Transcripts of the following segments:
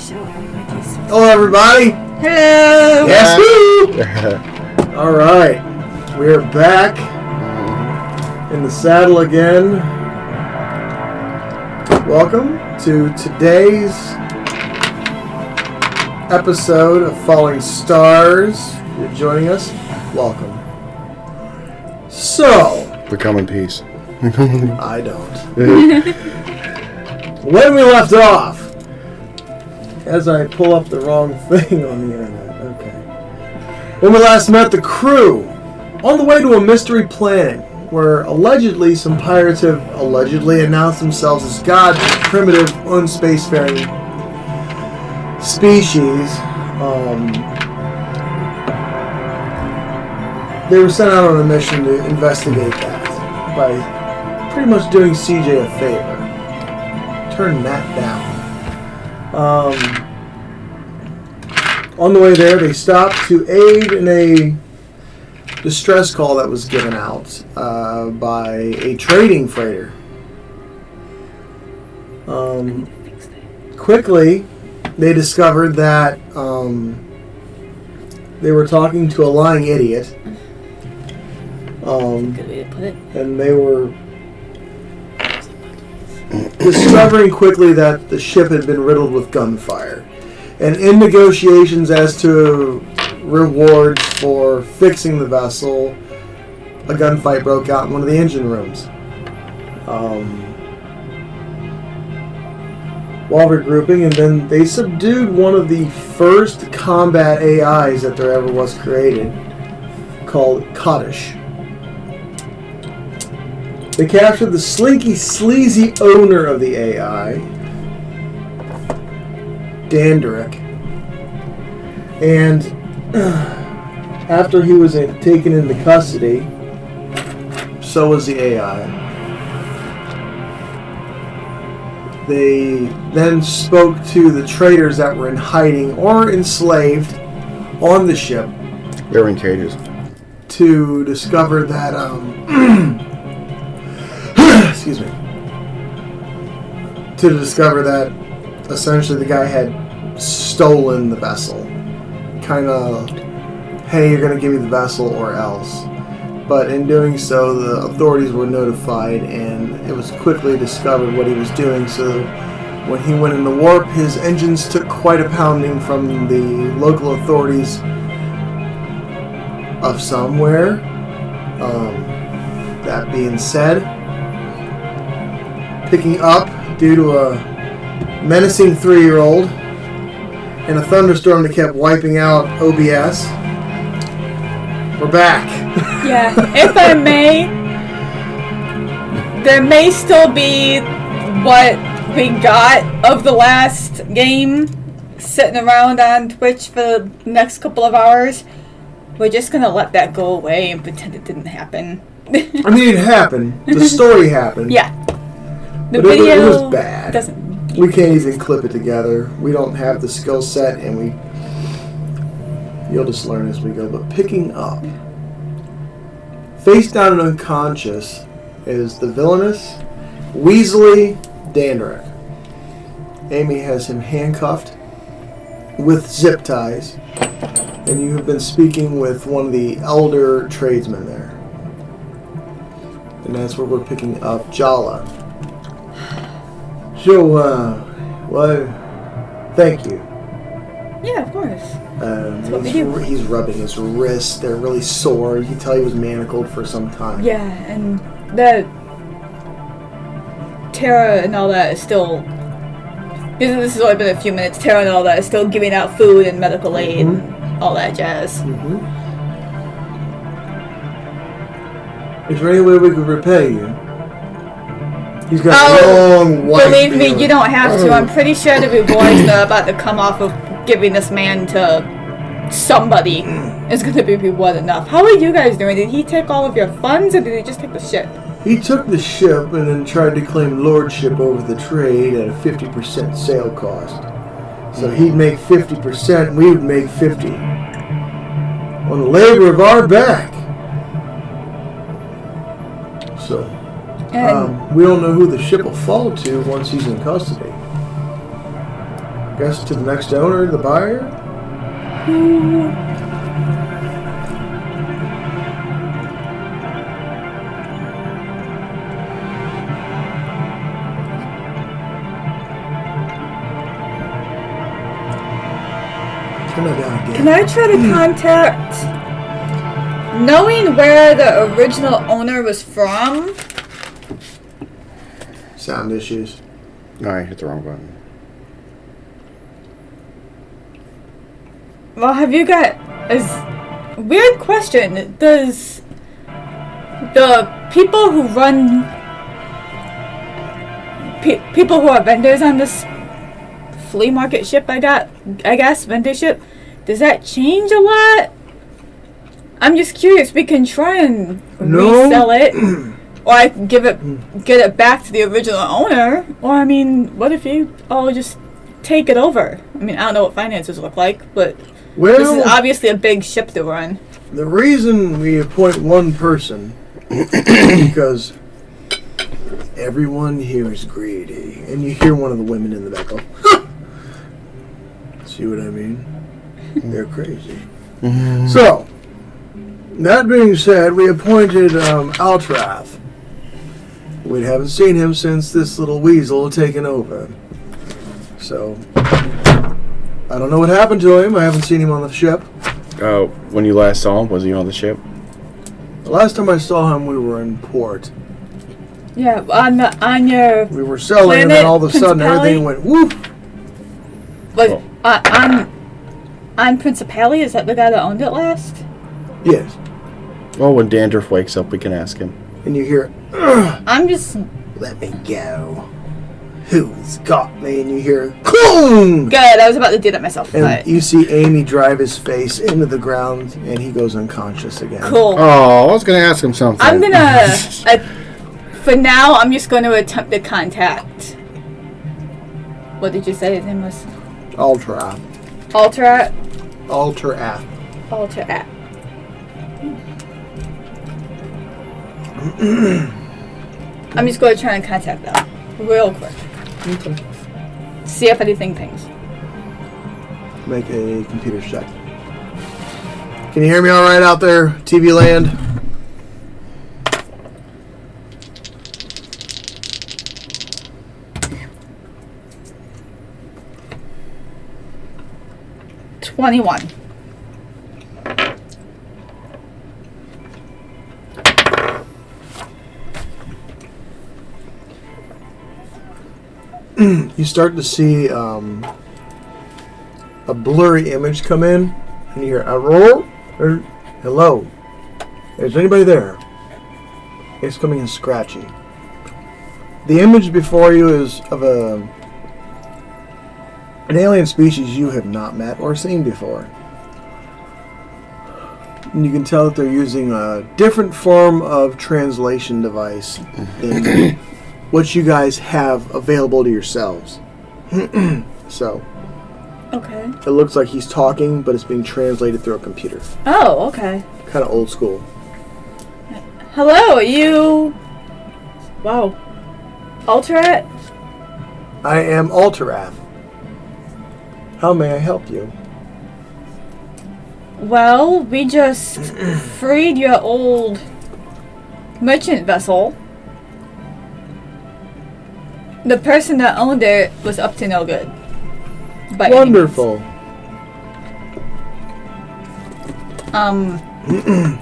Hello, everybody. Hello. Yes. All right, we're back in the saddle again. Welcome to today's episode of Falling Stars. If you're joining us, welcome. So, we come in peace. I don't. When we left off, as I pull up the wrong thing on the internet. Okay. When we last met the crew on the way to a mystery planet where allegedly some pirates have allegedly announced themselves as gods of primitive, unspacefaring species. They were sent out on a mission to investigate that by pretty much doing CJ a favor. Turn that down. On the way there, they stopped to aid in a distress call that was given out by a trading freighter. Quickly, they discovered that they were talking to a lying idiot. Good way to put it. And they were discovering quickly that the ship had been riddled with gunfire. And in negotiations as to rewards for fixing the vessel, a gunfight broke out in one of the engine rooms. While regrouping, and then they subdued one of the first combat AIs that there ever was created, called Kaddish. They captured the slinky, sleazy owner of the AI, Danderick, and after he was taken into custody, so was the AI. They then spoke to the traders that were in hiding or enslaved on the ship. They were in cages. To discover that, excuse me. To discover that essentially the guy had stolen the vessel. Kind of, hey, you're going to give me the vessel or else. But in doing so, the authorities were notified and it was quickly discovered what he was doing. So when he went into warp, his engines took quite a pounding from the local authorities of somewhere. That being said, picking up due to a menacing 3-year-old and a thunderstorm that kept wiping out OBS. We're back. Yeah, if I may, there may still be what we got of the last game sitting around on Twitch for the next couple of hours. We're just gonna let that go away and pretend it didn't happen. I mean, it happened. The story happened. Yeah. The but video it was bad. Doesn't. We can't even clip it together. We don't have the skill set, and you'll just learn as we go. But picking up, face down and unconscious, is the villainous Weasley Danderick. Amy has him handcuffed with zip ties, and you have been speaking with one of the elder tradesmen there. And that's where we're picking up Jala. So, well, thank you. Yeah, of course. He's rubbing his wrists. They're really sore. You can tell he was manacled for some time. Yeah, and the Tara and all that is still... This has only been a few minutes. Tara and all that is still giving out food and medical aid and all that jazz. Mm-hmm. Is there any way we could repay you? He's got a long white believe beard. me, you don't have to. I'm pretty sure the rewards are about to come off of giving this man to somebody is going to be reward enough. How are you guys doing? Did he take all of your funds or did he just take the ship? He took the ship and then tried to claim lordship over the trade at a 50% sale cost. So he'd make 50%, we would make 50. On the labor of our back. So, we don't know who the ship will fall to once he's in custody. Guess to the next owner, the buyer? Who? Can I try to contact, knowing where the original owner was from? Sound issues. No, I hit the wrong button. Well, have you got a weird question? Does the people who run, people who are vendors on this flea market ship I guess, vendor ship, does that change a lot? I'm just curious. We can try and resell it, or I can get it back to the original owner. Or I mean, what if you all just take it over? I mean, I don't know what finances look like, but this is obviously a big ship to run. The reason we appoint one person is because everyone here is greedy, and you hear one of the women in the back go, "Huh!" See what I mean? They're crazy. So, that being said, we appointed Altrath. We haven't seen him since this little weasel taken over. So, I don't know what happened to him. I haven't seen him on the ship. When you last saw him, was he on the ship? The last time I saw him, we were in port. Yeah, on your. We were selling, and then all of a sudden everything went whoop. Was on Principali? Is that the guy that owned it last? Yes. Well, when Dandruff wakes up, we can ask him. And you hear, I'm just. let me go. Who's got me? And you hear, Clone! Good, I was about to do that myself. And But you see Amy drive his face into the ground, and he goes unconscious again. cool. Oh, I was going to ask him something. I'm gonna. For now, I'm just going to attempt to contact. What did you say his name was? Altrath. Alterath? Alterath. Alterath. I'm just going to try and contact them real quick. Okay. See if anything pings. Make a computer check. Can you hear me all right out there, TV land? $21. You start to see a blurry image come in, and you hear a roar. Hello, is anybody there? It's coming in scratchy. The image before you is of an alien species you have not met or seen before. And you can tell that they're using a different form of translation device than what you guys have available to yourselves. So, Okay. it looks like he's talking, but it's being translated through a computer. Oh, okay. Kind of old school. Hello, are you... Wow. Alterath? I am Alterath. How may I help you? Well, we just freed your old merchant vessel. The person that owned it was up to no good. By any means. Wonderful.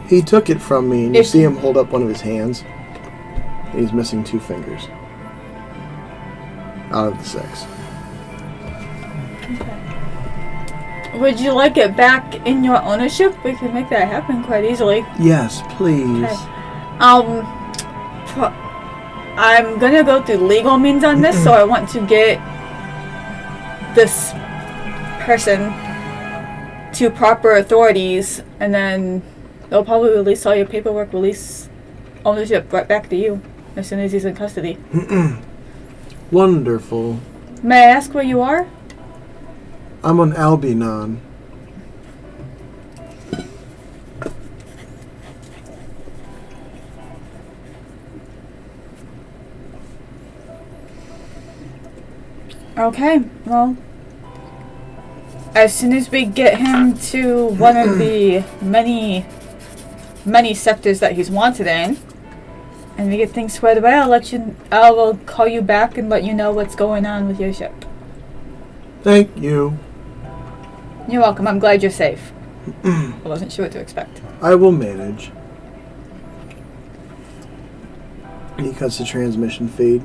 He took it from me, and you see him hold up one of his hands. And he's missing 2 fingers. Out of the 6. Would you like it back in your ownership? We can make that happen quite easily. Yes, please. Okay. I'm gonna go through legal means on this, so I want to get this person to proper authorities, and then they'll probably release all your paperwork, release ownership right back to you as soon as he's in custody. Wonderful. May I ask where you are? I'm on Albinon. Okay, well, As soon as we get him to one of the many sectors that he's wanted in, and we get things squared away, I will call you back and let you know what's going on with your ship. Thank you. You're welcome. I'm glad you're safe. I wasn't sure what to expect. I will manage. He cuts the transmission feed,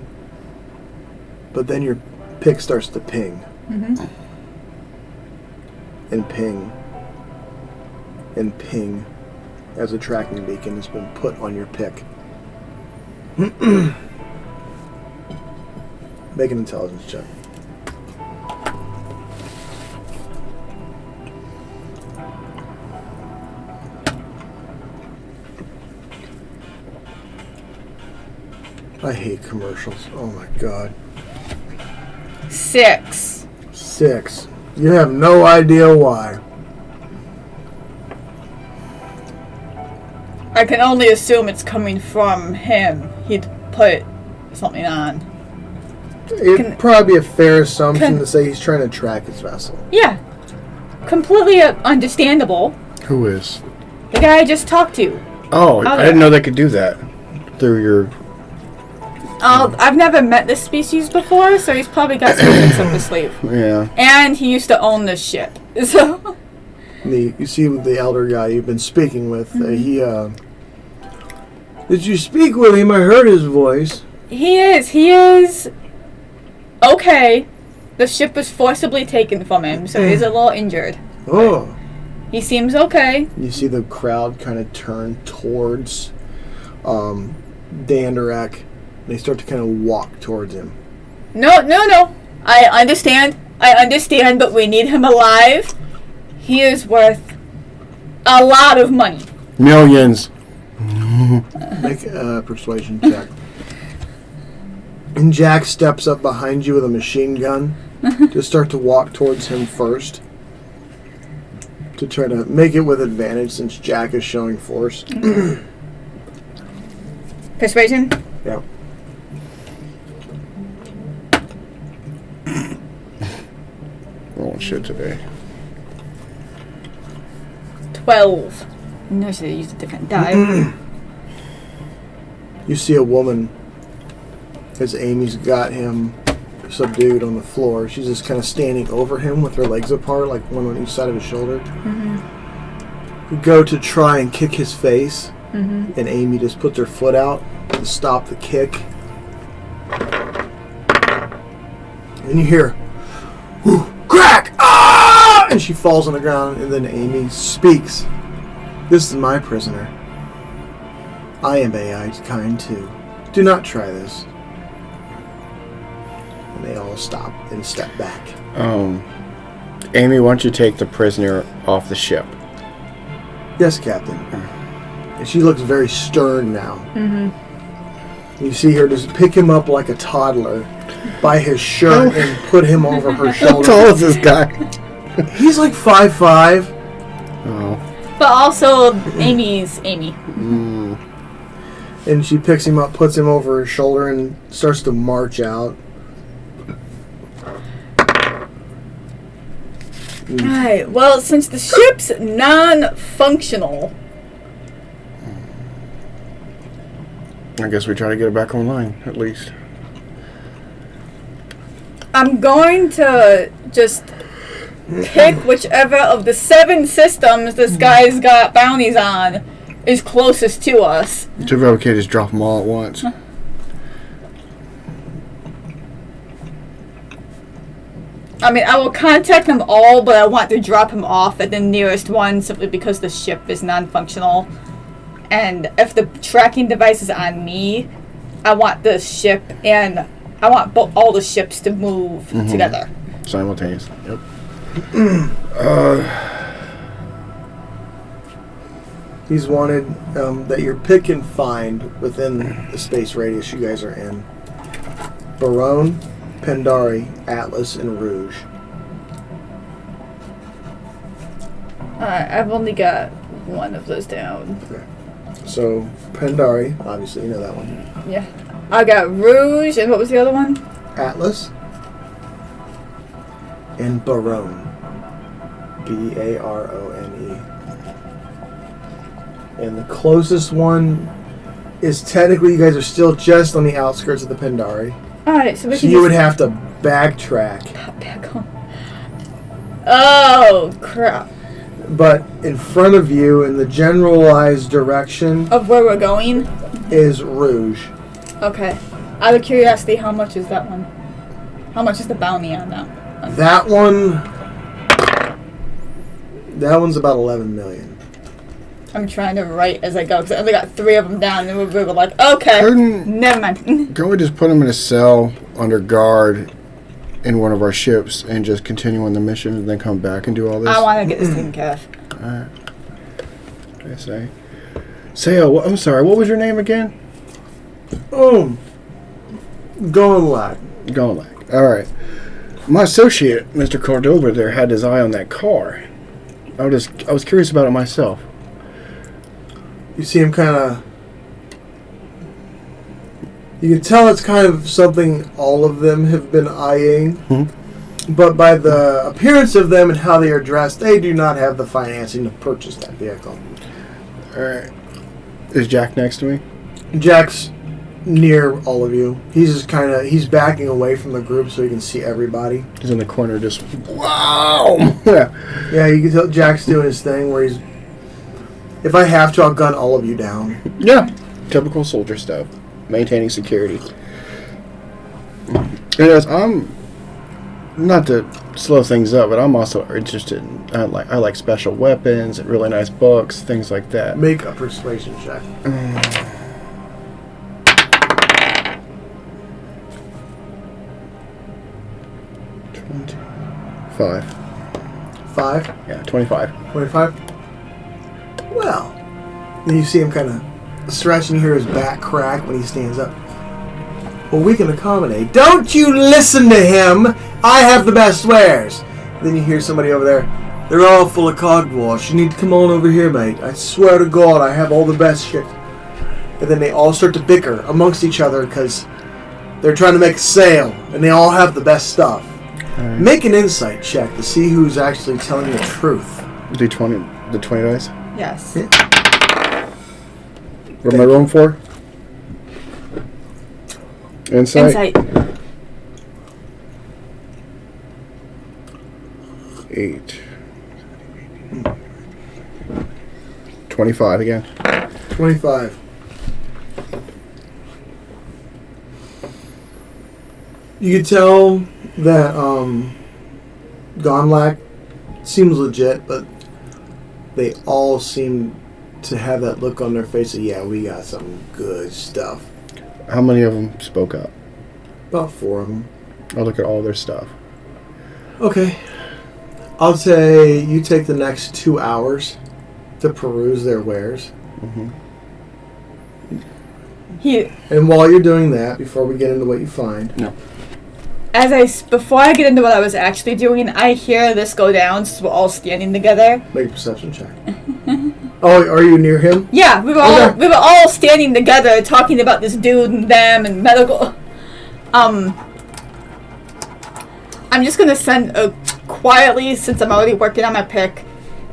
but then your pick starts to ping. Mm-hmm. And ping. And ping as a tracking beacon has been put on your pick. Make an intelligence check. I hate commercials. Oh my god. 6. 6. You have no idea why. I can only assume it's coming from him. He'd put something on. It'd probably be a fair assumption to say he's trying to track his vessel. Yeah. Completely understandable. Who is? The guy I just talked to. Oh, I didn't know they could do that through your... I've never met this species before, so he's probably got some tricks up his sleeve. Yeah. And he used to own this ship, so... You see the elder guy you've been speaking with, Did you speak with him? I heard his voice. He is... Okay. The ship was forcibly taken from him, so he's a little injured. Oh. He seems okay. You see the crowd kind of turn towards Dandarak. They start to kind of walk towards him. No. I understand, but we need him alive. He is worth a lot of money. Millions. Make a persuasion check. And Jack steps up behind you with a machine gun to start to walk towards him first. To try to make it with advantage since Jack is showing force. Persuasion? Yeah. Rolling shit today. 12. No, I should have used a different die. You see a woman as Amy's got him subdued on the floor. She's just kind of standing over him with her legs apart, like one on each side of his shoulder. You go to try and kick his face, and Amy just puts her foot out to stop the kick. And you hear, "Whoo, crack! Ah!" And she falls on the ground, and then Amy speaks. "This is my prisoner. I am AI kind too. Do not try this." And they all stop and step back. Amy, why don't you take the prisoner off the ship? "Yes, Captain." And she looks very stern now. You see her just pick him up like a toddler by his shirt and put him over her shoulder. How tall is this guy? He's like 5'5". Oh. But also, Amy's Amy. And she picks him up, puts him over her shoulder, and starts to march out. Alright, well, since the ship's non-functional... I guess we try to get it back online, at least. I'm going to just pick whichever of the 7 systems this guy's got bounties on is closest to us. Too bad we can't just drop them all at once. I mean, I will contact them all, but I want to drop him off at the nearest one simply because the ship is non-functional. And if the tracking device is on me, I want the ship and I want all the ships to move together. Simultaneously, yep. He's wanted that your pick and find within the space radius you guys are in. Barone, Pandari, Atlas, and Rouge. I've only got one of those down. Okay. So, Pandari, obviously you know that one. Yeah. I got Rouge, and what was the other one? Atlas, and Barone. Barone. And the closest one is technically you guys are still just on the outskirts of the Pendari. Alright, so we So can you would have to backtrack. back home. Oh, crap. But in front of you, in the generalized direction, Of where we're going? is Rouge. Okay. Out of curiosity, how much is that one? How much is the bounty on that one? That one's about 11 million. I'm trying to write as I go, because I only got 3 of them down, and we were like, okay, never mind. Can we just put him in a cell under guard in one of our ships and just continue on the mission and then come back and do all this? I want to get this taken care of. Alright. I say. I'm sorry, what was your name again? Oh, Gonlag. Gonlag. Alright. My associate, Mr. Cordova, there had his eye on that car. I was curious about it myself. You see him kind of... You can tell it's kind of something all of them have been eyeing. But by the appearance of them and how they are dressed, they do not have the financing to purchase that vehicle. Alright. Is Jack next to me? Jack's near all of you. He's just kind of... He's backing away from the group so he can see everybody. He's in the corner just... Wow! Yeah, you can tell Jack's doing his thing where he's... If I have to, I'll gun all of you down. Yeah. Typical soldier stuff. Maintaining security. Anyways, I'm... Not to slow things up, but I'm also interested in... I like special weapons and really nice books, things like that. Make a persuasion check. 5. 5? Yeah, 25. 25? Well, then you see him kind of stretch and you hear his back crack when he stands up. Well, we can accommodate. Don't you listen to him! I have the best wares! Then you hear somebody over there. They're all full of cogwash. You need to come on over here, mate. I swear to God, I have all the best shit. And then they all start to bicker amongst each other because they're trying to make a sale, and they all have the best stuff. Right. Make an insight check to see who's actually telling the truth. Do 20, the 20 dice? Yes. Yeah. What am I rolling for? Insight? 8. 25 again. 25. You can tell that Gonlak seems legit, but they all seem to have that look on their face of, yeah, we got some good stuff. How many of them spoke up? About 4 of them. I'll look at all their stuff. Okay. I'll say you take the next 2 hours to peruse their wares. Mm-hmm. And while you're doing that, before we get into what you find... No. Before I get into what I was actually doing, I hear this go down, so we're all standing together. Make a perception check. Oh, are you near him? Yeah, we were all standing together talking about this dude and them and medical. I'm just gonna send quietly, since I'm already working on my pick,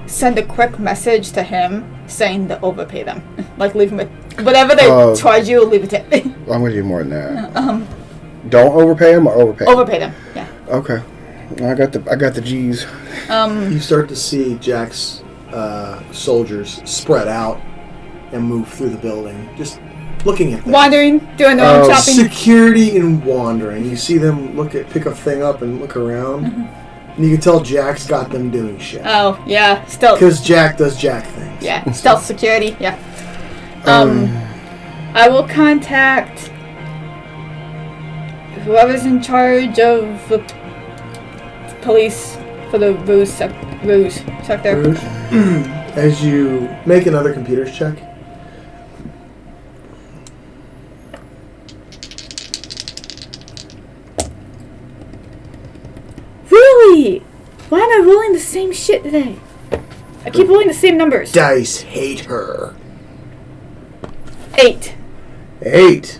send a quick message to him saying to overpay them. Like, leave him with whatever they charge you, leave it to I'm gonna do more than that. Don't overpay them or overpay them? Overpay them, yeah. Okay. I got the G's. You start to see Jack's soldiers spread out and move through the building, just looking at them. Wandering, doing their own shopping. Security and wandering. You see them pick a thing up and look around. And you can tell Jack's got them doing shit. Oh, yeah. Stealth. Because Jack does Jack things. Yeah, stealth security, yeah. I will contact whoever's in charge of the police for the Rouge sector. Rouge. As you make another computer's check. Really? Why am I rolling the same shit today? I keep rolling the same numbers. Dice hate her. 8. 8.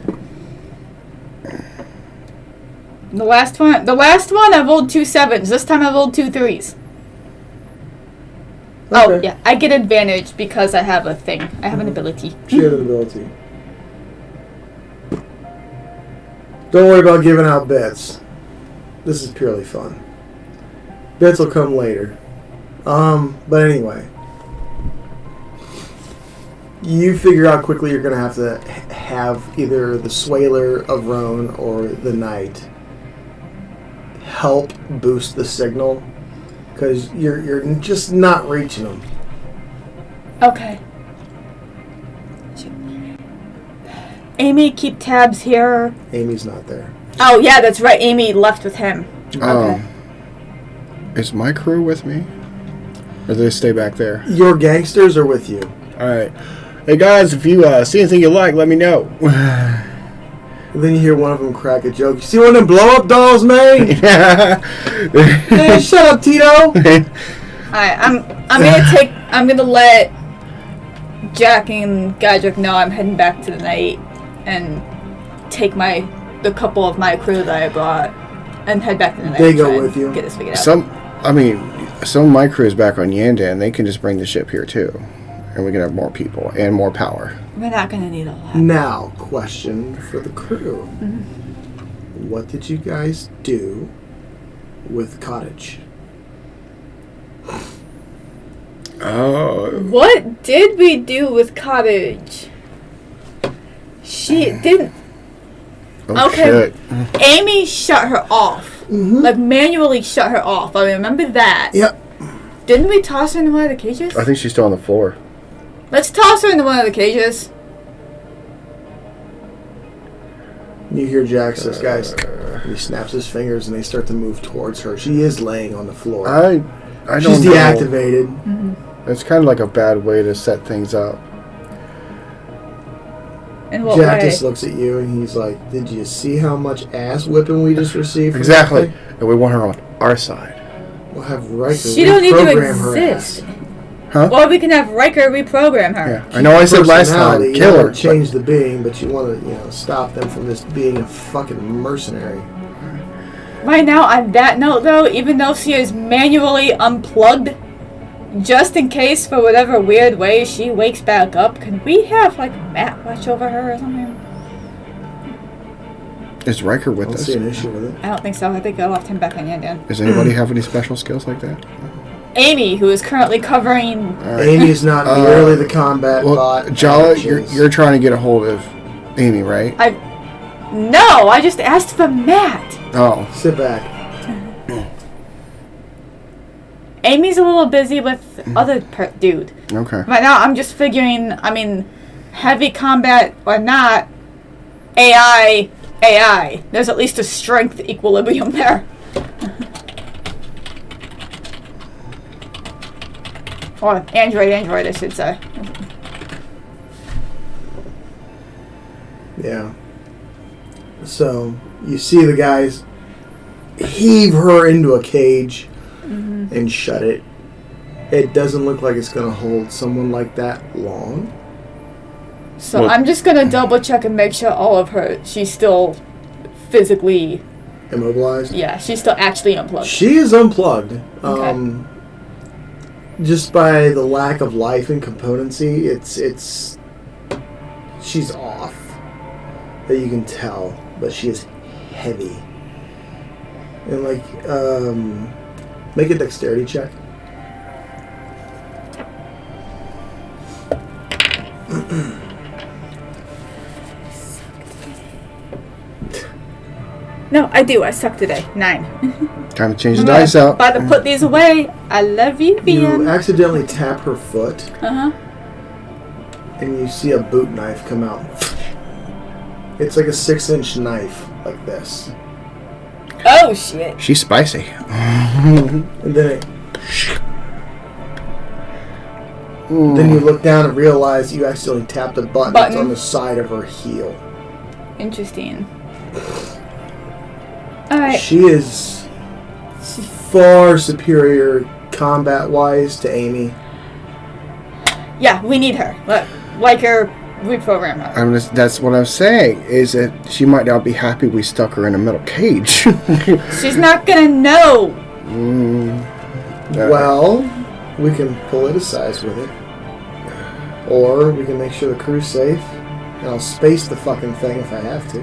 The last one I rolled 2 7s. This time I rolled 2 3s. Oh, Okay. yeah. I get advantage because I have a thing. I have an ability. She has an ability. Don't worry about giving out bits. This is purely fun. Bits will come later. But anyway. You figure out quickly you're going to have either the Swaler of Roan or the Knight help boost the signal. Because you're just not reaching them. Okay. Amy, keep tabs here. Amy's not there. Oh, yeah, that's right. Amy left with him. Okay. Is my crew with me? Or do they stay back there? Your gangsters are with you. Alright. Hey guys, if you see anything you like, let me know. And then you hear one of them crack a joke. You see one of them blow-up dolls, man? Hey, shut up, Tito! Alright, I'm gonna let Jack and Gadrick know I'm heading back to the night and take the couple of my crew that I brought and head back to the night. They and go try and with you. Get this figured out. Some of my crew is back on Yandan. They can just bring the ship here too. And we can have more people and more power. We're not gonna need a lot. Now, question for the crew. What did you guys do with Cottage? Oh. What did we do with Cottage? She didn't. Oh, Okay. shit. Amy shut her off. Like, manually shut her off. I remember that. Yep. Didn't we toss her into one of the cages? I think she's still on the floor. Let's toss her into one of the cages. You hear Jack says, guys, he snaps his fingers and they start to move towards her. She is laying on the floor. I don't She's know. deactivated. It's kind of like a bad way to set things up. In what Jack way? just looks at you and he's like, did you see how much ass whipping we just received? From Exactly. that thing? And we want her on our side. We'll have Riker She don't need to reprogram her exist. ass. Huh? Or we can have Riker reprogram her. Yeah. I know I said last time, Personality, kill you her. wanna change the being, but you want to, stop them from just being a fucking mercenary. Right now, on that note, though, even though she is manually unplugged, just in case for whatever weird way she wakes back up, can we have, like, Matt watch over her or something? Is Riker I with don't us? see an issue with it. I don't think so. I think I left him back on Yandan. Does anybody have any special skills like that? Amy, who is currently covering... All right. Amy is not merely the combat Well, bot. Jala, She's- you're trying to get a hold of Amy, right? No, I just asked for Matt. Oh. Sit back. Amy's a little busy with other dude. Okay. Right now, I'm just figuring, heavy combat or not, AI. There's at least a strength equilibrium there. Or android, I should say. Yeah. So, you see the guys heave her into a cage and shut it. It doesn't look like it's going to hold someone like that long. So Well- I'm just gonna double check and make sure all of her, she's still physically, Immobilized. she's still actually unplugged. She is unplugged. Okay. Just by the lack of life and componency, she's off. That you can tell, but she is heavy. And make a dexterity check. No, I do. I suck today. 9. Time to change the dice out. About to put these away. I love you, You Vian. accidentally tap her foot, Uh-huh. and you see a boot knife come out. It's like a 6-inch knife, like this. Oh, shit. She's spicy. And then then you look down and realize you accidentally tapped a button that's on the side of her heel. Interesting. Alright. She is far superior combat-wise to Amy. Yeah, we need her. Like her, reprogram her. That's what I'm saying, is that she might not be happy we stuck her in a metal cage. She's not gonna know. Well, We can politicize with it. Or we can make sure the crew's safe. And I'll space the fucking thing if I have to.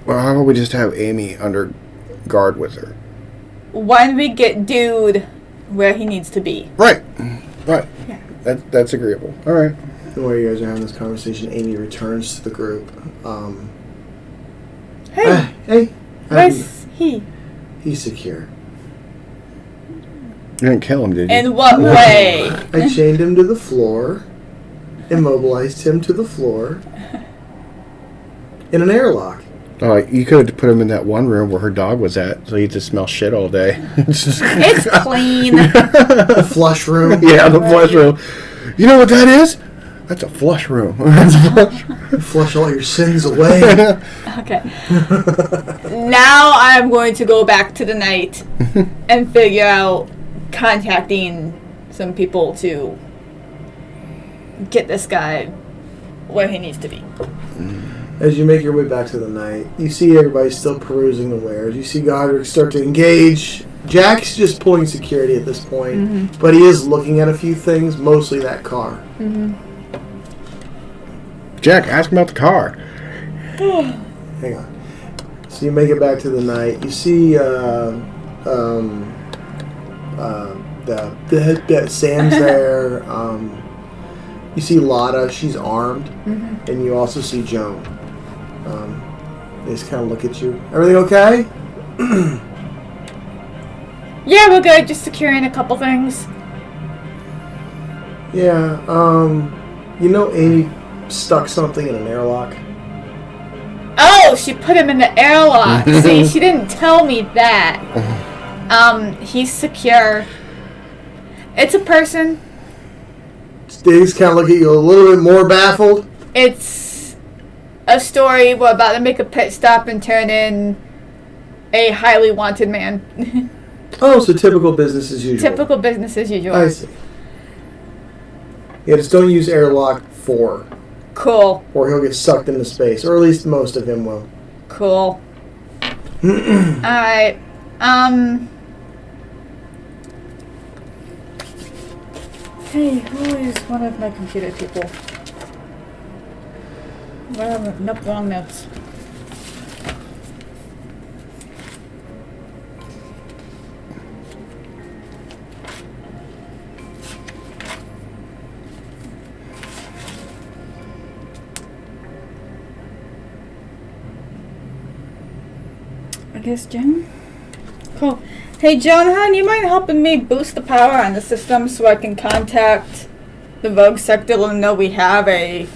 Well, how about we just have Amy under guard with her? When we get Dude where he needs to be. Right. Right. Yeah. That's agreeable. All right. While you guys are having this conversation, Amy returns to the group. Hey, Hey. where's he? He's secure. You didn't kill him, did you? In what way? I chained him to the floor. Immobilized him to the floor. In an airlock. Oh, you could have put him in that one room where her dog was at, so he just smell shit all day. It's clean. The flush room. Yeah, the flush room. You know what that is? That's a flush room. That's a flush room. You flush all your sins away. Okay. Now I'm going to go back to the night and figure out contacting some people to get this guy where he needs to be. As you make your way back to the night, you see everybody still perusing the wares. You see Godric start to engage. Jack's just pulling security at this point, but he is looking at a few things, mostly that car. Jack, ask him about the car. Hang on. So you make it back to the night. You see that Sam's there. You see Lotta, she's armed, and you also see Joan. They just kind of look at you. Everything okay? Yeah, we're good. Just securing a couple things. Yeah, you know Amy stuck something in an airlock? Oh, she put him in the airlock. See, she didn't tell me that. He's secure. It's a person. They just kind of look at you a little bit more baffled. It's a story. We're about to make a pit stop and turn in a highly wanted man. Oh, so typical business as usual. Typical business as usual. I see. Yeah, just don't use airlock 4. Cool. Or he'll get sucked into space. Or at least most of him will. Cool. Alright. Hey, who is one of my computer people? Nope, wrong notes. I guess Joan? Cool. Hey Joan, hon, you mind helping me boost the power on the system so I can contact the Rogue sector, let them know we have a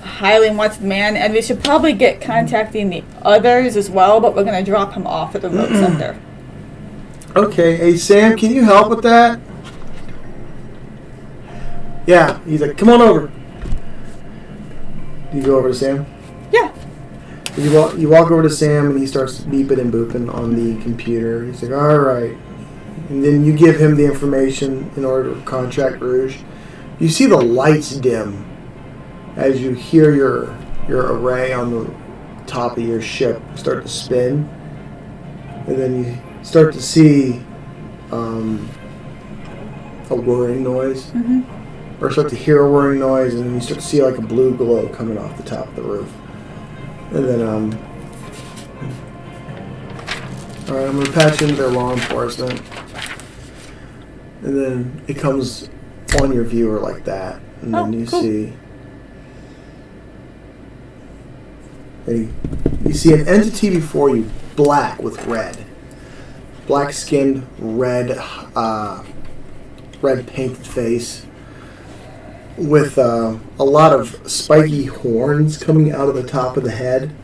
highly wanted man, and we should probably get contacting the others as well, but we're going to drop him off at the Rogue sector. Okay, hey Sam, can you help with that? Yeah, he's like, come on over. You go over to Sam? Yeah. You walk over to Sam and he starts beeping and booping on the computer. He's like, alright. And then you give him the information in order to contract Rouge. You see the lights dim as you hear your array on the top of your ship start to spin. And then you start to see a whirring noise. Or start to hear a whirring noise, and then you start to see like a blue glow coming off the top of the roof. And then, alright, I'm going to patch into their law enforcement. And then it comes on your viewer like that. And then you cool. you see an entity before you, black with red. Black skinned, red painted face. With a lot of spiky horns coming out of the top of the head.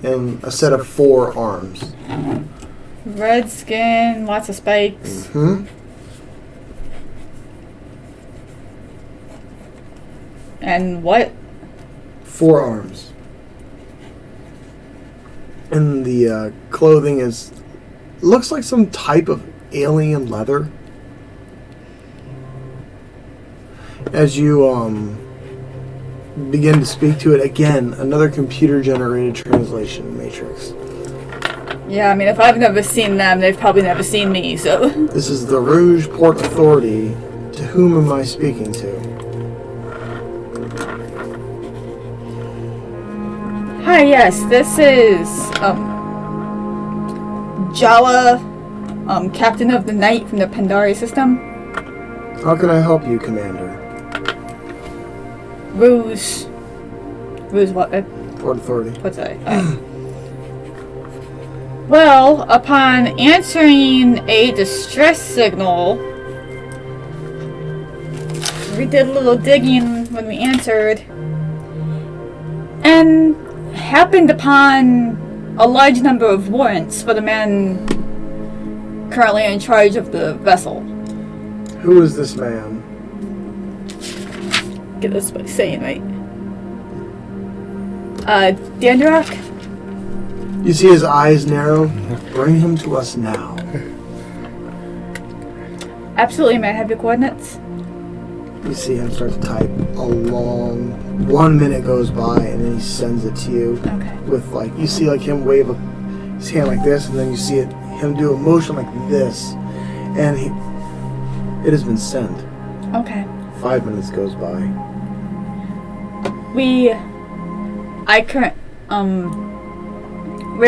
And a set of 4 arms. Red skin, lots of spikes. And what? 4 arms. And the clothing looks like some type of alien leather. As you begin to speak to it again, another computer-generated translation matrix. Yeah, I mean, if I've never seen them, they've probably never seen me, so... This is the Rouge Port Authority. To whom am I speaking to? Hi, yes, this is, Jala, Captain of the Night from the Pandari system. How can I help you, Commander? Rouge what? Port Authority. What's that? Well, upon answering a distress signal, we did a little digging when we answered, and happened upon a large number of warrants for the man currently in charge of the vessel. Who is this man? Get this by saying right. Dandrak? You see his eyes narrow? Bring him to us now. Absolutely, may I have your coordinates? You see him start to type a long... 1 minute goes by and then he sends it to you. Okay. With like, you see like him wave his hand like this, and then you see him do a motion like this. And it has been sent. Okay. 5 minutes goes by. We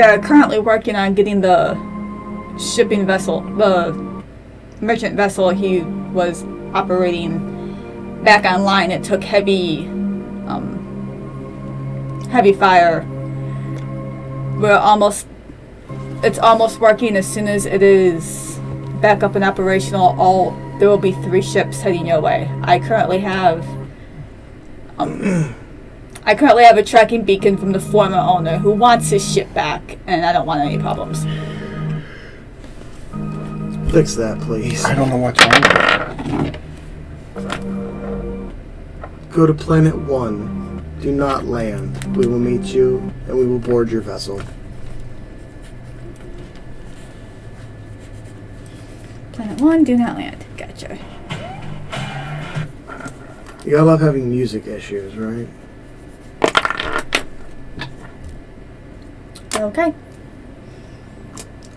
are currently working on getting the shipping vessel, the merchant vessel he was operating back online. It took heavy fire. It's almost working. As soon as it is back up and operational, there will be 3 ships heading your way. I currently have a tracking beacon from the former owner who wants his ship back, and I don't want any problems. Fix that, please. I don't know what's wrong with it. Go to Planet 1. Do not land. We will meet you, and we will board your vessel. Planet 1, do not land. Gotcha. You gotta love having music issues, right? Okay.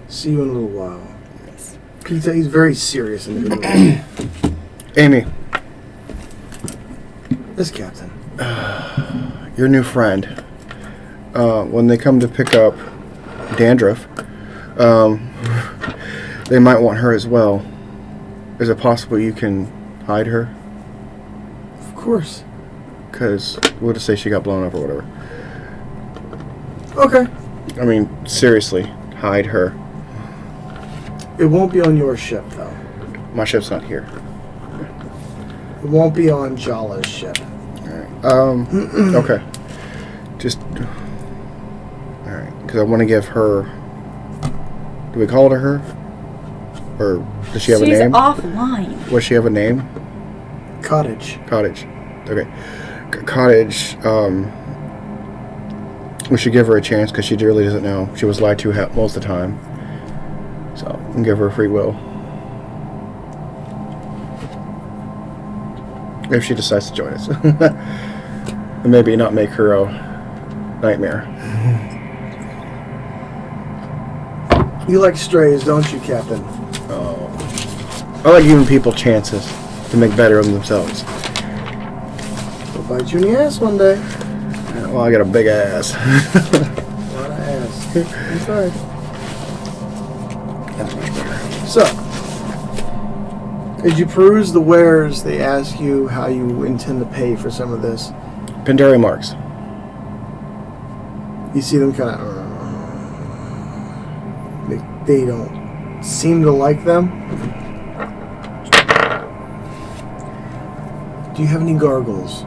See you in a little while. Yes. He's very serious individual. Amy, This captain. your new friend, when they come to pick up Dandruff, they might want her as well. Is it possible you can hide her? Of course. Because we'll just say she got blown up or whatever. Okay. I mean, seriously, hide her. It won't be on your ship, though. My ship's not here. It won't be on Jala's ship. Alright. Okay. Just... Alright, because I want to give her... Do we call it her? Or does she have a name? She's offline. Does she have a name? Cottage. Cottage. Okay. Cottage, we should give her a chance because she really doesn't know. She was lied to most of the time. So, we can give her free will. If she decides to join us. And maybe not make her a nightmare. You like strays, don't you, Captain? Oh. I like giving people chances to make better of themselves. They'll bite you in the ass one day. Well, I got a big ass. A lot of ass. Inside. That's much better. So, as you peruse the wares, they ask you how you intend to pay for some of this. Pandari marks. You see them kind of... They don't seem to like them. Do you have any gargles?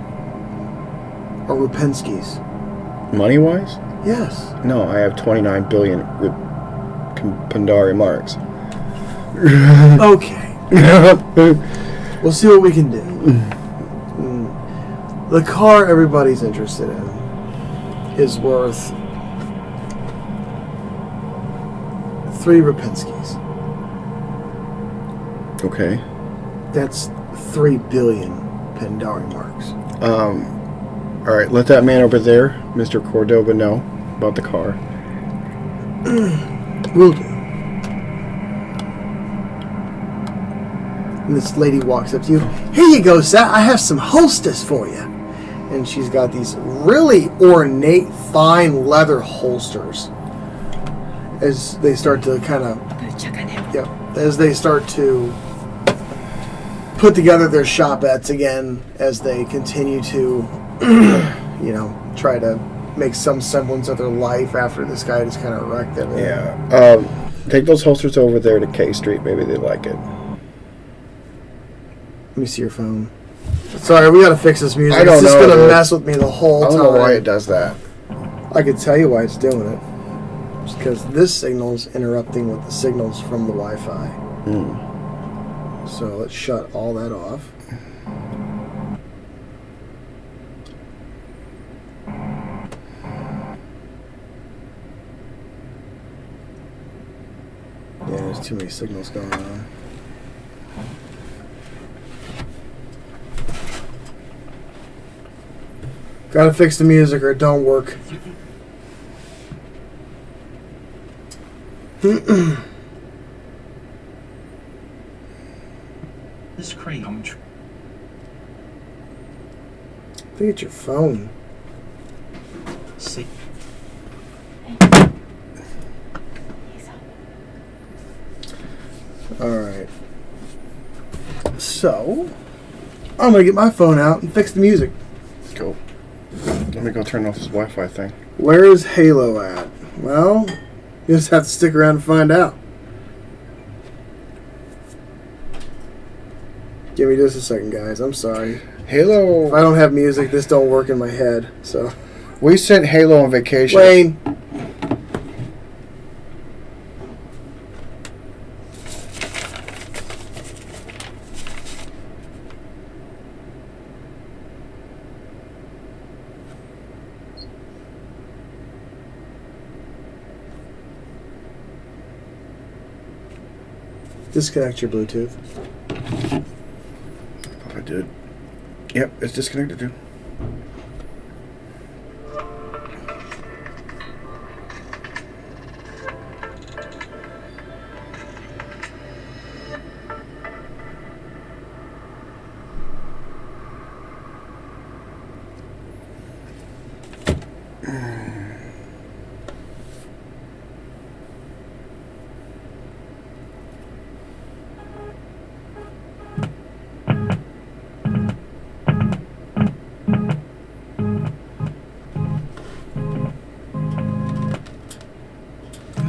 Or Rupenskis? Money-wise? Yes. No, I have 29 billion Pandari marks. Okay. We'll see what we can do. The car everybody's interested in is worth 3 Rupenskis. Okay. That's 3 billion Pandari marks. Alright, let that man over there, Mr. Cordoba, know about the car. Will do. And this lady walks up to you. Here you go, sir. I have some holsters for you. And she's got these really ornate, fine leather holsters. As they start to kind of... Check on him. Yep. As they start to put together their shopettes again, as they continue to, try to make some semblance of their life after this guy just kind of wrecked everything. Yeah. Take those holsters over there to K Street. Maybe they like it. Let me see your phone. Sorry, we gotta fix this music. I don't it's just know, gonna dude. mess with me the whole I time. don't know why it does that. I could tell you why it's doing it. It's because this signal's interrupting with the signals from the Wi-Fi. So let's shut all that off. Yeah, there's too many signals going on. Gotta fix the music or it don't work. This crayon. I think it's your phone. See. Alright. So, I'm gonna get my phone out and fix the music. Go. Let me go turn off this Wi-Fi thing. Where is Halo at? Well, you just have to stick around and find out. Give me just a second, guys. I'm sorry. Halo. If I don't have music, this don't work in my head. So, We sent Halo on vacation. Wayne. Disconnect your Bluetooth. I did. Yep, it's disconnected too.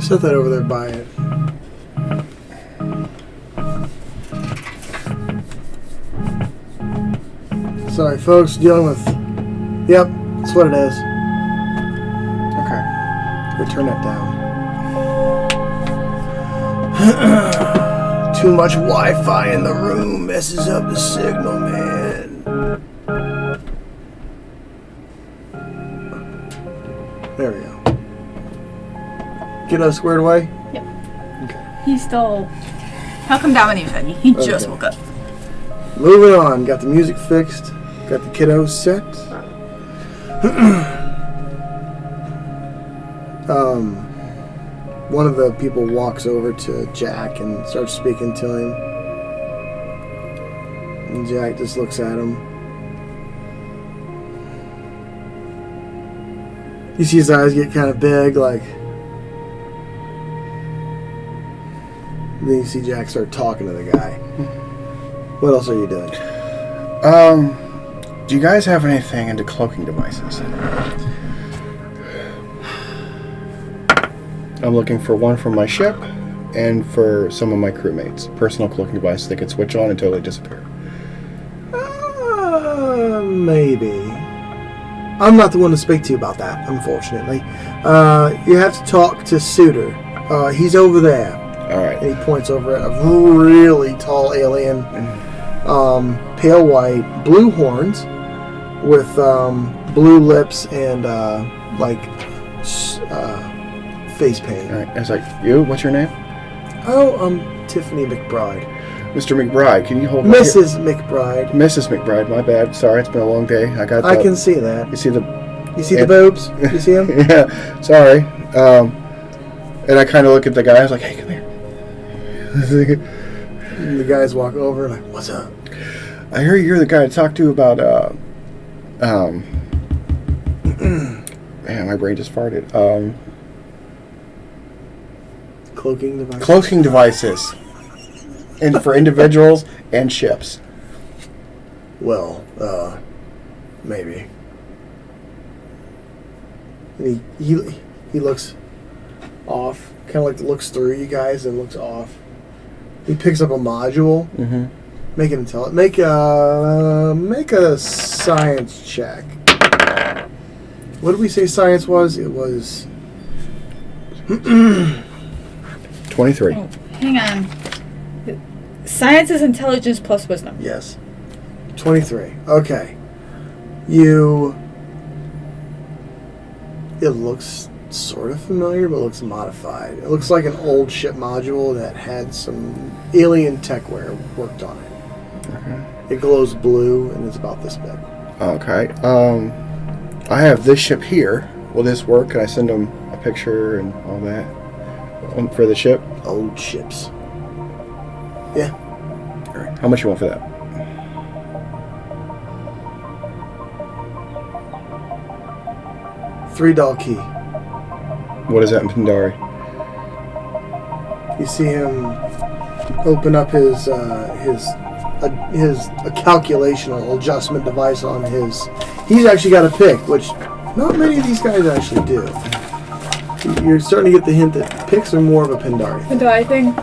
Set that over there by it. Sorry, folks. Dealing with... Yep, that's what it is. Okay. Go turn that down. Too much Wi-Fi in the room messes up the signal, man. There we go. Get us squared away? Yep. He's still... How come Dominic said he just Okay. woke up? Moving on. Got the music fixed. Got the kiddos set. One of the people walks over to Jack and starts speaking to him. And Jack just looks at him. You see his eyes get kind of big, like... Then you see Jack start talking to the guy. What else are you doing? Do you guys have anything into cloaking devices? I'm looking for one for my ship and for some of my crewmates. Personal cloaking devices they could switch on and totally disappear. Maybe. I'm not the one to speak to you about that, unfortunately. You have to talk to Suitor. He's over there. Alright. And he points over at a really tall alien, pale white, blue horns, with blue lips and face paint. Alright. I was like, you? What's your name? Oh, I'm Tiffany McBride. Mr. McBride, can you hold Mrs. McBride. Mrs. McBride, my bad. Sorry, it's been a long day. I can see that. You see the... You see the boobs? You see them? Yeah, sorry. And I kind of look at the guy. I was like, "Hey, come here." And the guys walk over like, "What's up?" I hear you're the guy to talk to about man, my brain just farted. Cloaking device. Cloaking devices, and for individuals and ships. Well, maybe. And he looks off, kind of like looks through you guys and looks off. He picks up a module. Mm-hmm. Make an make a science check. What did we say science was? It was 23. Oh, hang on. Science is intelligence plus wisdom. yes, 23. Okay, you. It looks sort of familiar, but looks modified. It looks like an old ship module that had some alien techware worked on it. Okay. It glows blue and it's about this big. Okay. I have this ship here. Will this work? Can I send them a picture and all that for the ship? Old ships. Yeah. All right. How much you want for that? $3 key. What is that in Pandari? You see him open up his calculational adjustment device on his. He's actually got a pick, which not many of these guys actually do. You're starting to get the hint that picks are more of a Pandari thing. Do I think?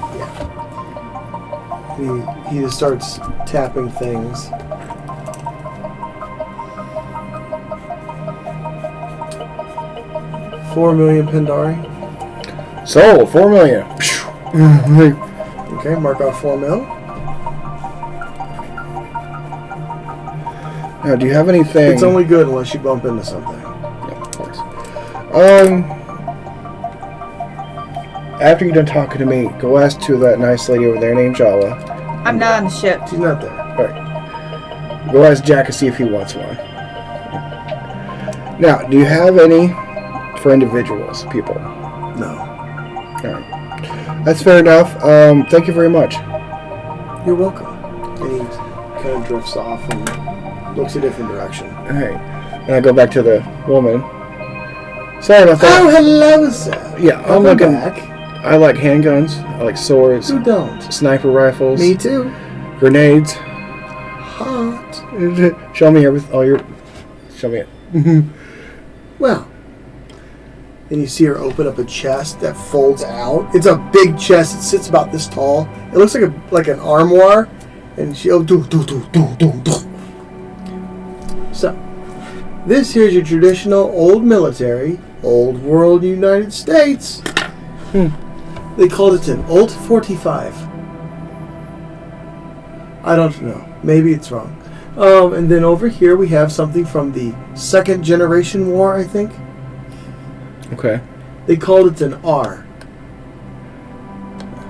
He just starts tapping things. $4 million Pandari. Sold. 4 million. Okay, mark off 4 mil. Now, do you have anything? It's only good unless you bump into something. Yeah, of course. After you're done talking to me, go ask to that nice lady over there named Jala. I'm not on the ship. She's not there. All right. Go ask Jack to see if he wants one. Now, do you have any for individuals, people? No. All right. That's fair enough. Thank you very much. You're welcome. And he kind of drifts off and looks a different direction. All right. And I go back to the woman. Sorry about that. Oh, hello, sir. Yeah, I'm Welcome looking. back. I like handguns. I like swords. Who don't? Sniper rifles. Me too. Grenades. Hot. Show me everything. All your. Show me it. Well, and you see her open up a chest that folds out. It's a big chest. It sits about this tall. It looks like an armoire, and she do. So, this here's your traditional old military, old world United States. They called it an Old 45. I don't know. Maybe it's wrong. And then over here we have something from the Second Generation War, I think. Okay. They called it an R.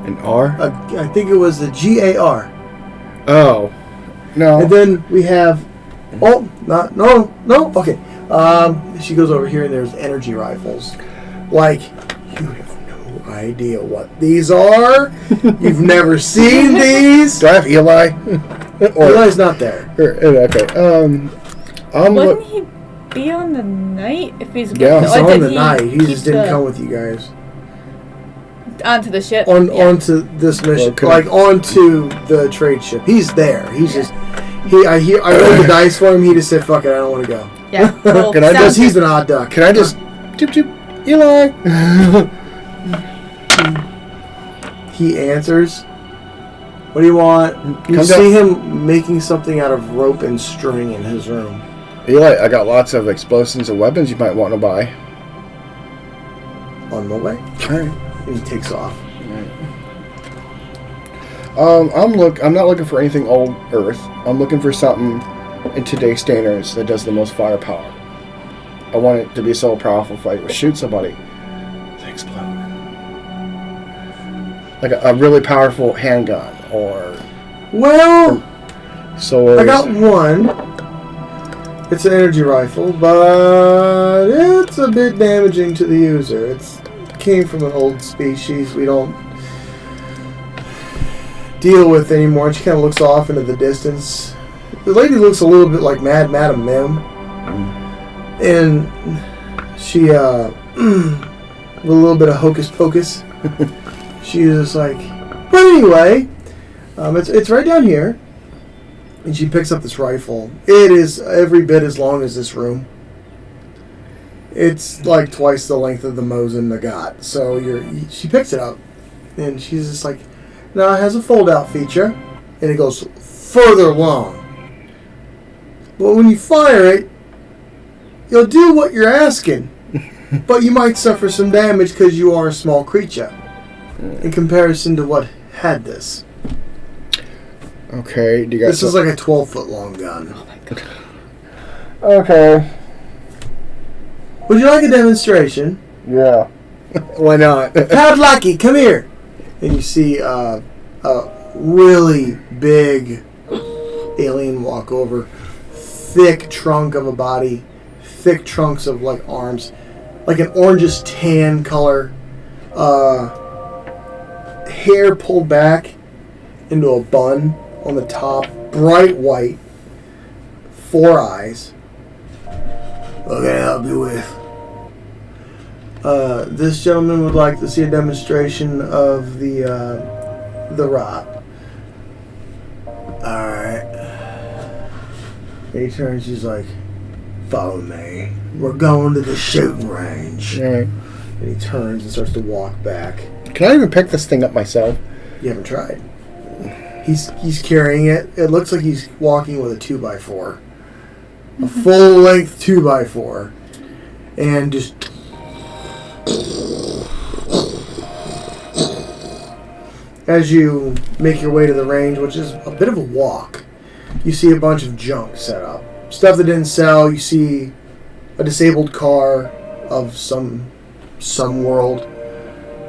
An R? I think it was the GAR. Oh. No. And then we have... Oh, no. Okay. She goes over here and there's energy rifles. Like, you have no idea what these are. You've never seen these. Do I have Eli? Eli's not there. Okay. Wouldn't he be on the night if he's with Yeah. He's or on did the night. He keep just didn't come with you guys. onto the ship? Onto this mission, Okay. like onto the trade ship. He's there. He's just I rolled the dice for him. He just said, "Fuck it, I don't want to go." Yeah. Well, Can I Because sounds he's good. an odd duck. Can I just... Toop, toop. Eli! He answers. What do you want? You Come see down. him making something out of rope and string in his room. Eli, I got lots of explosives and weapons you might want to buy. On my way. Alright. And he takes off. I'm not looking for anything old Earth. I'm looking for something in today's standards that does the most firepower. I want it to be so powerful if I shoot somebody, they explode. Like a really powerful handgun or Well, sword. I got one. It's an energy rifle, but it's a bit damaging to the user. It's came from an old species we don't deal with anymore. And she kind of looks off into the distance. The lady looks a little bit like Mad Madam Mim. And she, with a little bit of hocus pocus, she was just like, but anyway, it's right down here. And she picks up this rifle. It is every bit as long as this room. It's like twice the length of the Mosin Nagat. So she picks it up, and she's just like, now it has a fold-out feature, and it goes further along. But when you fire it, you'll do what you're asking, but you might suffer some damage because you are a small creature in comparison to what had this. Okay, do you guys... This is like a 12-foot long gun. Oh my god. Okay. Would you like a demonstration? Yeah. Why not? Pavlaki, come here. And you see a really big alien walk over. Thick trunk of a body. Thick trunks of like arms. Like an orangish tan color. Hair pulled back into a bun on the top. Bright white. 4 eyes. What can I help you with? This gentleman would like to see a demonstration of the rod. Alright. And he turns, he's like, follow me. We're going to the shooting range. Alright. And he turns and starts to walk back. Can I even pick this thing up myself? You haven't tried. He's carrying it. It looks like he's walking with a 2x4. A full-length 2x4. And just... As you make your way to the range, which is a bit of a walk, you see a bunch of junk set up. Stuff that didn't sell. You see a disabled car of some world.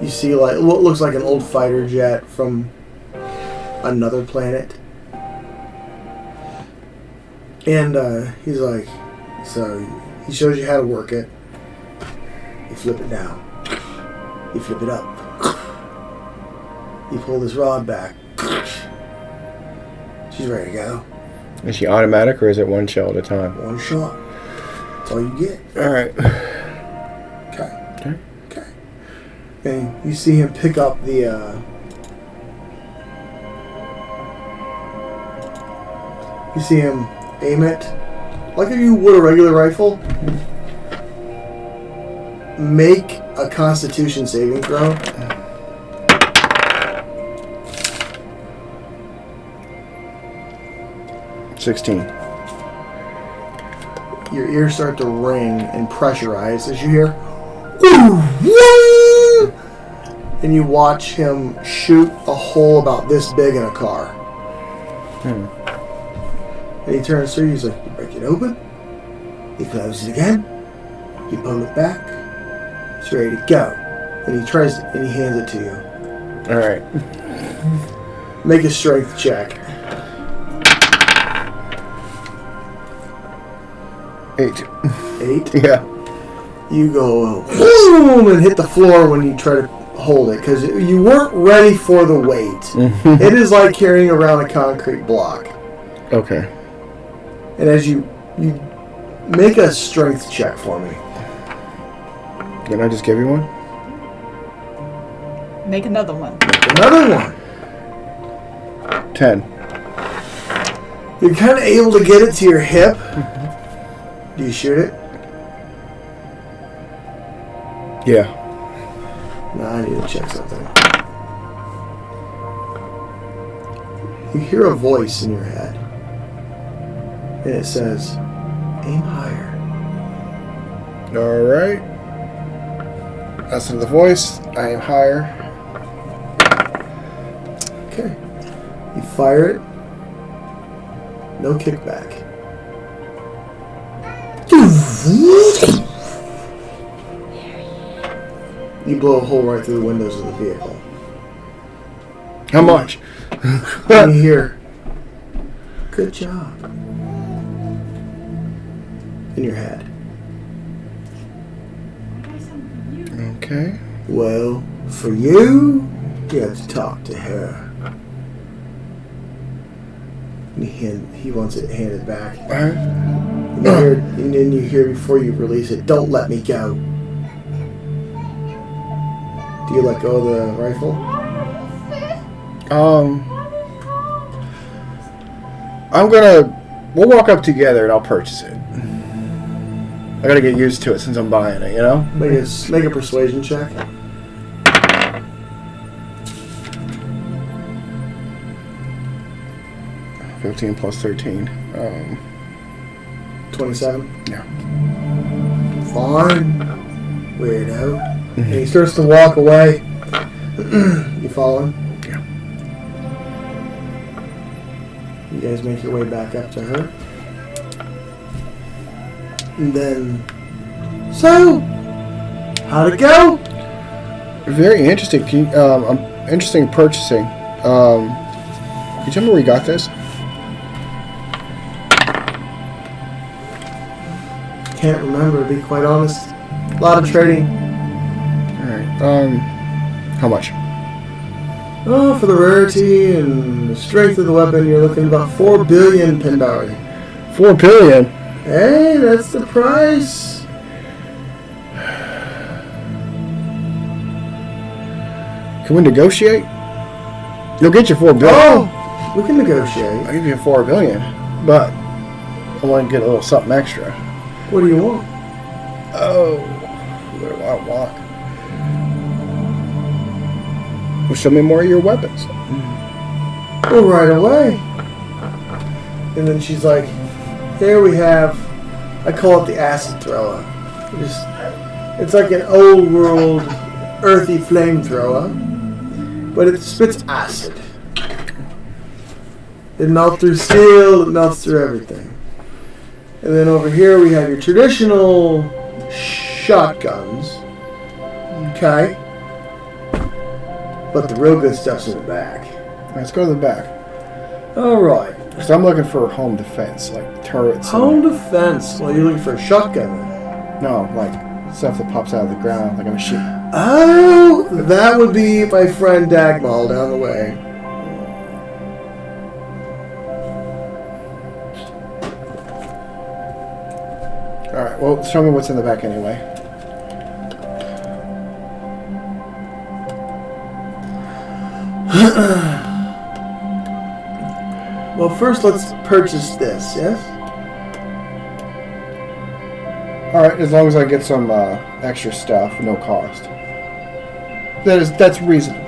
You see like what looks like an old fighter jet from another planet. And he's like, so he shows you how to work it. You flip it down. You flip it up. You pull this rod back. She's ready to go. Is she automatic or is it one shell at a time? One shot. That's all you get. Alright. Okay. And you see him pick up the you see him aim it like if you would a regular rifle. Make a Constitution saving throw. 16. Your ears start to ring and pressurize as you hear "Woo! Woo!" and you watch him shoot a hole about this big in a car. And he turns to you, he's like, you break it open, he closes it again, you pull it back, it's ready to go. And he tries and he hands it to you. Alright. Make a strength check. 8. 8? Yeah. You go boom and hit the floor when you try to hold it because you weren't ready for the weight. It is like carrying around a concrete block. Okay. And as you make a strength check for me. Didn't I just give you one? Make another one. Another one. 10. You're kind of able to get it to your hip. Do you shoot it? Yeah. No, I need to check something. You hear a voice in your head. And it says, aim higher. Alright. Listen to the voice. I am higher. Okay. You fire it. No kickback. You blow a hole right through the windows of the vehicle. How much? And you hear, good job. In your head. Okay. Well, for you, you have to talk to her. He wants it handed back. Alright. And then you hear before you release it, don't let me go. Do you let go of the rifle? We'll walk up together and I'll purchase it. I gotta get used to it since I'm buying it, you know? Make a persuasion check. 15 plus 13. 27? Yeah. Fine. Weirdo. And he starts to walk away. You follow him? Yeah. You guys make your way back up to her. And then... So, how'd it go? Very interesting. Interesting purchasing. Can you tell me where you got this? Can't remember, to be quite honest. A lot of trading. Alright. How much? Oh, for the rarity and the strength of the weapon, you're looking about 4 billion Pandari. 4 billion? Hey, that's the price. Can we negotiate? You'll get your 4 billion. Oh, we can negotiate. I'll give you 4 billion, but I want to get a little something extra. What do you want? Oh, what do I want? Well, show me more of your weapons. Well, right away. And then she's like, here we have, I call it the acid thrower. It's like an old world earthy flamethrower, but it spits acid. It melts through steel, it melts through everything. And then over here we have your traditional shotguns. Okay. But the real good stuff's in the back. Let's go to the back. Alright. Because I'm looking for home defense, like turrets. Home defense. Well, you're looking for a shotgun then. No, like stuff that pops out of the ground, like I'm shooting. Oh, that would be my friend Dagmal down the way. Alright, well, show me what's in the back anyway. Well, first let's purchase this, yes? Alright, as long as I get some extra stuff, no cost. That's reasonable.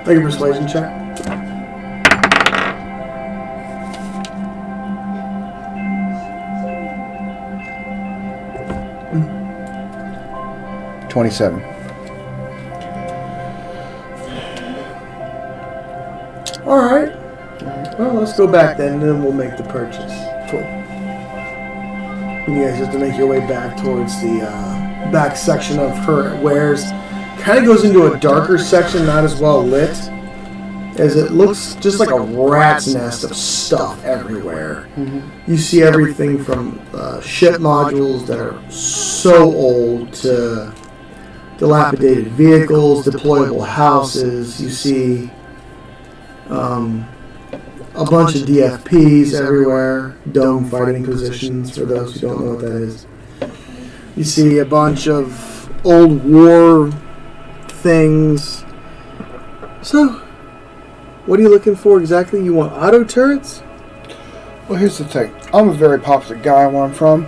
Make a persuasion check. Mm. 27. Alright. Well, let's go back then, and then we'll make the purchase. Cool. You guys have to make your way back towards the back section of her wares. Kind of goes into a darker section, not as well lit, as it looks just like a rat's nest of stuff everywhere. Mm-hmm. You see everything from ship modules that are so old to dilapidated vehicles, deployable houses. You see a bunch of DFPs everywhere, dome fighting positions, for those who don't know what that is. You see a bunch of old war things. So, what are you looking for exactly? You want auto turrets? Well, here's the thing. I'm a very popular guy where I'm from.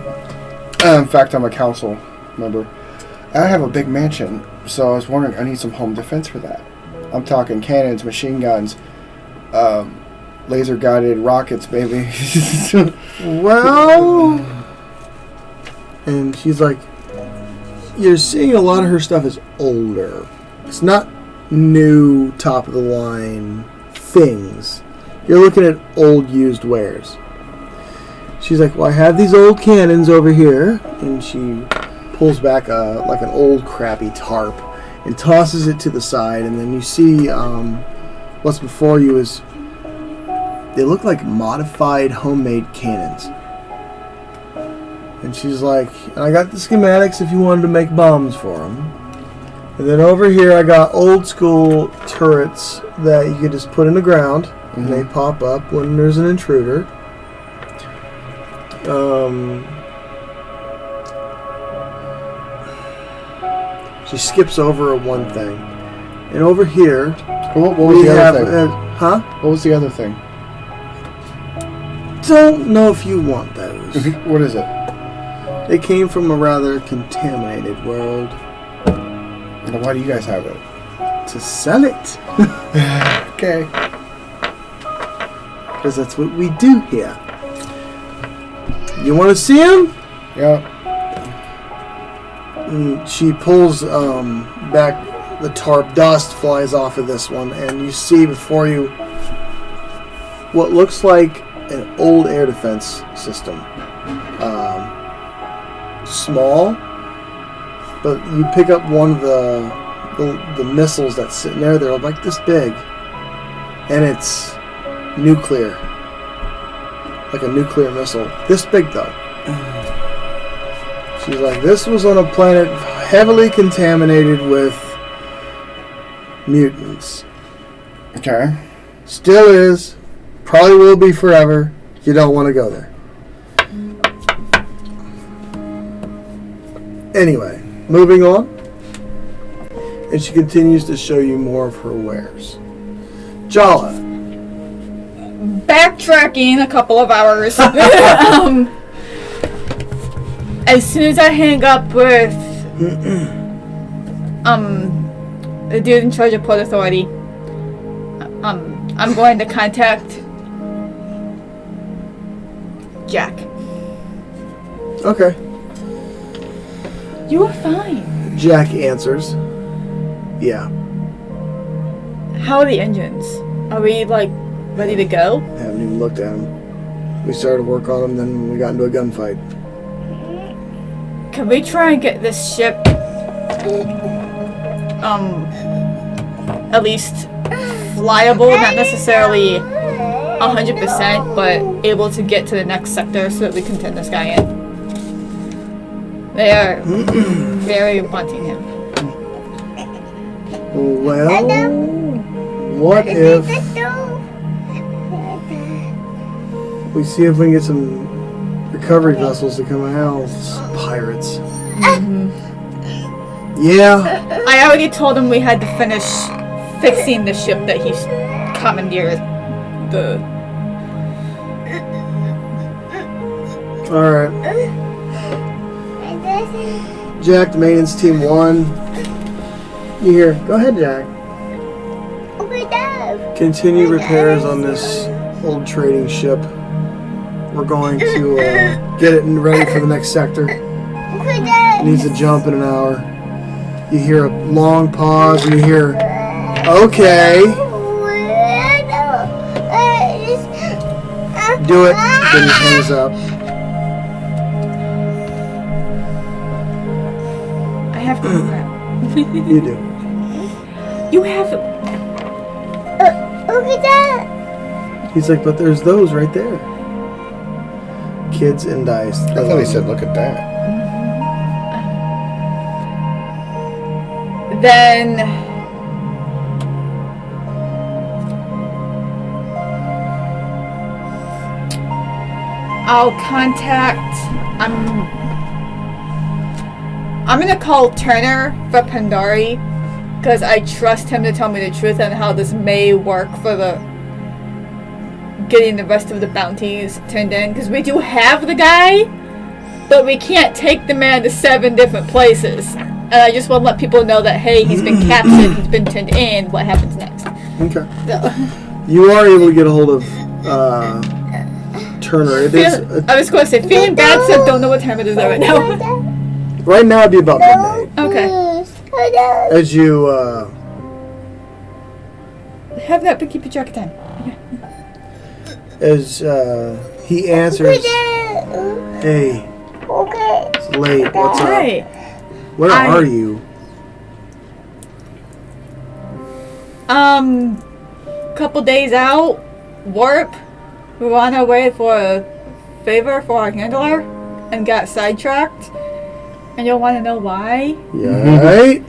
In fact, I'm a council member. I have a big mansion, so I was wondering, I need some home defense for that. I'm talking cannons, machine guns, laser-guided rockets, baby. Well... And she's like, you're seeing a lot of her stuff is older. It's not new, top-of-the-line things. You're looking at old used wares. She's like, well, I have these old cannons over here. And she pulls back like an old crappy tarp and tosses it to the side. And then you see what's before you is, they look like modified homemade cannons. And she's like, and I got the schematics if you wanted to make bombs for them. And then over here, I got old school turrets that you can just put in the ground, and they pop up when there's an intruder. She skips over one thing, and over here, What was the other thing? huh? What was the other thing? Don't know if you want those. What is it? They came from a rather contaminated world. And why do you guys have it? To sell it. Okay. Because that's what we do here. You want to see him? Yeah. And she pulls back the tarp. Dust flies off of this one, and you see before you what looks like an old air defense system. Small, but you pick up one of the missiles that's sitting there. They're like this big, and it's nuclear, like a nuclear missile. This big though. She's like, this was on a planet heavily contaminated with mutants. Okay. Still is. Probably will be forever. You don't want to go there. Anyway, moving on. And she continues to show you more of her wares. Jala. Backtracking a couple of hours. As soon as I hang up with the dude in charge of Port Authority, I'm going to contact Jack. Okay. You are fine. Jack answers. Yeah. How are the engines? Are we ready to go? Haven't even looked at them. We started to work on them, then we got into a gunfight. Can we try and get this ship at least flyable, not necessarily 100%, but able to get to the next sector so that we can turn this guy in? They are very wanting him. Well, what if we see if we can get some recovery vessels to come out? Pirates. Yeah. I already told him we had to finish fixing the ship that he's commandeered. Alright. Jack, the maintenance team 1. You hear? Go ahead, Jack. Continue repairs on this old trading ship. We're going to get it ready for the next sector. It needs to jump in an hour. You hear a long pause and you hear, okay. Do it. Then he hangs up. I have to move out. You do. You have... He's like, but there's those right there. Kids and dice. I thought he said, look at that. Then... I'll contact... I'm gonna call Turner for Pandari, because I trust him to tell me the truth on how this may work for the getting the rest of the bounties turned in, because we do have the guy, but we can't take the man to 7 different places. And I just want to let people know that, hey, he's been captured, he's been turned in, what happens next? Okay. So, You are able to get a hold of Turner. It is I was going to say, feeling bad, so don't know what time it is right now. right now. It'd be about midnight. Okay. As you Have that, but keep your track of time. as he answers, "Hey, it's late. What's up? Hi. Where are you?" Couple days out, warp. We were on our way for a favor for our handler and got sidetracked. And you'll want to know why? Yeah, right.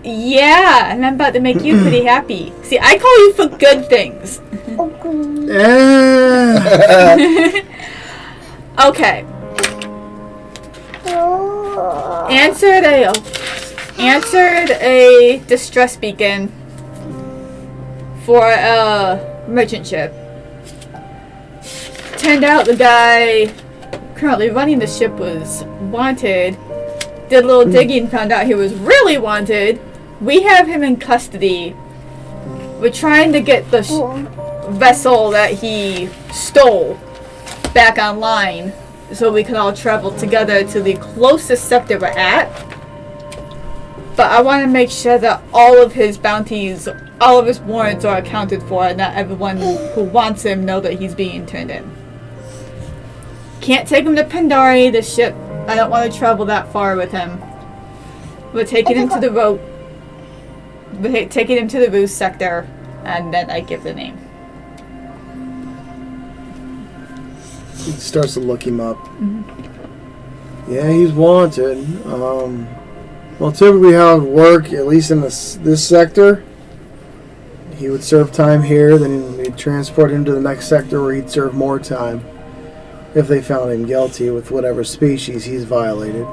Yeah, and I'm about to make you pretty happy. See, I call you for good things. Okay. Answered a distress beacon for a merchant ship. Turned out the guy currently running the ship was wanted. Did a little digging, found out he was really wanted. We have him in custody. We're trying to get the vessel that he stole back online so we can all travel together to the closest sector we're at. But I want to make sure that all of his bounties, all of his warrants are accounted for, and that everyone who wants him know that he's being turned in. Can't take him to Pandari, the ship. I don't want to travel that far with him. We're taking him to the taking him to the Ruse sector, and then I give the name. He starts to look him up. Yeah, he's wanted. Well, typically how it would work, at least in this sector, he would serve time here, then we'd transport him to the next sector where he'd serve more time if they found him guilty with whatever species he's violated.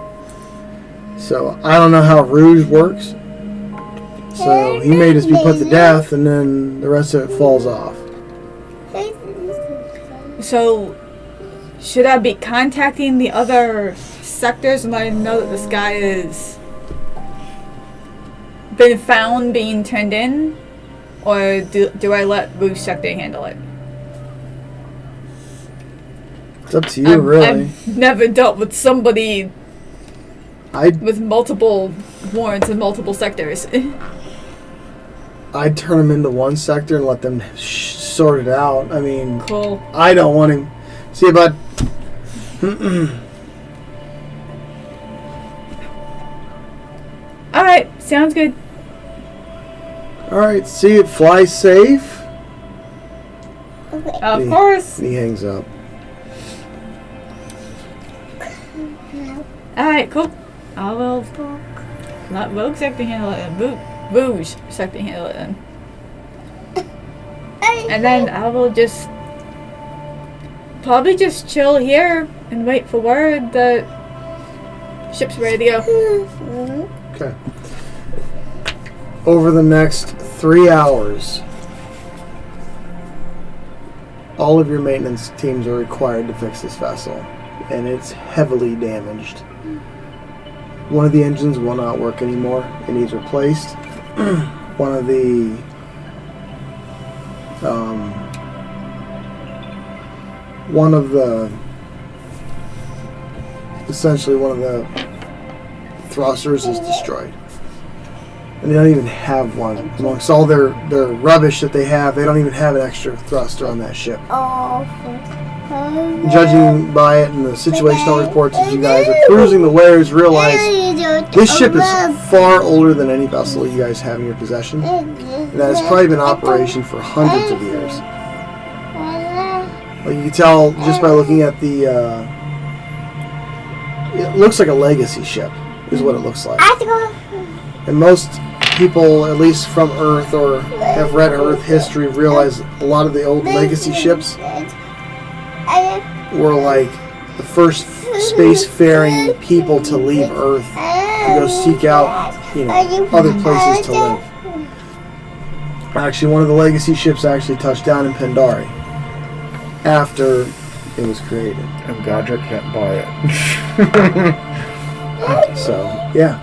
So I don't know how Rouge works. So he may just be put to death and then the rest of it falls off. So should I be contacting the other sectors and letting them know that this guy has been found being turned in? Or do I let Rouge sector handle it? It's up to you, really. I've never dealt with somebody with multiple warrants in multiple sectors. I'd turn him into one sector and let them sort it out. I mean, cool. I don't want him. See, bud. Alright, sounds good. Alright, see it. Fly safe. Of course. He hangs up. Alright, cool. I will let Rogue sector handle it and Rouge sector handle it then. And then I will probably just chill here and wait for word that ship's ready to go. Okay. Over the next 3 hours, all of your maintenance teams are required to fix this vessel, and it's heavily damaged. One of the engines will not work anymore. It needs replaced. One of the thrusters is destroyed. And they don't even have one. Amongst all their rubbish that they have, they don't even have an extra thruster on that ship. Judging by it and the situational reports as you guys are cruising the waves, realize this ship is far older than any vessel you guys have in your possession. And that has probably been in operation for hundreds of years. Like you can tell just by looking at the... it looks like a legacy ship, is what it looks like. And most people, at least from Earth or have read Earth history, realize a lot of the old legacy ships were like the first spacefaring people to leave Earth to go seek out, other places to live. Actually, one of the legacy ships actually touched down in Pandari after it was created. And Godric can't buy it. So, yeah,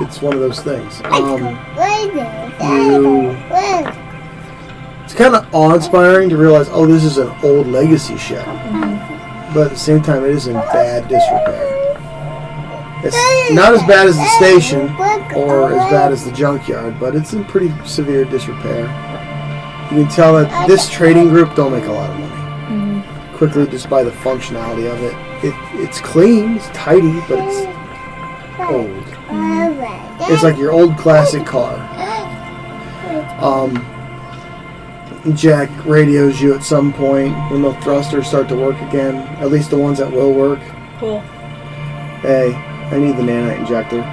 it's one of those things. It's kind of awe-inspiring to realize, oh, this is an old legacy ship. But at the same time, it is in bad disrepair. It's not as bad as the station or as bad as the junkyard, but it's in pretty severe disrepair. You can tell that this trading group don't make a lot of money. Quickly, just by the functionality of it. It's clean, it's tidy, but it's old. It's like your old classic car. Jack radios you at some point when the thrusters start to work again. At least the ones that will work. Cool. Hey, I need the nanite injector.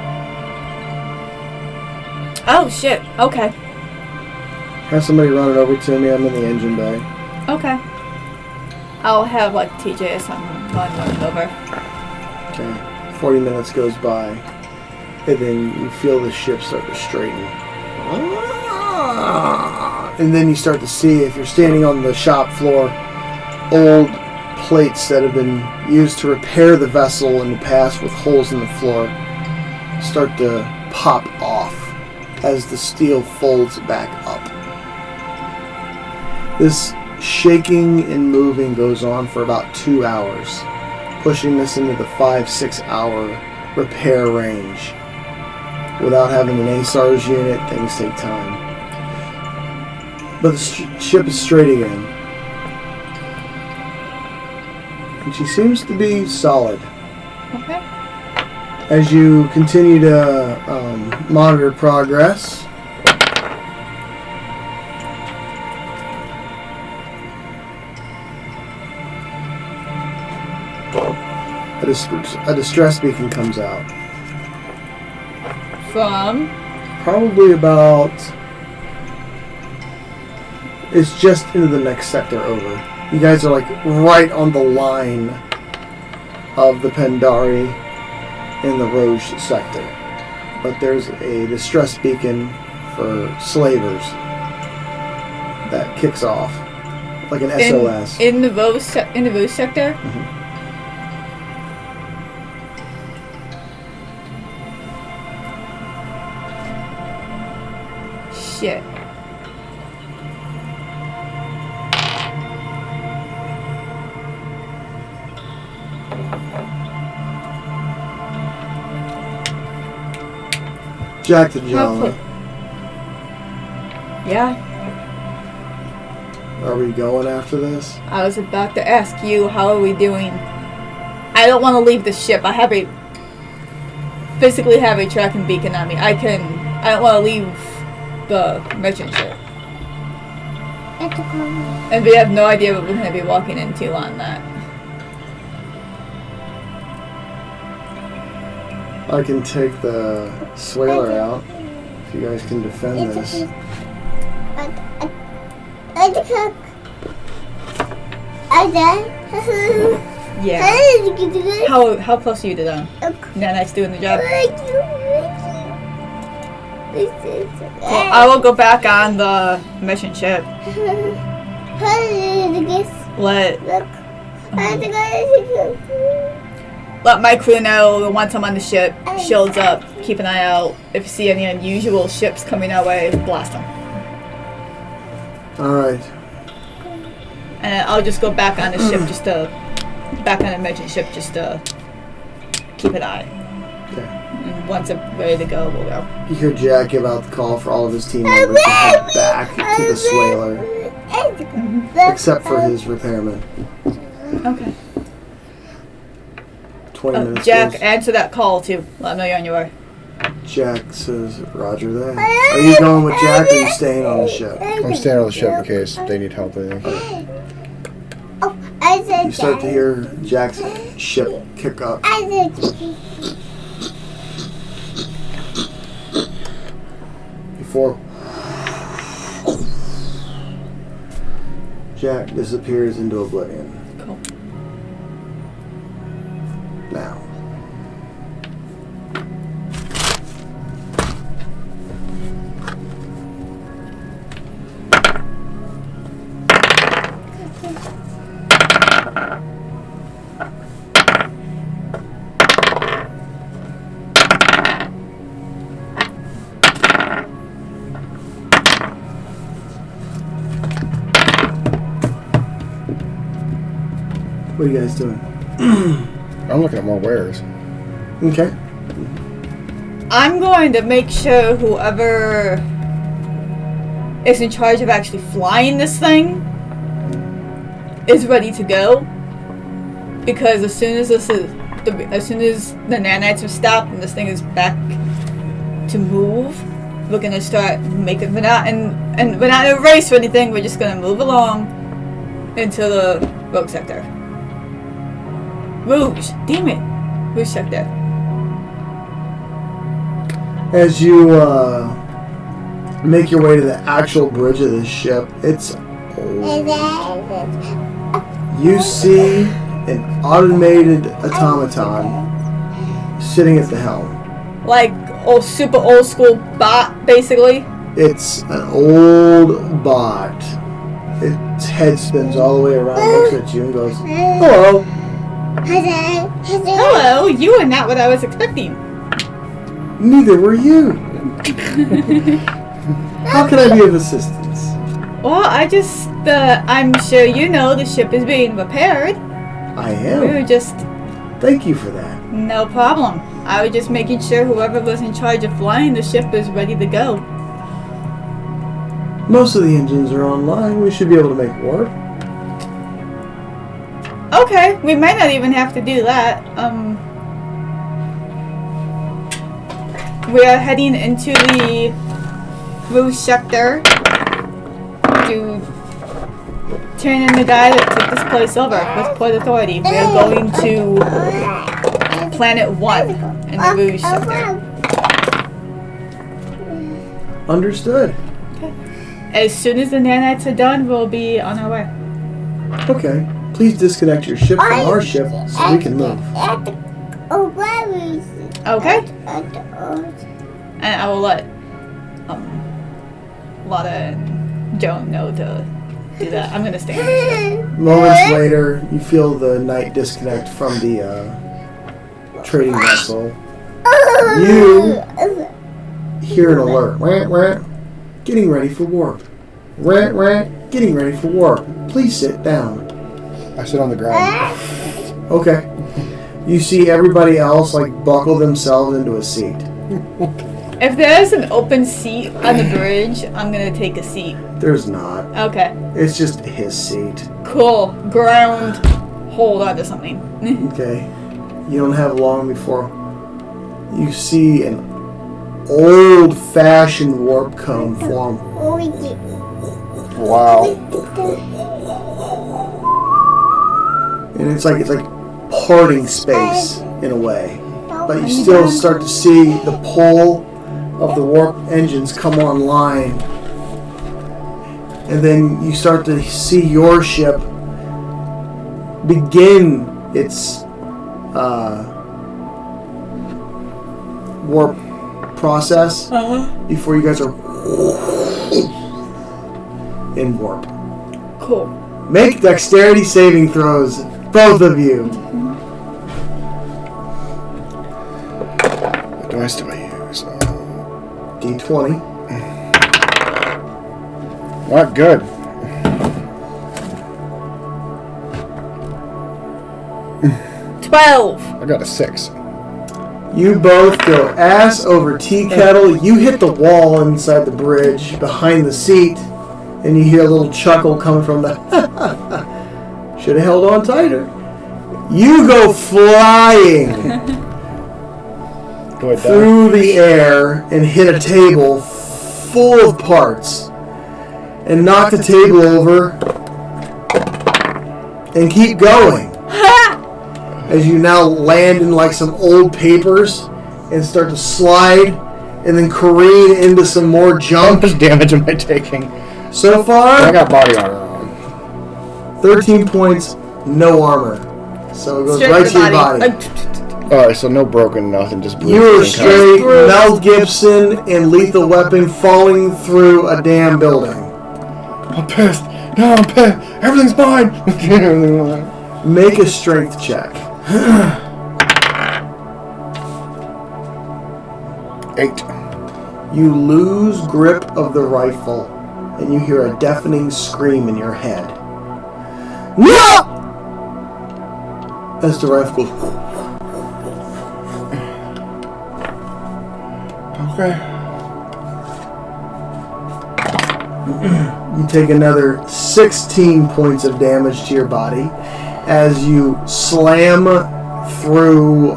Oh shit. Okay. Have somebody run it over to me. I'm in the engine bay. Okay. I'll have like TJ or something run it over. Okay. 40 minutes goes by, and then you feel the ship start to straighten. And then you start to see, if you're standing on the shop floor, old plates that have been used to repair the vessel in the past with holes in the floor start to pop off as the steel folds back up. This shaking and moving goes on for about 2 hours, pushing this into the 5-6 hour repair range. Without having an ASARS unit, things take time. But the ship is straight again. And she seems to be solid. Okay. As you continue to monitor progress, a distress beacon comes out. From? Probably about... It's just into the next sector over. You guys are like right on the line of the Pandari in the Rouge sector. But there's a distress beacon for slavers that kicks off. Like an SOS. In the Rouge sector? Mm-hmm. Shit. Jack the Jolly. Yeah. Are we going after this? I was about to ask you, how are we doing? I don't want to leave the ship. I physically have a tracking beacon on me. I don't want to leave the merchant ship. And we have no idea what we're going to be walking into on that. I can take the Swaler out if you guys can defend this. Yeah. How close are you to them? Nana's doing the job. Well, I will go back on the mission ship. Let my crew know once I'm on the ship. Shields up. Keep an eye out. If you see any unusual ships coming our way, blast them. Alright. And I'll just go back on the ship back on the merchant ship just to keep an eye. Okay. And once I'm ready to go, we'll go. You hear Jack give out the call for all of his team members to head back to the Swaler. Except for his repairman. Okay. 20 minutes. Jack, goes. answer that call too. Let me know you're on your way. Jack says, Roger that. Are you going with Jack or are you staying on the ship? I'm staying on the ship in case they need help or anything. You start to hear Jack's ship kick up. Before Jack disappears into oblivion. Cool. Now. What are you guys doing? I'm looking at more wares. Okay. I'm going to make sure whoever is in charge of actually flying this thing is ready to go. Because as soon as the nanites are stopped and this thing is back to move, we're gonna start making. We're not in a race or anything. We're just gonna move along into the rogue sector. Rouge, damn it, Rouge sector. As you make your way to the actual bridge of this ship. It's old. You see an automated automaton sitting at the helm. Like super old school bot, basically. It's an old bot. Its head spins all the way around, looks at you, and goes, "Hello." Hello, you are not what I was expecting. Neither were you. How can I be of assistance? Well, I'm sure you know the ship is being repaired. I We were am. just, Thank you for that. no problem. I was just making sure whoever was in charge of flying the ship is ready to go. Most of the engines are online. We should be able to make it work. Okay, we might not even have to do that. We are heading into the roof sector to turn in the guy that took this place over with Port Authority. We are going to Planet 1 in the roof sector. Understood. As soon as the nanites are done, we'll be on our way. Okay. Please disconnect your ship from our ship so we can move. Okay? And I will let Lotta and Joan know to do that. I'm gonna stay on the ship. Moments later, you feel the knight disconnect from the trading vessel. You hear an alert. Rant, rant. Getting ready for warp. Rant, rant. Getting ready for warp. Please sit down. I sit on the ground. Okay. You see everybody else buckle themselves into a seat. If there's an open seat on the bridge, I'm gonna take a seat. There's not. Okay. It's just his seat. Cool. Ground. Hold on to something. Okay. You don't have long before you see an old-fashioned warp cone form. Wow. And it's like parting space in a way. But you still start to see the pull of the warp engines come online. And then you start to see your ship begin its warp process before you guys are in warp. Cool. Make dexterity saving throws, both of you. What dice do I use? D20. Not good. I got a 6. You both go ass over tea kettle. You hit the wall inside the bridge behind the seat, and you hear a little chuckle coming from the should have held on tighter. You go flying Do I die? through the air and hit a table full of parts and knock the table over and keep going. As you now land in some old papers and start to slide and then careen into some more How junk. much damage am I taking? So I far, got body armor on. 13 points, no armor. So it goes Straight right to to your the body. Alright, so no broken, nothing, just bruised. You are and cut. straight Mel Gibson and Lethal Weapon falling through a damn building. I'm pissed. No, I'm pissed. Everything's fine. Everything's fine. Make a strength check. 8. You lose grip of the rifle, and you hear a deafening scream in your head. No! As the rifle goes. Okay. You take another 16 points of damage to your body as you slam through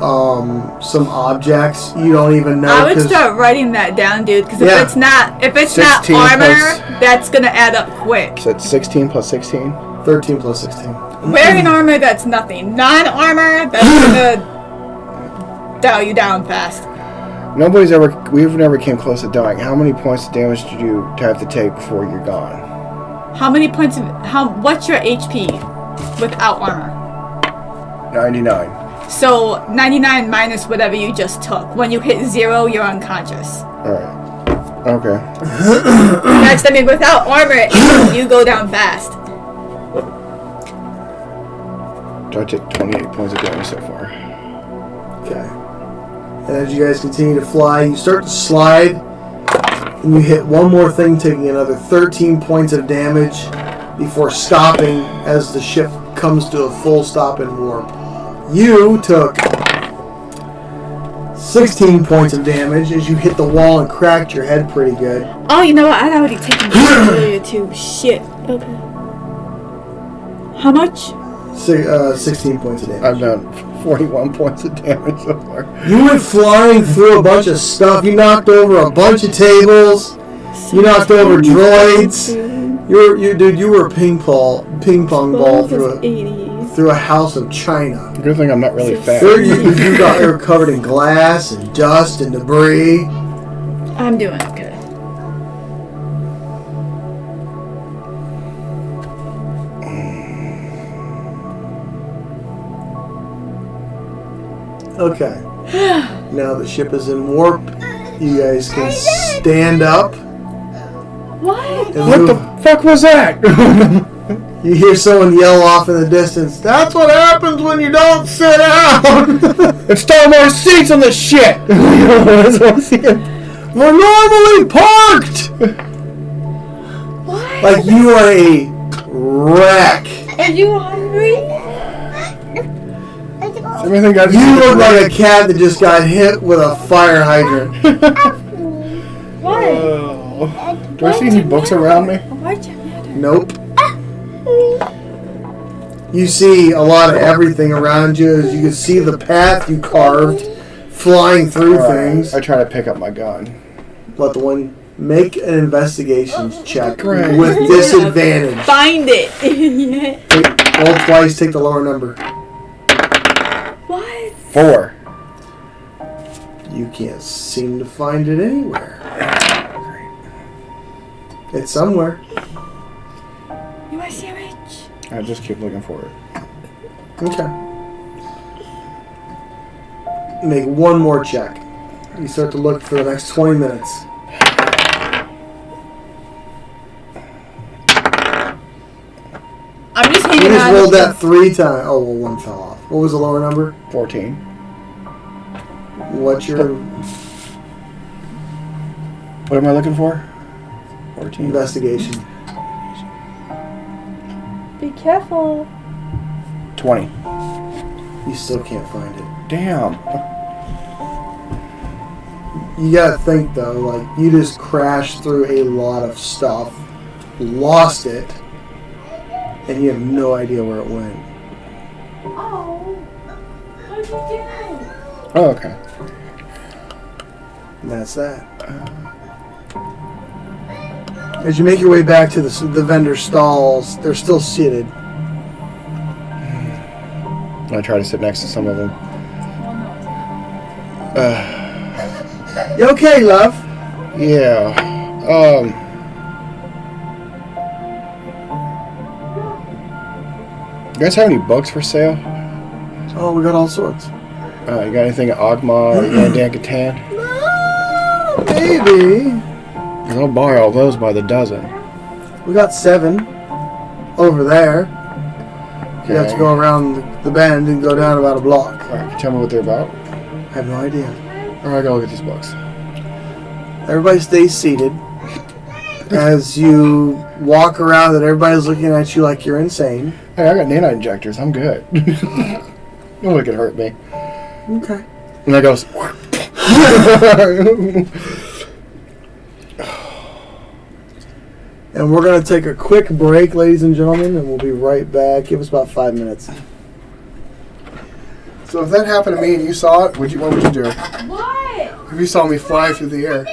some objects you don't even know. I would start writing that down, dude, because Yeah. if it's not 16 armor, plus- that's gonna add up quick. So it's 16 plus 16? 13 plus 16. Wearing armor, that's nothing. Non-armor, that's gonna dial you down fast. We've never came close to dying. How many points of damage did you have to take before you're gone? How many points of what's your HP without armor? 99. So 99 minus whatever you just took. When you hit 0, you're unconscious. Alright. Okay. Next, I mean, without armor, you go down fast. So I take 28 points of damage so far. Okay. And as you guys continue to fly, you start to slide, and you hit one more thing, taking another 13 points of damage before stopping as the ship comes to a full stop and warp. You took 16 points of damage as you hit the wall and cracked your head pretty good. Oh, you know what? I'd already taken this earlier too. Shit. Okay. How much? 16 points of damage. I've done 41 points of damage so far. You went flying through a bunch of stuff. You knocked over a bunch of tables. You knocked over droids. You were a ping pong ball through a house of china. Good thing I'm not really fat. You were covered in glass and dust and debris. I'm doing okay. Okay. Now the ship is in warp. You guys can stand up. What? And What move. the fuck was that? You hear someone yell off in the distance. That's what happens when you don't sit down. Install more seats on this shit! We're normally parked. What? Like you are a wreck. Are you hungry? Everything got You look like a cat that just got hit with a fire hydrant. What? Do I see any books around me? Why'd you matter? Nope. You see a lot of everything around you. As you can see the path you carved, flying through things. I try to pick up my gun. Let the one make an investigations check Great. with disadvantage. Find it. Yeah. Roll twice. Take the lower number. What? 4. You can't seem to find it anywhere. It's somewhere. You want a sandwich? I just keep looking for it. Okay. Make one more check. You start to look for the next 20 minutes. I'm just You hanging just on. rolled that 3 times. Oh, well, one fell off. What was the lower number? 14. What's your What am I looking for? 14. investigation? Be careful. 20. You still can't find it. Damn. You gotta think though, like you just crashed through a lot of stuff, lost it, and you have no idea where it went. Oh. What'd you do? Oh, okay. And that's that. As you make your way back to the vendor stalls, they're still seated. I try to sit next to some of them. You okay, love? Yeah. You guys have any books for sale? Oh, we got all sorts. You got anything at Ogma or you got Dan Catan? Maybe. Because I'll buy all those by the dozen. We got 7 over there. You have to go around the bend and go down about a block. Alright, can you tell me what they're about? I have no idea. Alright, I gotta look at these books. Everybody stays seated. As you walk around and everybody's looking at you like you're insane. Hey, I got nanite injectors. I'm good. Nobody can hurt me. Okay. And that goes... And we're going to take a quick break, ladies and gentlemen, and we'll be right back. Give us about 5 minutes. So if that happened to me and you saw it, what would you do? What? If you saw me fly through the air.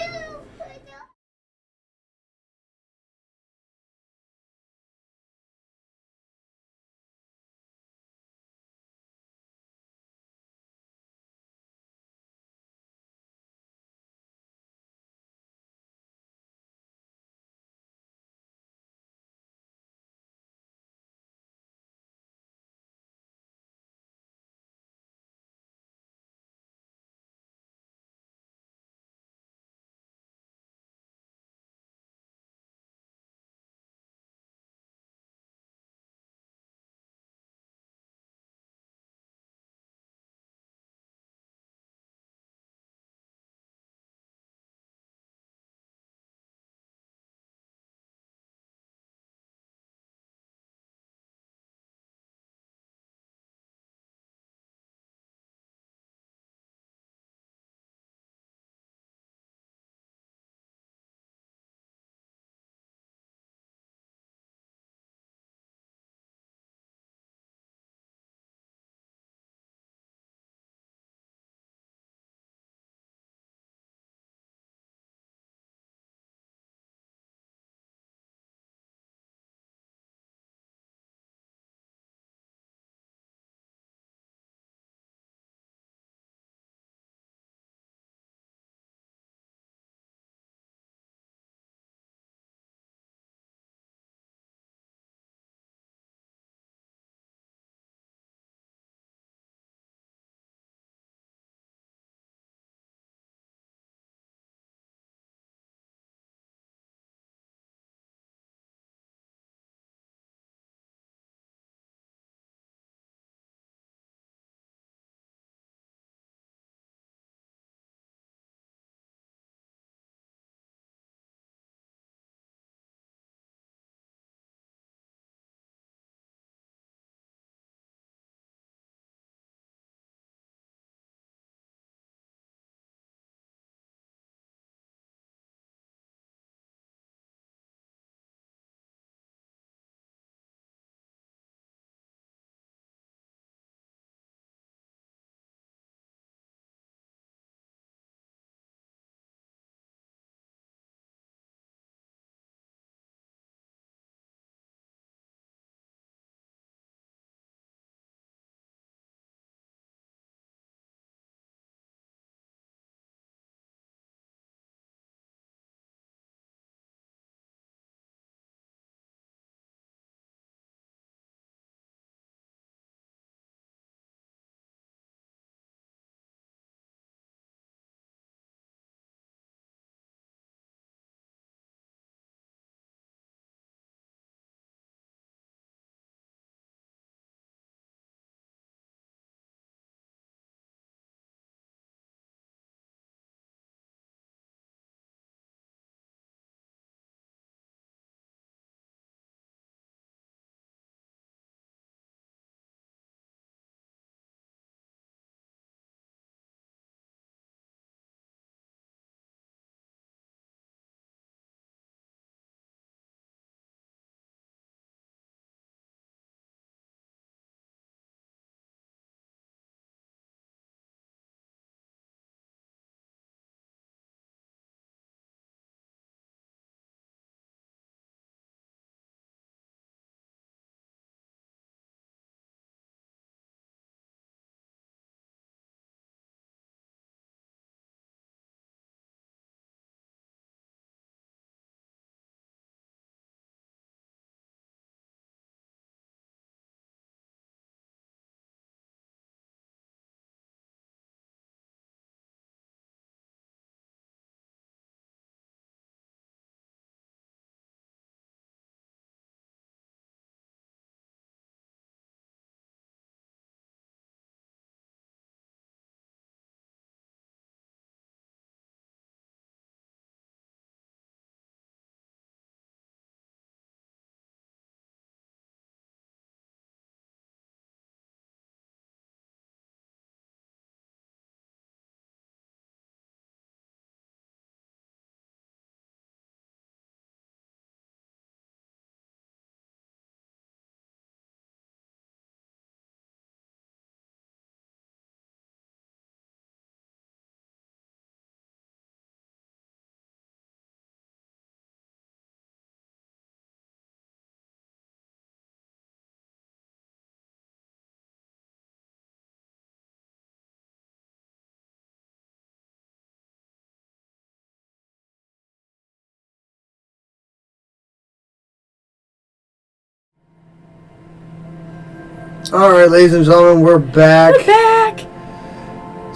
Alright, ladies and gentlemen, we're back. We're back.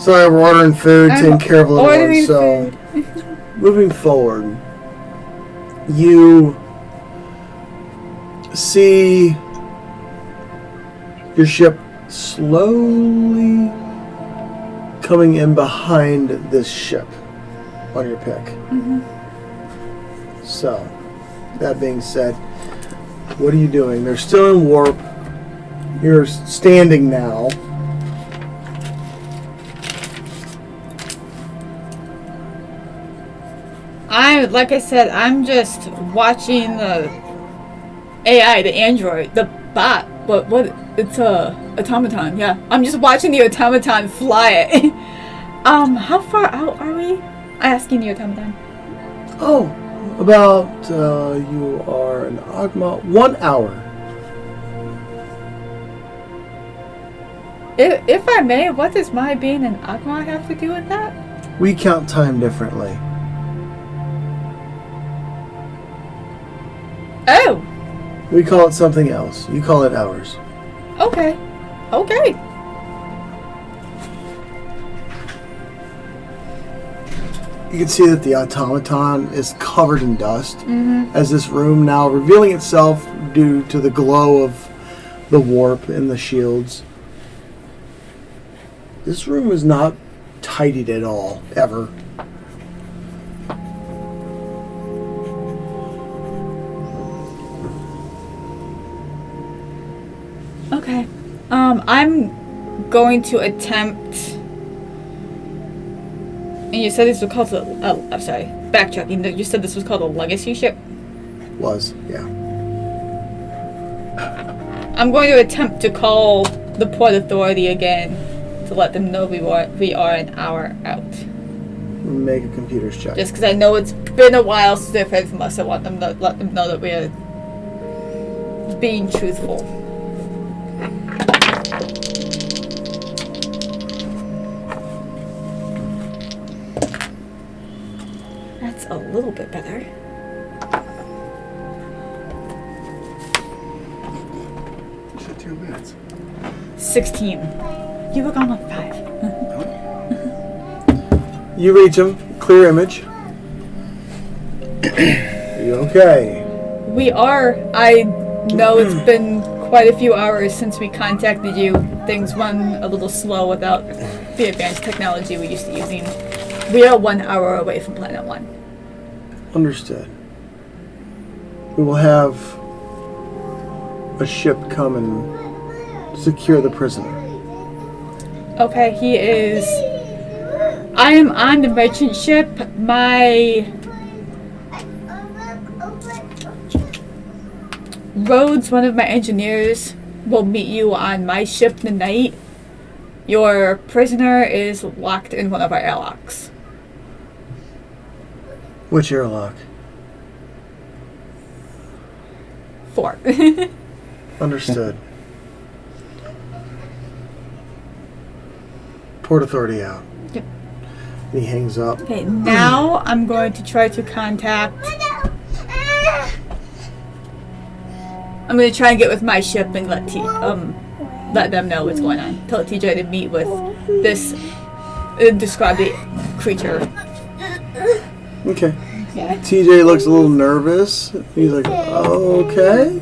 Sorry, we're ordering food, taking care of a little one. Ordering So, food. moving forward, you see your ship slowly coming in behind this ship on your pick. So, that being said, what are you doing? They're still in warp. You're standing now. Like I said, I'm just watching the AI, the android, the bot. What? It's a automaton. Yeah, I'm just watching the automaton fly it. How far out are we? Asking the automaton. Oh, about you are an Ogma. 1 hour. If I may, what does my being an Agma have to do with that? We count time differently. Oh, We call it something else. You call it hours. okay. Okay. You can see that the automaton is covered in dust as this room now revealing itself due to the glow of the warp and the shields. This room is not tidied at all, ever. Okay. I'm going to attempt. And you said this was called I'm sorry, backtracking. You said this was called a legacy ship. Was, yeah. I'm going to attempt to call the Port Authority again to let them know we are an hour out. Make a computer's check. Just because I know it's been a while since they've heard from us, I want them to let them know that we're being truthful. That's a little bit better. Shit, 2 minutes. 16. You were gone on 5. You reach him. Clear image. You okay? We are. I know it's been quite a few hours since we contacted you. Things run a little slow without the advanced technology we're used to using. We are 1 hour away from Planet 1. Understood. We will have a ship come and secure the prisoner. Okay, he is. I am on the merchant ship. My Rhodes, one of my engineers, will meet you on my ship tonight. Your prisoner is locked in one of our airlocks. Which airlock? 4. Understood. Port Authority out. Yep. And he hangs up. Okay, now I'm going to try to contact. I'm going to try and get with my ship and let them know what's going on. Tell TJ to meet with this describe the creature. Okay. Yeah. TJ looks a little nervous. He's like, okay.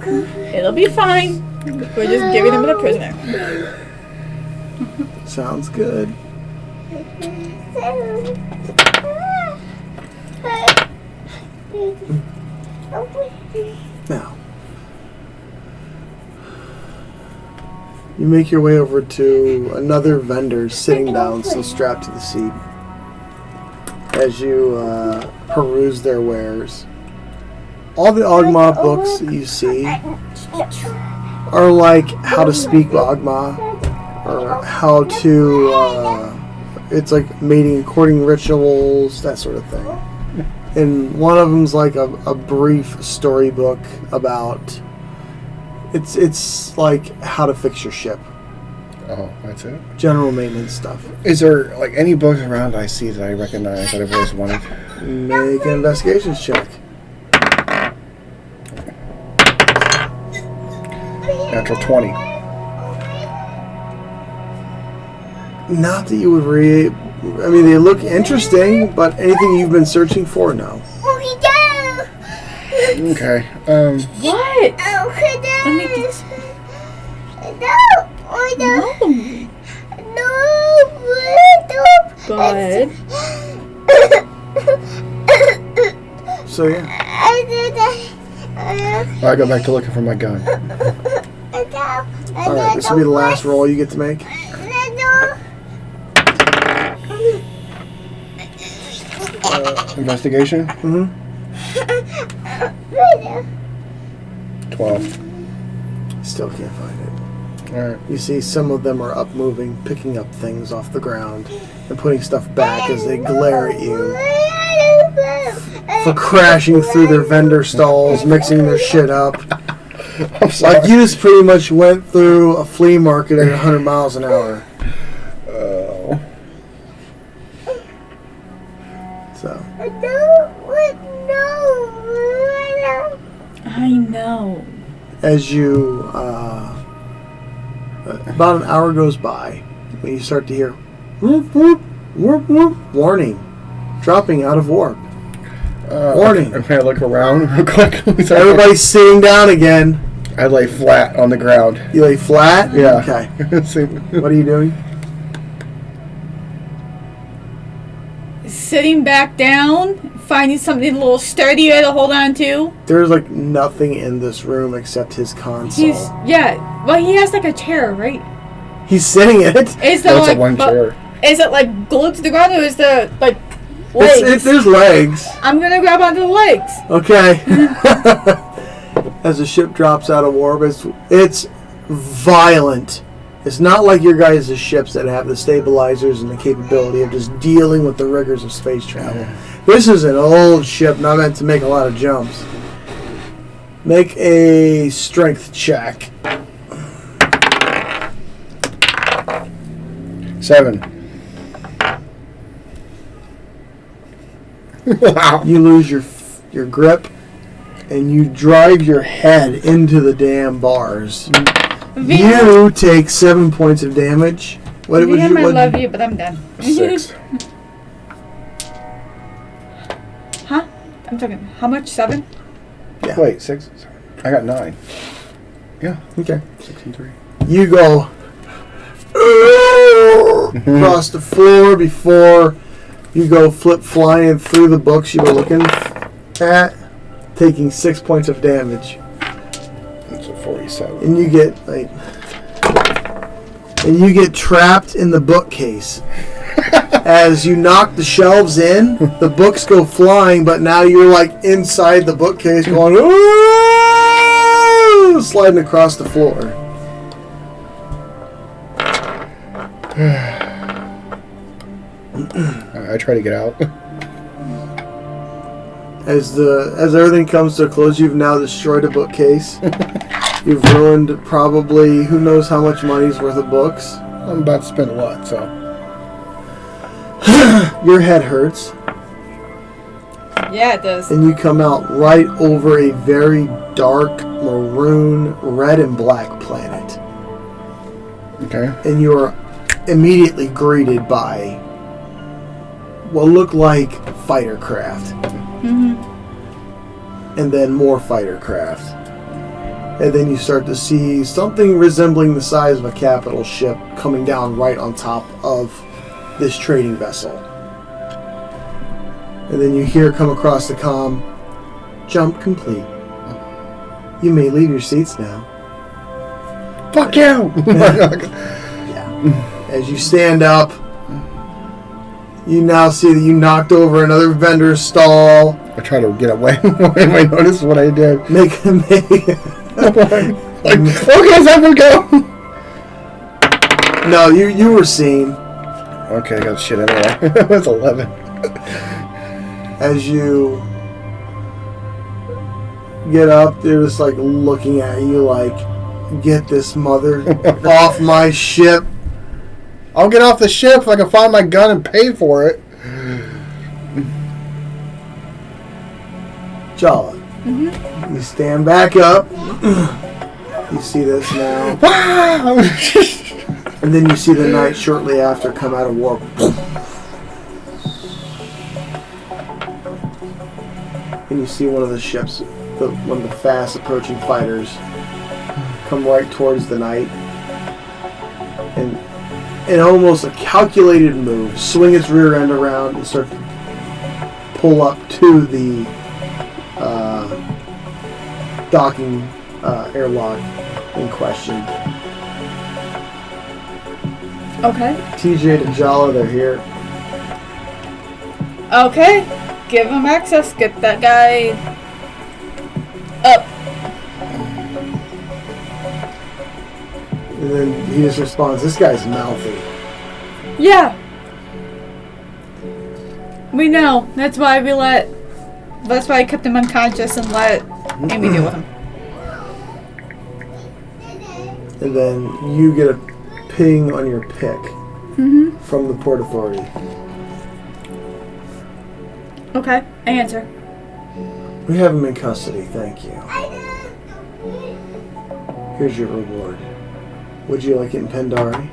It'll be fine. We're just giving him the prisoner. Sounds good. Now, you make your way over to another vendor sitting down, still strapped to the seat, as you peruse their wares. All the Ogma books that you see are like how to speak Ogma, or how to, it's like mating and courting rituals, that sort of thing. And one of them's like a brief storybook about, it's like how to fix your ship. Oh, that's it? General maintenance stuff. Is there, like, any books around I see that I recognize that I've always wanted? Make an investigations check. Natural 20. Not that you would read. I mean, they look interesting, but anything you've been searching for, no. Okay. What? Let me just... No. Bud. So yeah. I go back to looking for my gun. All right, this will be the last roll you get to make. Investigation? Mm-hmm. 12. Still can't find it. Alright. You see some of them are up moving, picking up things off the ground and putting stuff back as they glare at you for crashing through their vendor stalls, mixing their shit up. I'm sorry. Like you just pretty much went through a flea market at 100 miles an hour. Oh. So. I know. As you, about an hour goes by when you start to hear whoop, whoop, whoop, whoop, warning, dropping out of warp. Warning. Okay, I look around real quick. Everybody's sitting down again. I lay flat on the ground. You lay flat? Yeah. Okay. See- What are you doing? Sitting back down, finding something a little sturdier to hold on to. There's like nothing in this room except his console. Well, he has like a chair, right? He's sitting in it. Is That's like a one chair. Is it like glued to the ground, or is the like legs? There's legs. I'm gonna grab onto the legs. Okay. As the ship drops out of warp, it's violent. It's not like your guys' ships that have the stabilizers and the capability of just dealing with the rigors of space travel. This is an old ship, not meant to make a lot of jumps. Make a strength check. 7. Wow. You lose your grip, and you drive your head into the damn bars. You take 7 points of damage. What would you? I love you, but I'm done. 6. Huh? I'm talking. How much? 7? Yeah. Wait, 6? I got 9. Yeah. Okay. 6 and 3. You go across the floor before you go flip flying through the books you were looking at, taking 6 points of damage. That's a 47. And you get trapped in the bookcase. As you knock the shelves in, the books go flying, but now you're like inside the bookcase going, ooh, sliding across the floor. I try to get out. As everything comes to a close, you've now destroyed a bookcase. You've ruined probably who knows how much money's worth of books. I'm about to spend a lot, so. Your head hurts, Yeah, it does. and you come out right over a very dark maroon, red and black planet. Okay. And you are immediately greeted by what look like fighter craft. And then more fighter craft. And then you start to see something resembling the size of a capital ship coming down right on top of this trading vessel. And then you hear come across the comm, jump complete. You may leave your seats now. Fuck you! Yeah. As you stand up, you now see that you knocked over another vendor's stall. I try to get away. I notice what I did. Like, okay, Zephyr, go! no, you were seen. Okay, I got shit anyway. That's 11. As you get up, they're just like looking at you like, get this mother off my ship. I'll get off the ship if I can find my gun and pay for it. Jala. You stand back up. You see this now. And then you see the knight shortly after come out of warp. And you see one of the ships, one of the fast approaching fighters, come right towards the knight. And in almost a calculated move, swing its rear end around and start to pull up to the docking airlock in question. Okay. TJ and Jala, they're here. Okay. Give him access. Get that guy up. And then he just responds, this guy's mouthy. Yeah. We know. That's why I kept him unconscious and let Amy deal with him. And then you get a ping on your pick from the Port Authority. Okay. I answer. We have him in custody, thank you. Here's your reward. Would you like it in Pandari?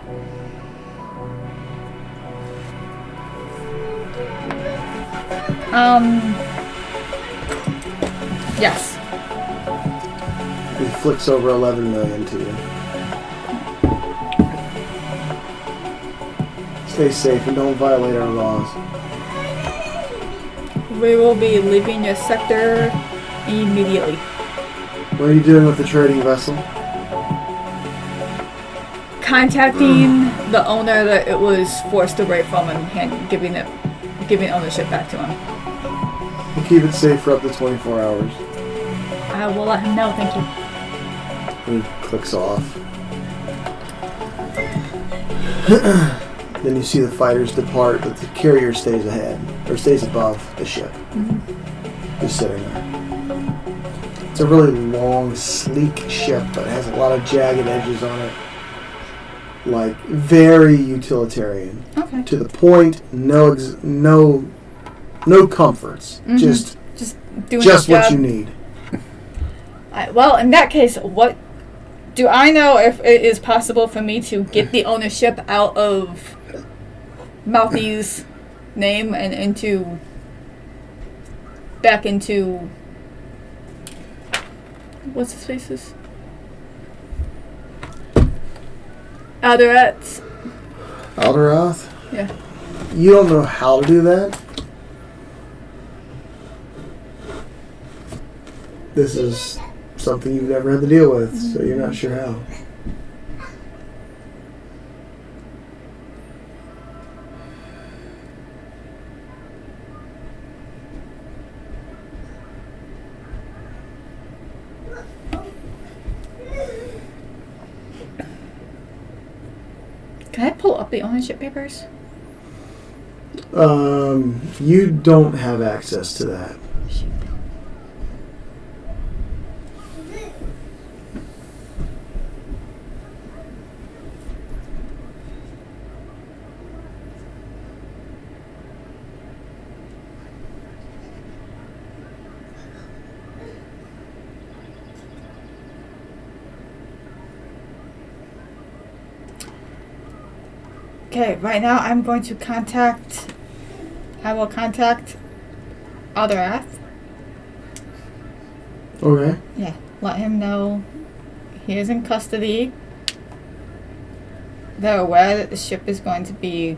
Yes. He flicks over 11 million to you. Stay safe and don't violate our laws. We will be leaving your sector immediately. What are you doing with the trading vessel? Contacting the owner that it was forced away from and giving ownership back to him. We'll keep it safe for up to 24 hours. I will let him know, thank you. And he clicks off. Then you see the fighters depart, but the carrier stays ahead, or stays above the ship. Just sitting there. It's a really long, sleek ship, but it has a lot of jagged edges on it. Like, very utilitarian. Okay. To the point, no comforts. Just doing what job. you need. Well, in that case, what do I know if it is possible for me to get the ownership out of Mouthy's name and back into what's his face's? Alderat's. Alderath? Yeah. You don't know how to do that? This is something you've never had to deal with, so you're not sure how. Can I pull up the ownership papers? You don't have access to that. Okay, right now I will contact Alderath. Okay. Yeah, let him know he is in custody. They're aware that the ship is going to be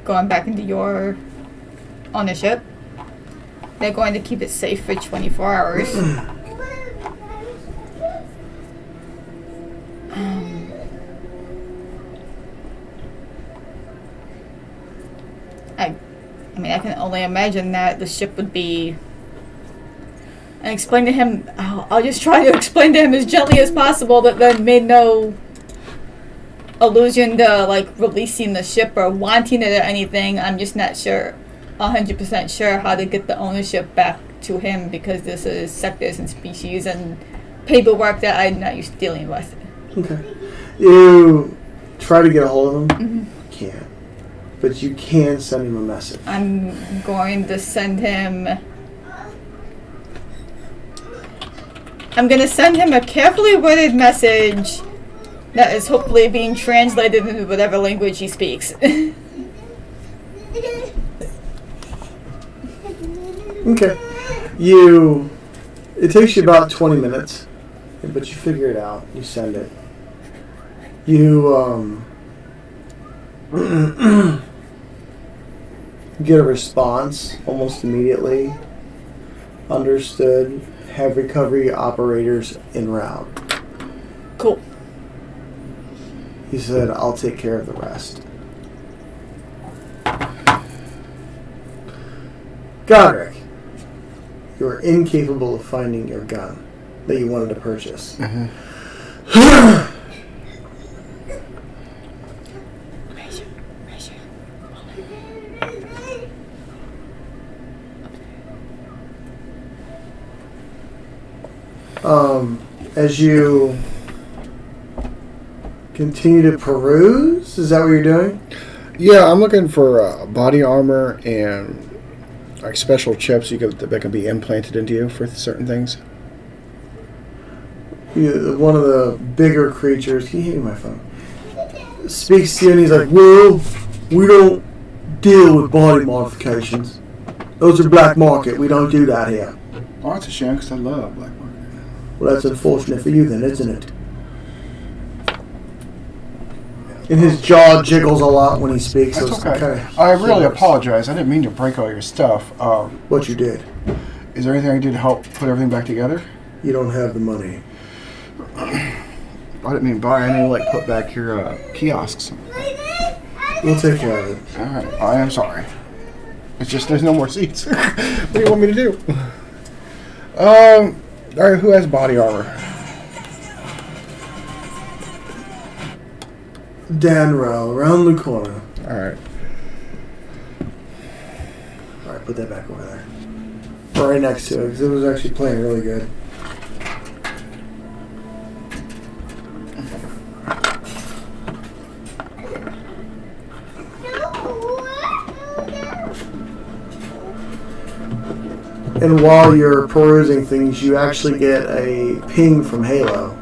going back into your ownership. They're going to keep it safe for 24 hours. I can only imagine that the ship would be... And explain to him... I'll just try to explain to him as gently as possible that they made no allusion to, like, releasing the ship or wanting it or anything. I'm just not sure, 100% sure how to get the ownership back to him because this is sectors and species and paperwork that I'm not used to dealing with. Okay. You try to get a hold of him? Mm-hmm. Can't. But you can send him a message. I'm going to send him... I'm going to send him a carefully worded message that is hopefully being translated into whatever language he speaks. Okay. It takes you about 20 minutes, but you figure it out. You send it. You get a response almost immediately. Understood. Have recovery operators en route. Cool. He said, I'll take care of the rest. Godric, you are incapable of finding your gun that you wanted to purchase. As you continue to peruse, is that what you're doing? Yeah, I'm looking for body armor and like special chips that can be implanted into you for certain things. One of the bigger creatures, can you hear my phone? Speaks to you and he's like, well, we don't deal with body modifications. Those are black market. We don't do that here. Oh, that's a shame because I love black market. Well, that's unfortunate for you then, isn't it? And his jaw jiggles a lot when he speaks. That's so okay. I really apologize. I didn't mean to break all your stuff. What you did. Is there anything I can do to help put everything back together? You don't have the money. I didn't mean buy. I mean like put back your kiosks. We'll take care of it. All right. I am sorry. It's just there's no more seats. What do you want me to do? All right. Who has body armor? Danrell, around the corner. All right. All right, put that back over there. Or right next to it, because it was actually playing really good. And while you're perusing things, you actually get a ping from Halo.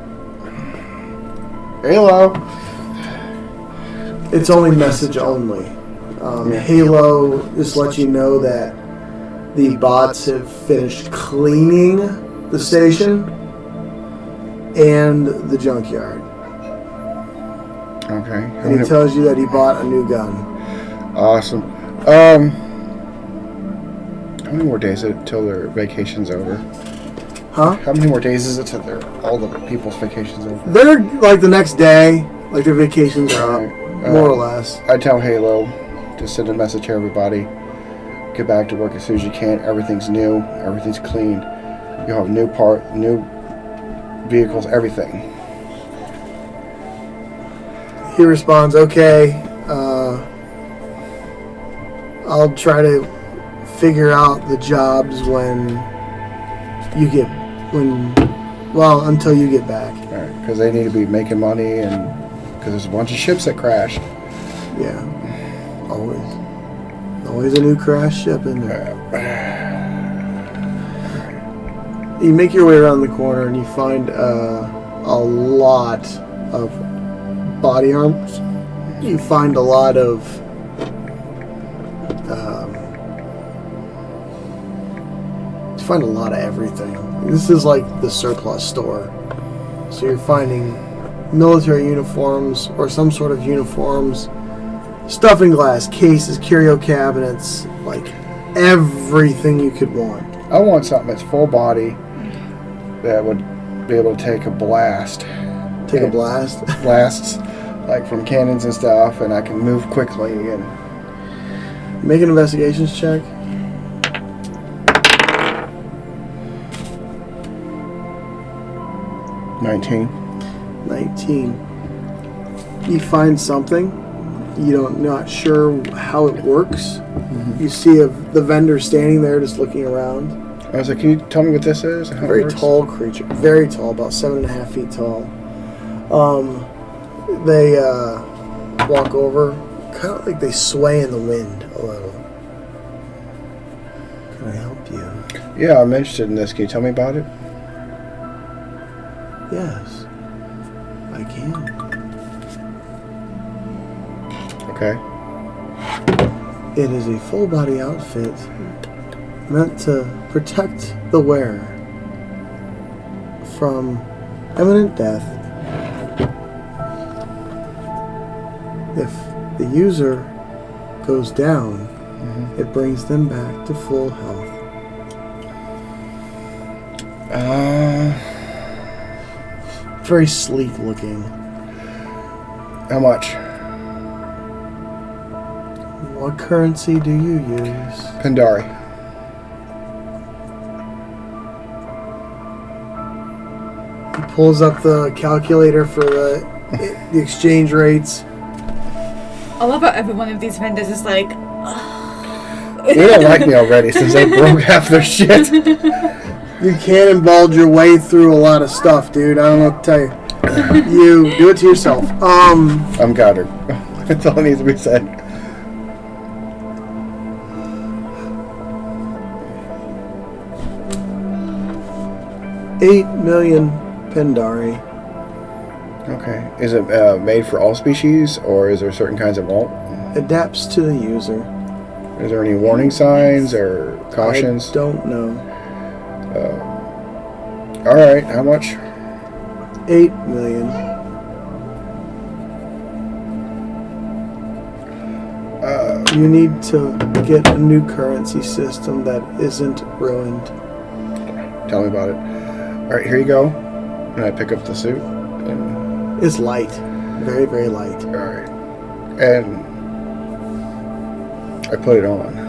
Halo. It's only message only. Halo just lets you know that the bots have finished cleaning the station and the junkyard. Okay. And he tells you that he bought a new gun. Awesome. How many more days is it till their vacation's over? Huh? How many more days is it till all the people's vacation's over? They're like the next day, like their vacations are up, more or less. I tell Halo to send a message to everybody. Get back to work as soon as you can. Everything's new. Everything's clean. You'll have new vehicles, everything. He responds, okay, I'll try to figure out the jobs until you get back. All right, because they need to be making money, and because there's a bunch of ships that crash. Yeah, always a new crash ship in there. You make your way around the corner and you find a lot of body armors. You find a lot of everything. This is like the surplus store. So you're finding military uniforms or some sort of uniforms, stuffing glass, cases, curio cabinets, like everything you could want. I want something that's full body that would be able to take a blast. Take a blast? Blasts, like from cannons and stuff, and I can move quickly. And make an investigations check. 19. You find something. Not sure how it works. Mm-hmm. You see the vendor standing there just looking around. I was like, can you tell me what this is? How very tall creature. Very tall, about 7.5 feet tall. They walk over, kind of like they sway in the wind a little. Can I help you? Yeah, I'm interested in this. Can you tell me about it? Yes, I can. Okay. It is a full body outfit meant to protect the wearer from imminent death if the user goes down. It brings them back to full health. Very sleek looking. How much? What currency do you use? Pandari. He pulls up the calculator for the exchange rates. I love how every one of these vendors is like, They don't like me already since they broke half their shit. You cannonballed your way through a lot of stuff, dude. I don't know what to tell you. You do it to yourself. I'm Goddard. That's all that needs to be said. $8 million Pendari. Okay. Is it made for all species, or is there certain kinds that won't? Adapts to the user. Is there any warning signs or cautions? I don't know. All right. How much? 8 million. You need to get a new currency system that isn't ruined. Tell me about it. All right. Here you go. And I pick up the suit. And, It's light. Very, very light. all right. And I put it on.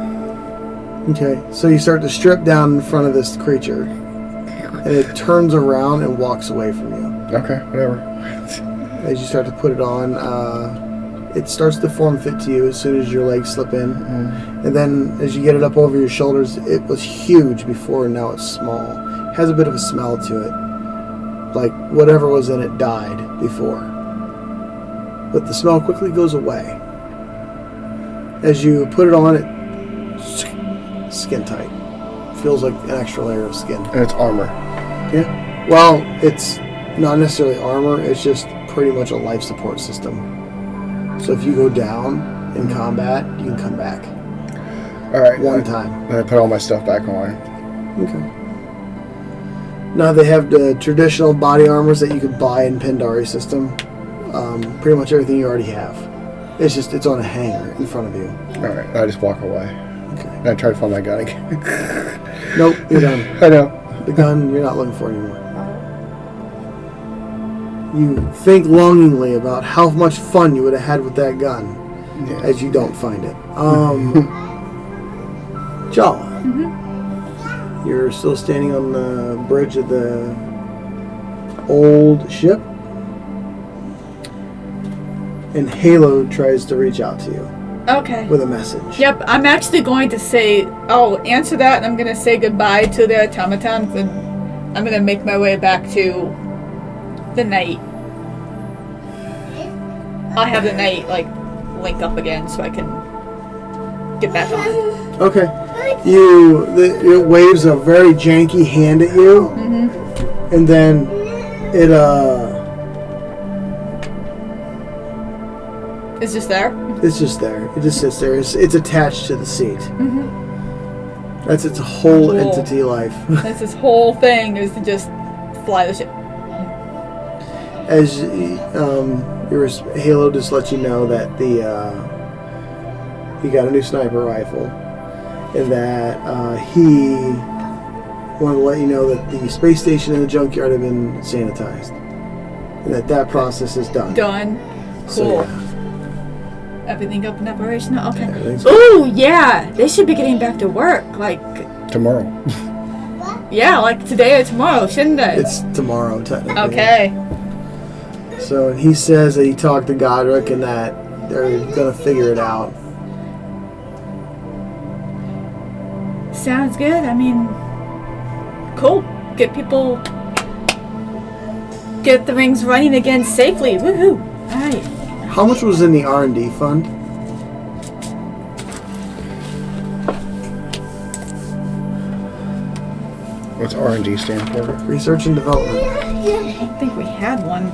Okay, so you start to strip down in front of this creature, and it turns around and walks away from you. Okay. Whatever. As you start to put it on, it starts to form fit to you as soon as your legs slip in. And then as you get it up over your shoulders, it was huge before and now it's small. It has a bit of a smell to it. Like whatever was in it died before. But the smell quickly goes away. As you put it on, it's skin tight. Feels like an extra layer of skin. And it's armor. Yeah. Well, it's not necessarily armor, it's just pretty much a life support system. So if you go down in combat, you can come back. All right. One time. And I put all my stuff back on. Okay. Now they have the traditional body armors that you could buy in Pendari system. Pretty much everything you already have. It's on a hanger in front of you. All right. I just walk away. Okay. And I try to find my gun again. Nope, you're done. I know. The gun you're not looking for anymore. You think longingly about how much fun you would have had with that gun, as you don't find it. Jala, you're still standing on the bridge of the old ship, and Halo tries to reach out to you okay. with a message. Yep, I'm actually going to say, I'll answer that, and I'm going to say goodbye to the automatons, and I'm going to make my way back to the knight. I'll have the knight, link up again so I can get back on. Okay. It waves a very janky hand at you, and then it, It's just there? it's just there. It just sits there. It's attached to the seat. That's its whole Cool. entity life. That's his whole thing, is to just fly the ship. As Halo just let you know that he got a new sniper rifle, and that he wanted to let you know that the space station and the junkyard have been sanitized, and that process is done. Done. Cool. So, yeah. Everything up and operational? Okay. Everything's Ooh, yeah! They should be getting back to work, Tomorrow. yeah, today or tomorrow, shouldn't they? It's tomorrow, technically. Okay. So he says that he talked to Godric and that they're gonna figure it out. Sounds good. I mean, cool. Get the rings running again safely. Woohoo! Alright. How much was in the R&D fund? What's R&D stand for? Research and development. I don't think we had one.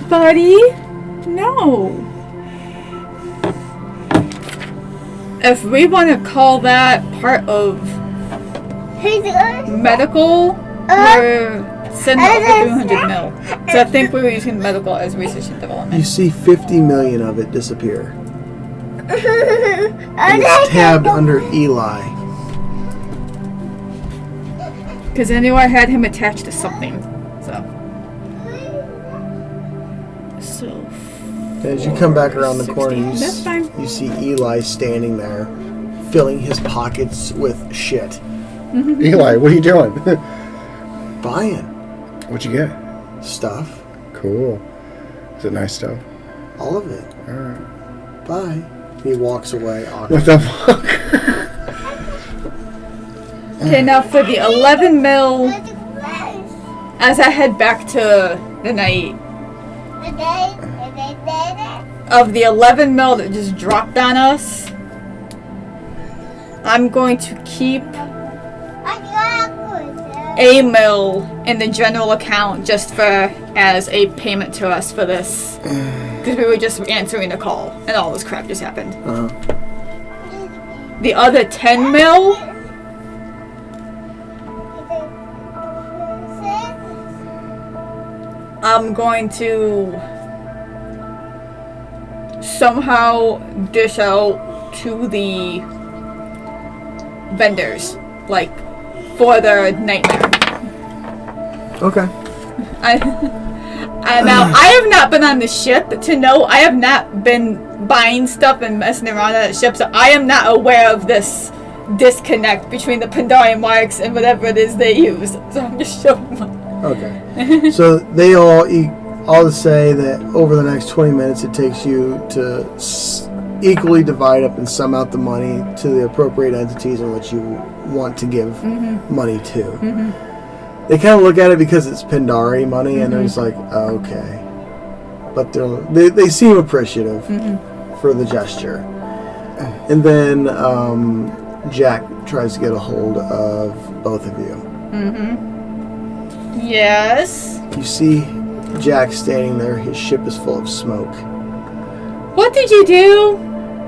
Buddy? No. If we want to call that part of medical, we're sending over 300 mil. So I think we were using medical as research and You development. see 50 million of it disappear. And it's tabbed under Eli. Because I knew I had him attached to something. So As you come back around the corner, 60. That's fine. you see Eli standing there, filling his pockets with shit. Eli, what are you doing? Buying What'd you get? stuff. Cool. Is it nice stuff? All of it. Alright. Bye. He walks away. What the fuck? Okay, now for the 11 mil, as I head back to the night, of the 11 mil that just dropped on us, I'm going to keep a mil in the general account just for as a payment to us for this. Because we were just answering a call and all this crap just happened. The other 10 mil, I'm going to somehow dish out to the vendors, like for their nightmare. Okay. Now I have not been on the ship to know. I have not been buying stuff and messing around on the ship, so I am not aware of this disconnect between the Pandarian marks and whatever it is they use. So I'm just showing them. Okay. So they all say that over the next 20 minutes it takes you to equally divide up and sum out the money to the appropriate entities in which you want to give money to. They kind of look at it because it's Pandari money and they're just like, okay. But they seem appreciative for the gesture. And then Jack tries to get a hold of both of you. Yes. You see Jack standing there. His ship is full of smoke. What did you do?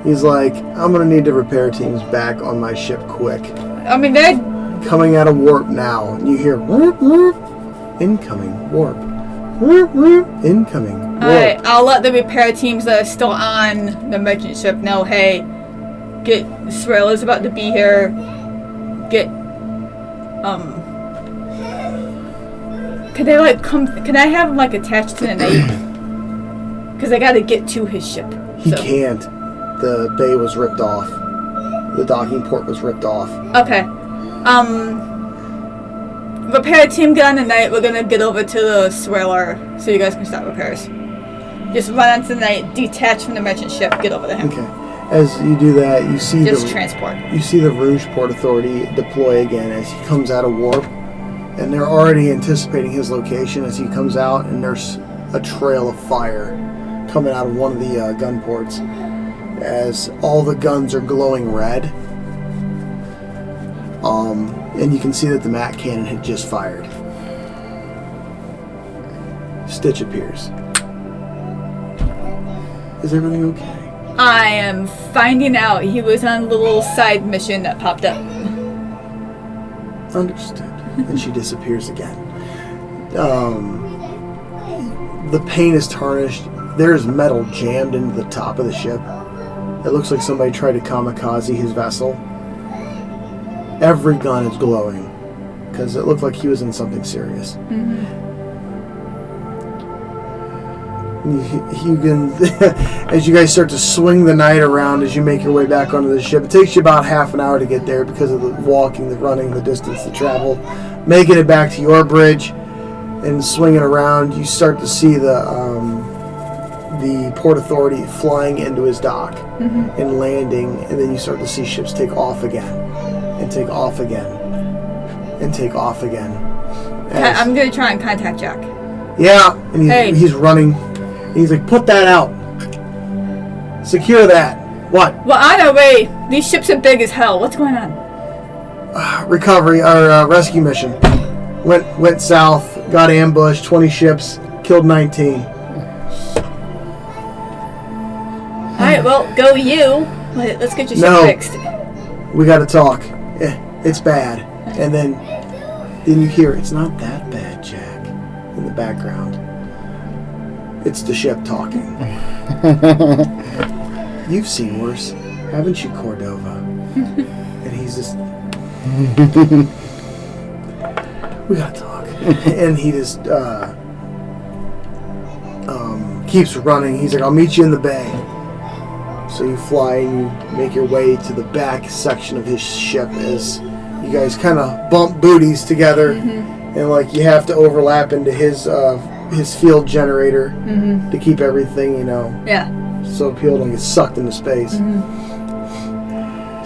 He's like, I'm going to need the repair teams back on my ship quick. I mean, they're Coming out of warp now. And you hear, whoop, whoop, incoming warp. Whoop, whoop, incoming warp. Alright, I'll let the repair teams that are still on the merchant ship know, hey, Sraila's about to be here. Can they can I have him attached to the night? Because I gotta get to his ship. He can't. The bay was ripped off. The docking port was ripped off. Okay. Repair team, get on the night. We're gonna get over to the Sraila so you guys can start repairs. Just run onto the night, detach from the merchant ship, get over to him. Okay. As you do that, you see transport. You see the Rouge Port Authority deploy again as he comes out of warp, and they're already anticipating his location as he comes out, and there's a trail of fire coming out of one of the gun ports as all the guns are glowing red. And you can see that the MAC cannon had just fired. Stitch appears. Is everything okay? I am finding out he was on a little side mission that popped up. Understood. And she disappears again. The paint is tarnished. There's metal jammed into the top of the ship. It looks like somebody tried to kamikaze his vessel. Every gun is glowing because it looked like he was in something serious. You can, as you guys start to swing the night around as you make your way back onto the ship, it takes you about half an hour to get there because of the walking, the running, the distance to travel. Making it back to your bridge and swinging around, you start to see the Port Authority flying into his dock and landing, and then you start to see ships take off again and take off again and take off again. I'm going to try and contact Jack. Yeah, and Hey. he's running. And he's like, put that out. Secure that. What? Well, on our way. These ships are big as hell. What's going on? Recovery, our rescue mission. Went south, got ambushed, 20 ships, killed 19. Alright, well, go you. Let's get your ship No. fixed. We gotta talk. It's bad. And then you hear, it's not that bad, Jack, in the background. It's the ship talking. You've seen worse, haven't you, Cordova? And he's just... we gotta talk. And he just keeps running. He's like, I'll meet you in the bay. So you fly and you make your way to the back section of his ship as you guys kind of bump booties together, and like you have to overlap into his field generator to keep everything, Yeah. so people don't get sucked into space.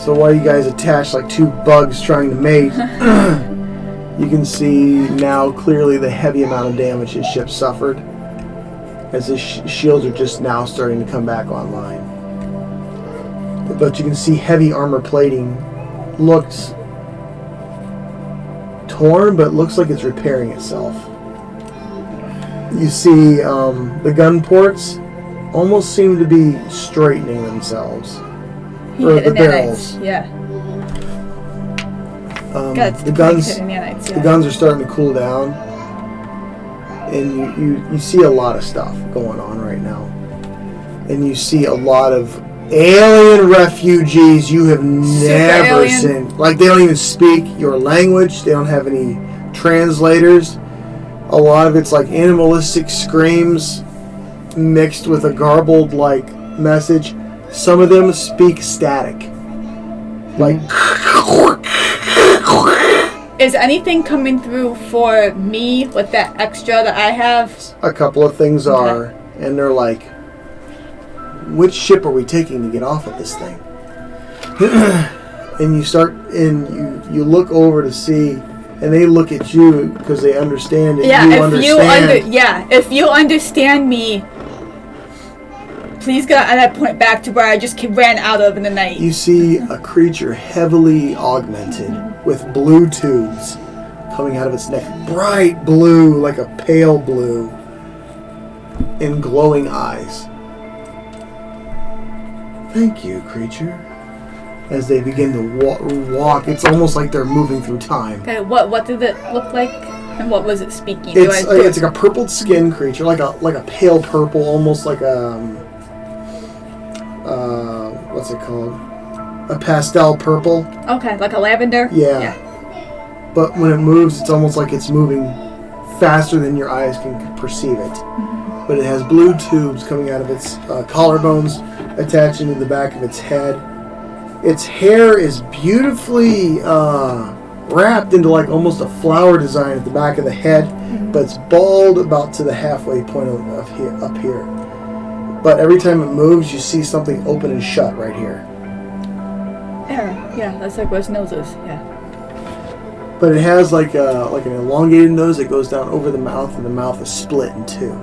So while you guys attach like two bugs trying to mate, you can see now clearly the heavy amount of damage his ship suffered, as his shields are just now starting to come back online. But you can see heavy armor plating looks torn, but looks like it's repairing itself. You see the gun ports almost seem to be straightening themselves. Or the barrels. Yeah. The guns are starting to cool down, and you see a lot of stuff going on right now, and you see a lot of alien refugees you have never seen. Like, they don't even speak your language. They don't have any translators. A lot of it's like animalistic screams mixed with a garbled like message. Some of them speak static. Like, is anything coming through for me with that extra that I have? a couple of things are, and they're like, which ship are we taking to get off of this thing? And you start, and you look over to see, and they look at you because they understand it. Yeah, you if understand. if you understand me, please get at that point back to where I just ran out of in the night. You see a creature heavily augmented with blue tubes coming out of its neck. Bright blue, like a pale blue, and glowing eyes. Thank you, creature. As they begin to walk, it's almost like they're moving through time. Okay, what did it look like, and what was it speaking? It's like a purpled skin creature, like a pale purple, almost like a what's it called? A pastel purple. Okay, like a lavender. Yeah. But when it moves, it's almost like it's moving faster than your eyes can perceive it. But it has blue tubes coming out of its collarbones, attaching to the back of its head. Its hair is beautifully wrapped into like almost a flower design at the back of the head, but it's bald about to the halfway point of up here. But every time it moves, you see something open and shut right here. Yeah, that's like where his nose is. Yeah. But it has like an elongated nose that goes down over the mouth, and the mouth is split in two.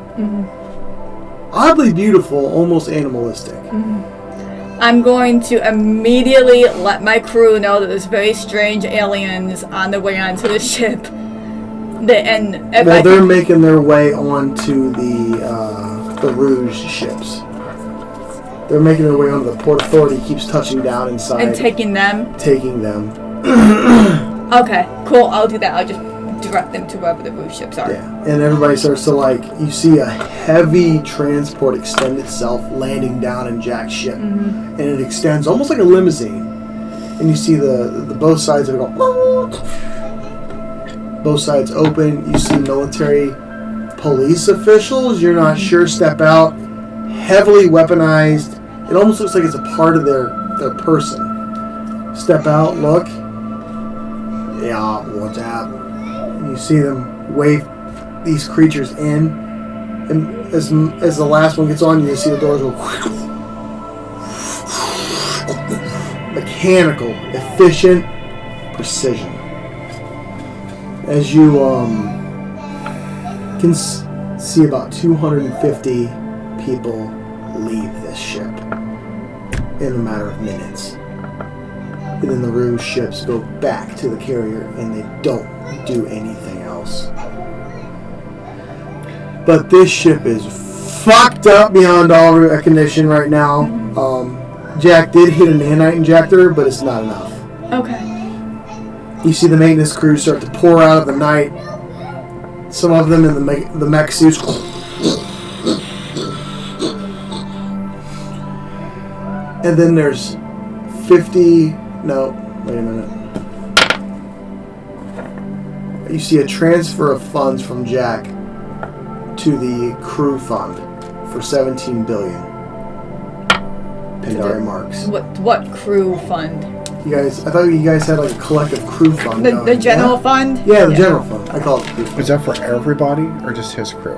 Oddly beautiful, almost animalistic. I'm going to immediately let my crew know that there's very strange aliens on their way onto the ship. They're making their way onto the Rouge ships. They're making their way onto the Port Authority. Keeps touching down inside and taking them. Okay, cool. I'll do that. I'll just direct them to wherever the Rouge ships are. Yeah, and everybody starts to you see a heavy transport extend itself, landing down in Jack's ship, and it extends almost like a limousine. And you see the both sides of it go. Both sides open. You see military, police officials. You're not sure. Step out, heavily weaponized. It almost looks like it's a part of their person. Step out, look. Yeah, what's up? And you see them wave these creatures in, and as the last one gets on, you see the doors go mechanical, efficient, precision. As you can see about 250 people leave this ship in a matter of minutes. And then the Rue ships go back to the carrier and they don't do anything else. But this ship is fucked up beyond all recognition right now. Jack did hit a nanite injector, but it's not enough. Okay. You see the maintenance crew start to pour out of the night. Some of them in the mech suits. And then there's 50... No, wait a minute. You see a transfer of funds from Jack to the crew fund for 17 billion. Pandari marks. What crew fund? You guys, I thought you guys had like a collective crew fund. The general fund? Yeah, the general fund. I call it the crew fund. Is that for everybody or just his crew?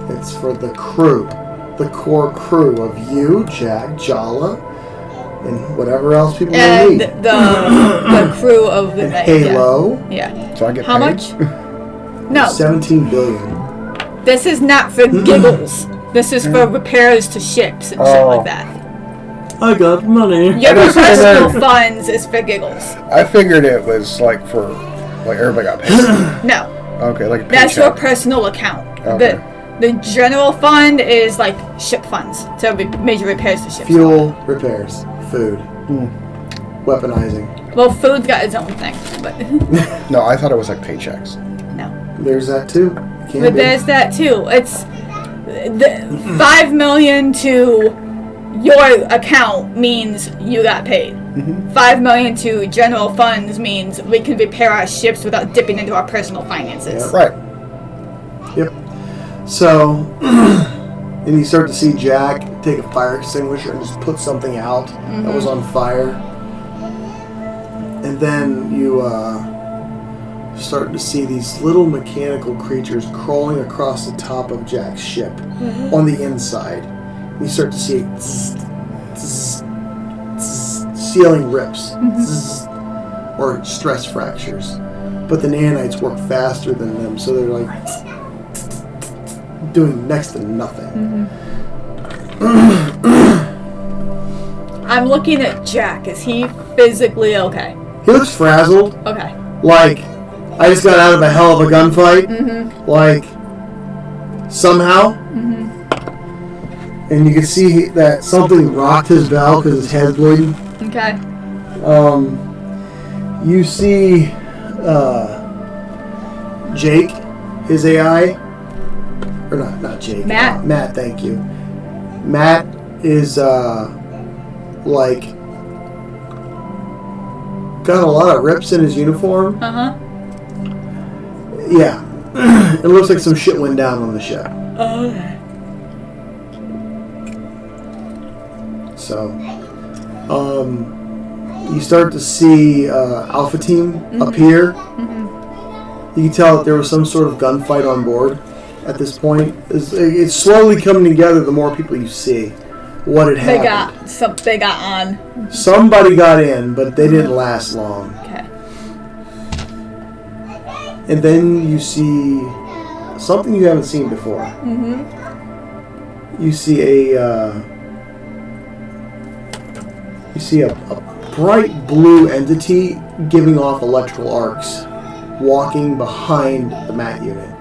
It's for the crew. The core crew of you, Jack, Jala, and whatever else people may need. And the crew of the night. Halo. Yeah. So I get How paid? much? No. 17 billion. This is not for giggles. This is for repairs to ships and shit like that. I got money. Your personal funds is for giggles. I figured it was like for, like everybody got paid. No. Okay, like a That's your paycheck. personal account. Okay. The general fund is like ship funds. So major repairs to ships. Fuel, repairs, food, weaponizing. Well, food's got its own thing, but No, I thought it was like paychecks. no. There's that too. Can But be. there's that too. It's the 5 million to your account means you got paid. 5 million to general funds means we can repair our ships without dipping into our personal finances. Yep. Right. Yep. So, and you start to see Jack take a fire extinguisher and just put something out that was on fire. And then you start to see these little mechanical creatures crawling across the top of Jack's ship on the inside. You start to see zzz, zzz, zzz, ceiling rips zzz, or stress fractures. But the nanites work faster than them, so they're like doing next to nothing. I'm looking at Jack. Is he physically okay? He looks frazzled, Okay. like I just got out of a hell of a gunfight, like somehow. And you can see that something rocked his bell because his head's bleeding. Okay. You see Jake, his AI, or not Jake. Matt. Matt, thank you. Matt is like got a lot of rips in his uniform. Uh-huh. Yeah, it looks like some shit went down on the ship. Okay. So, you start to see Alpha Team appear. You can tell that there was some sort of gunfight on board at this point. It's slowly coming together the more people you see. What had happened. They got on. Somebody got in, but they didn't last long. Okay. And then you see something you haven't seen before. You see a bright blue entity giving off electrical arcs, walking behind the mat unit,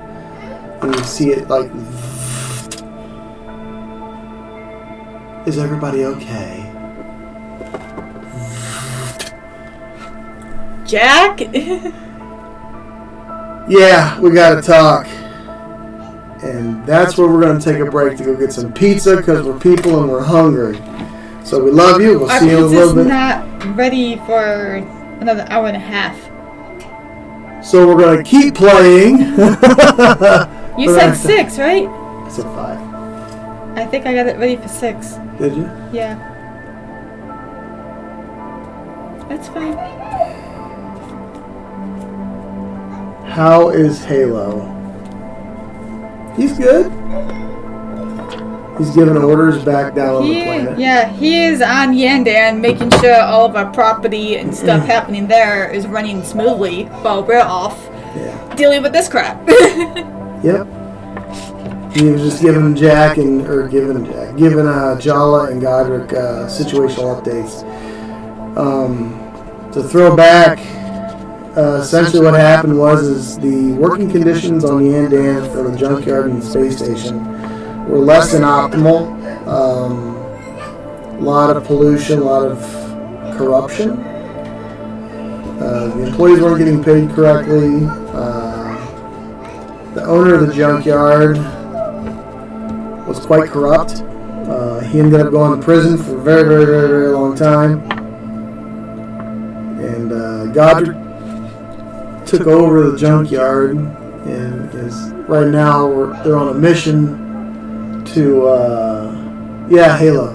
and you see it like. Is everybody okay? Jack? Yeah, we gotta talk. And that's where we're gonna take a break to go get some pizza because we're people and we're hungry. So we love you. We'll Our see you in a little pizza's bit. not ready for another hour and a half. So we're gonna keep playing. You said 6, right? I said 5. I think I got it ready for 6. Did you? Yeah. That's fine. How is Halo? He's good. He's giving orders back down on the planet. Yeah, he is on Yandan, making sure all of our property and stuff happening there is running smoothly while we're off Yeah. dealing with this crap. Yep. He was just giving Jala and Godric situational updates. To throw back, essentially what happened was the working conditions on Yandan for the junkyard and the space station were less than optimal. A lot of pollution, a lot of corruption. The employees weren't getting paid correctly. The owner of the junkyard was quite corrupt. He ended up going to prison for a very, very, very, very long time. And Godric took over the junkyard, and is right now they're on a mission to Halo.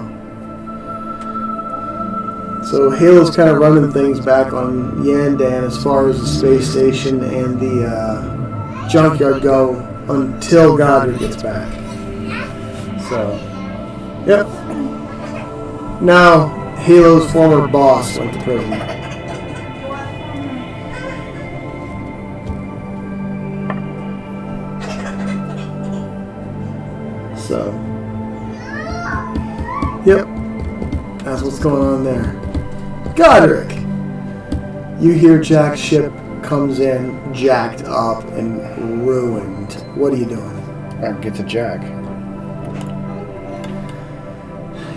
So Halo's kind of running things back on Yandan as far as the space station and the junkyard go until Godric gets back. So, yep. Now Halo's former boss went to prison. So, yep, that's what's going on there. Godric! You hear Jack's ship comes in, jacked up and ruined. What are you doing? I get to Jack.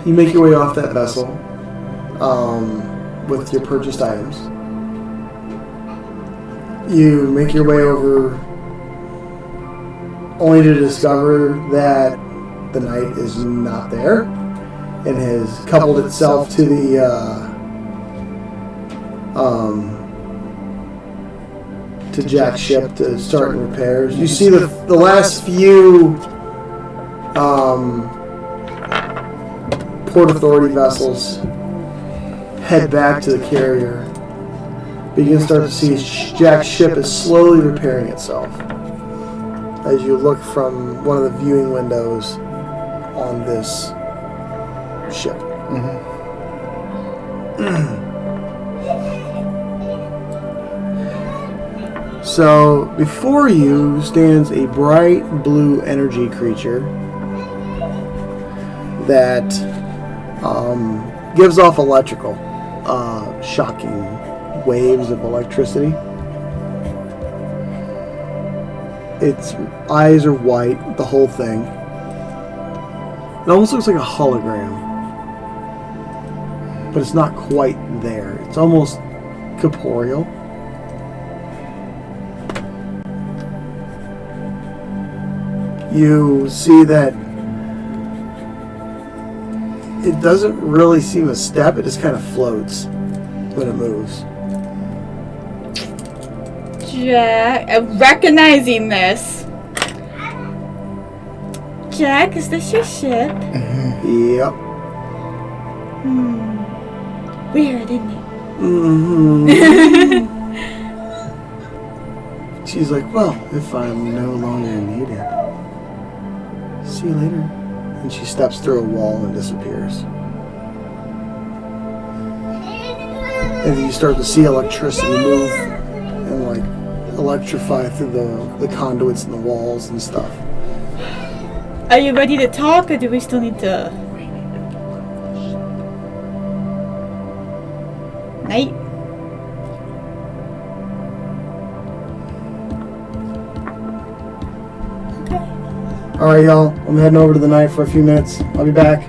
You make your way off that vessel with your purchased items. You make your way over only to discover that the knight is not there and has coupled itself to the to Jack's ship to start repairs. You see the last few Port Authority vessels head back to the carrier. But you can start to see Jack's ship is slowly repairing itself as you look from one of the viewing windows on this ship. So before you stands a bright blue energy creature that gives off electrical, shocking waves of electricity. Its eyes are white, the whole thing. It almost looks like a hologram, but it's not quite there. It's almost corporeal. You see that it doesn't really seem to step, it just kind of floats when it moves. Jack, recognizing this. Jack, is this your ship? Yep. Weird, isn't it? She's like, well, if I'm no longer needed, see you later. And she steps through a wall and disappears. And you start to see electricity move and like electrify through the conduits and the walls and stuff. Are you ready to talk, or do we still need to... Night? Alright, y'all. I'm heading over to the night for a few minutes. I'll be back.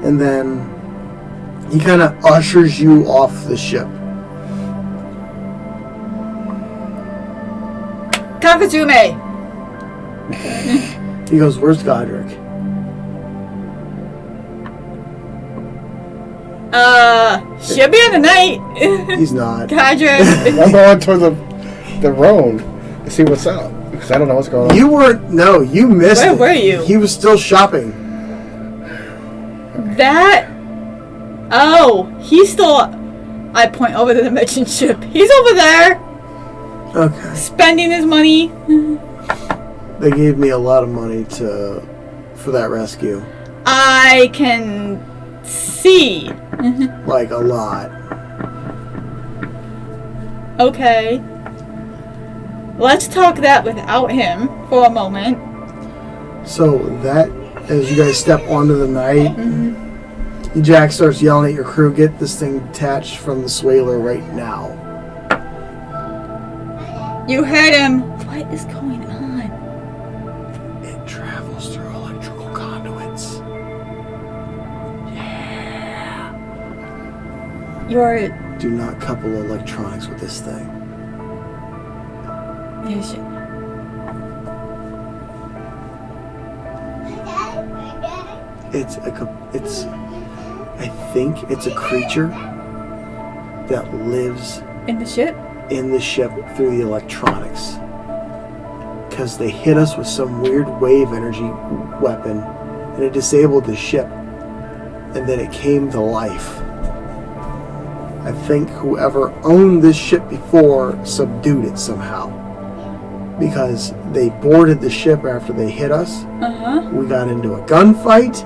And then he kind of ushers you off the ship. Kakazume! He goes, where's Godric? She'll be on the night. He's not. Godric. I'm going toward the road to see what's up, because I don't know what's going on. You weren't, no, you missed Where it. were you? He was still shopping. That... Oh, he's still... I point over to the merchant ship. He's over there. Okay. Spending his money. They gave me a lot of money for that rescue. I can see. Like a lot. Okay. Let's talk that without him for a moment. So that, as you guys step onto the night, Jack starts yelling at your crew, get this thing detached from the swaler right now. You heard him. What is going on? It travels through electrical conduits. You're... Do not couple electronics with this thing. Yes. I think it's a creature that lives In the ship? in the ship through the electronics. Because they hit us with some weird wave energy weapon and it disabled the ship. And then it came to life. I think whoever owned this ship before subdued it somehow. Because they boarded the ship after they hit us. We got into a gunfight.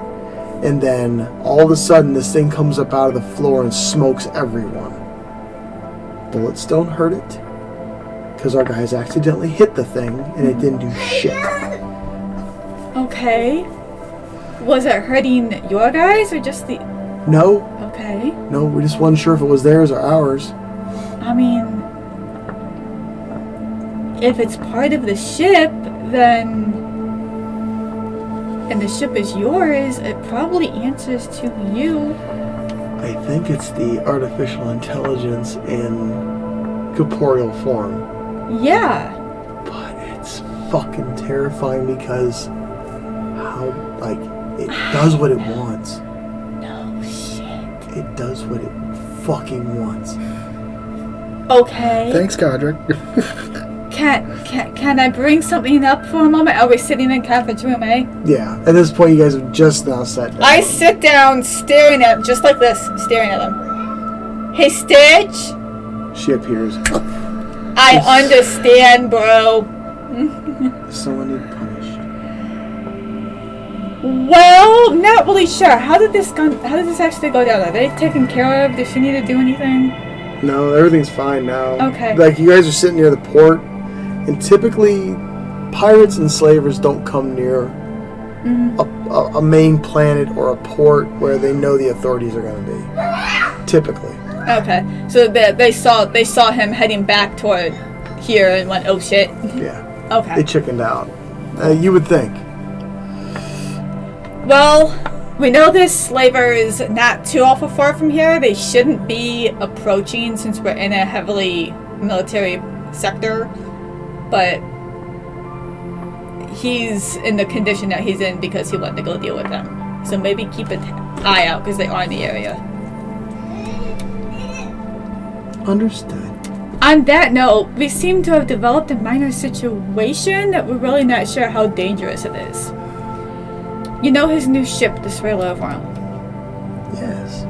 And then all of a sudden this thing comes up out of the floor and smokes everyone. Bullets don't hurt it. Because our guys accidentally hit the thing and it didn't do shit. Okay. Was it hurting your guys or just the... No. Okay. No, we just wasn't sure if it was theirs or ours. I mean... If it's part of the ship, then... And the ship is yours, it probably answers to you. I think it's the artificial intelligence in corporeal form. Yeah. But it's fucking terrifying because it does what it wants. No shit. It does what it fucking wants. Okay. Thanks, Godric. Can I bring something up for a moment? Are we sitting in conference room A? Yeah, at this point you guys have just now sat down. I sit down staring at just like this, staring at them. Hey Stitch! She appears. I understand, bro. Someone need punished. Well, not really sure. How did this actually go down? Are they taken care of? Does she need to do anything? No, everything's fine now. Okay. Like, you guys are sitting near the port, and typically pirates and slavers don't come near a main planet or a port where they know the authorities are going to be. Typically. Okay. So they saw him heading back toward here and went, oh shit. Yeah. Okay. They chickened out. You would think. Well, we know this slaver is not too awful far from here. They shouldn't be approaching since we're in a heavily military sector. But he's in the condition that he's in because he wanted to go deal with them. So maybe keep an eye out because they are in the area. Understood. On that note, we seem to have developed a minor situation that we're really not sure how dangerous it is. You know his new ship, the Swallow Worm? Yes.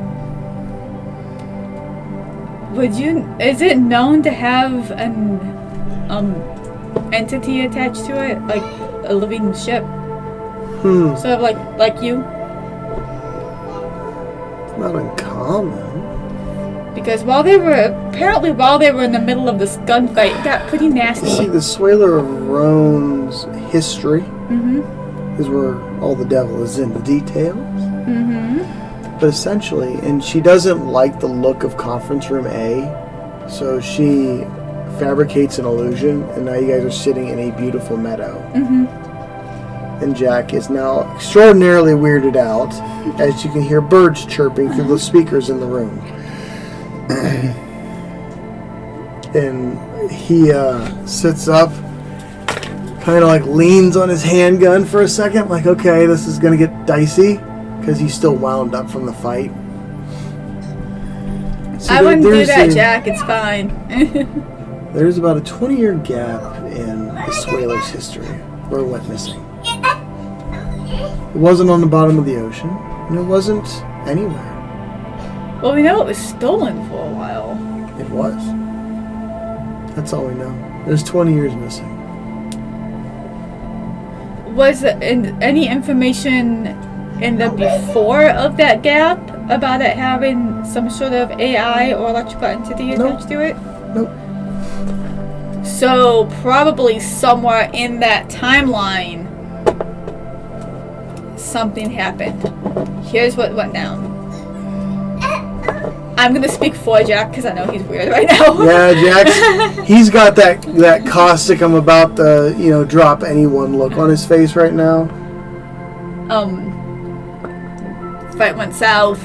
Is it known to have an entity attached to it? Like a living ship? Sort of like you? It's not uncommon. Because while they were in the middle of this gunfight, it got pretty nasty. You see, the Swaler of Rhone's history is where all the devil is in the details. But essentially, and she doesn't like the look of Conference Room A, so she fabricates an illusion, and now you guys are sitting in a beautiful meadow. And Jack is now extraordinarily weirded out as you can hear birds chirping through the speakers in the room. And he sits up, kind of like leans on his handgun for a second, like, okay, this is going to get dicey, because he's still wound up from the fight. So I wouldn't do that, Jack. It's fine. There's about a 20-year gap in the Swaler's history where it went missing. It wasn't on the bottom of the ocean, and it wasn't anywhere. Well, we know it was stolen for a while. It was. That's all we know. There's 20 years missing. Was any information in the before of that gap about it having some sort of AI or electrical entity attached to it? Nope. So probably somewhere in that timeline, something happened. Here's what went down. I'm gonna speak for Jack because I know he's weird right now. Yeah, Jack's, he's got that caustic, I'm about to, drop anyone look on his face right now. Fight went south.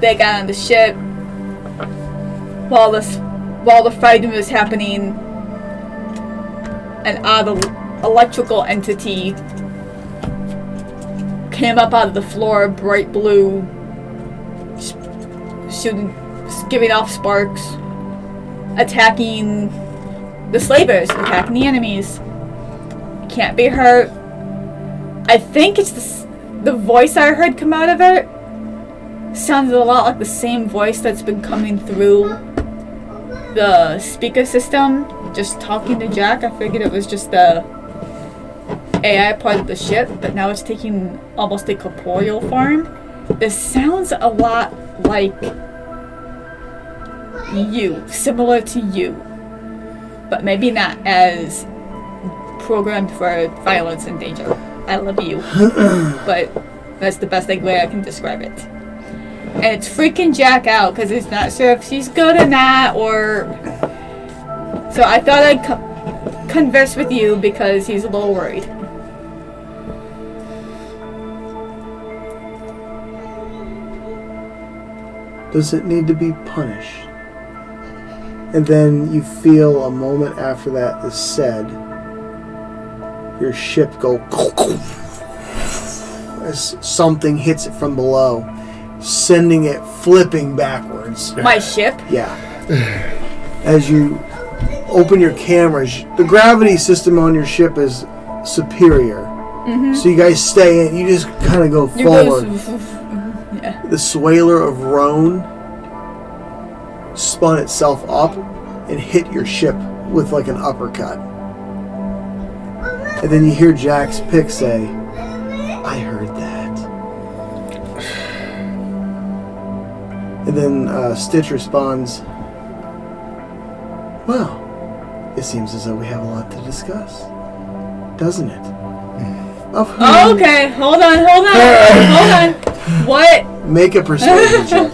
They got on the ship. While the fighting was happening, an odd electrical entity came up out of the floor, bright blue, giving off sparks, attacking the slavers, attacking the enemies. Can't be hurt. I think it's the voice I heard come out of it sounded a lot like the same voice that's been coming through the speaker system, just talking to Jack. I figured it was just the AI part of the ship, but now it's taking almost a corporeal form. This sounds a lot like you, similar to you, but maybe not as programmed for violence and danger. I love you, but that's the best way I can describe it. And it's freaking Jack out because he's not sure if she's good or not, or... So I thought I'd converse with you because he's a little worried. Does it need to be punished? And then you feel a moment after that is said, your ship go as something hits it from below, sending it flipping backwards. My ship? Yeah. As you open your cameras, the gravity system on your ship is superior. Mm-hmm. So you guys stay in, you just kind of go forward. Yeah. The Swaler of Rhone spun itself up and hit your ship with like an uppercut. And then you hear Jack's pick say, I heard that. And then Stitch responds, well, it seems as though we have a lot to discuss, doesn't it? Oh, okay, hold on. What? Make a persuasion check.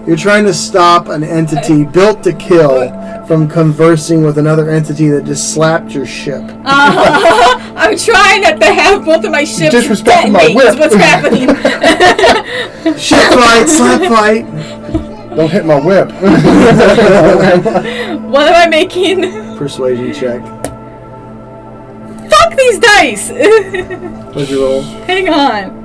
You're trying to stop an entity built to kill from conversing with another entity that just slapped your ship. I'm trying not to have both of my ships Disrespecting my detonate. whip. Is what's happening. Ship fight, slap fight. Don't hit my whip. What am I making? Persuasion check. Fuck these dice! What'd you roll? Hang on.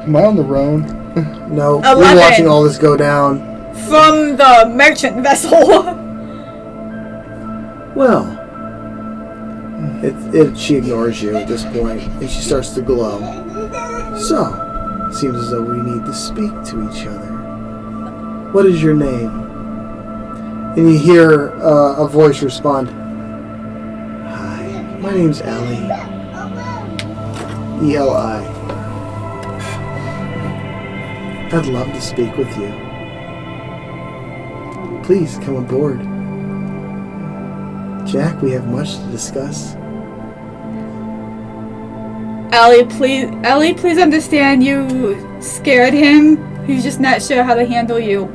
Am I on the Rhone? No, 11. we're watching all this go down. From the merchant vessel. Well, she ignores you at this point, and she starts to glow. So, it seems as though we need to speak to each other. What is your name? And you hear a voice respond, hi, my name's Ellie. E-L-I. I'd love to speak with you. Please come aboard. Jack, we have much to discuss. Ellie, please understand you scared him. He's just not sure how to handle you.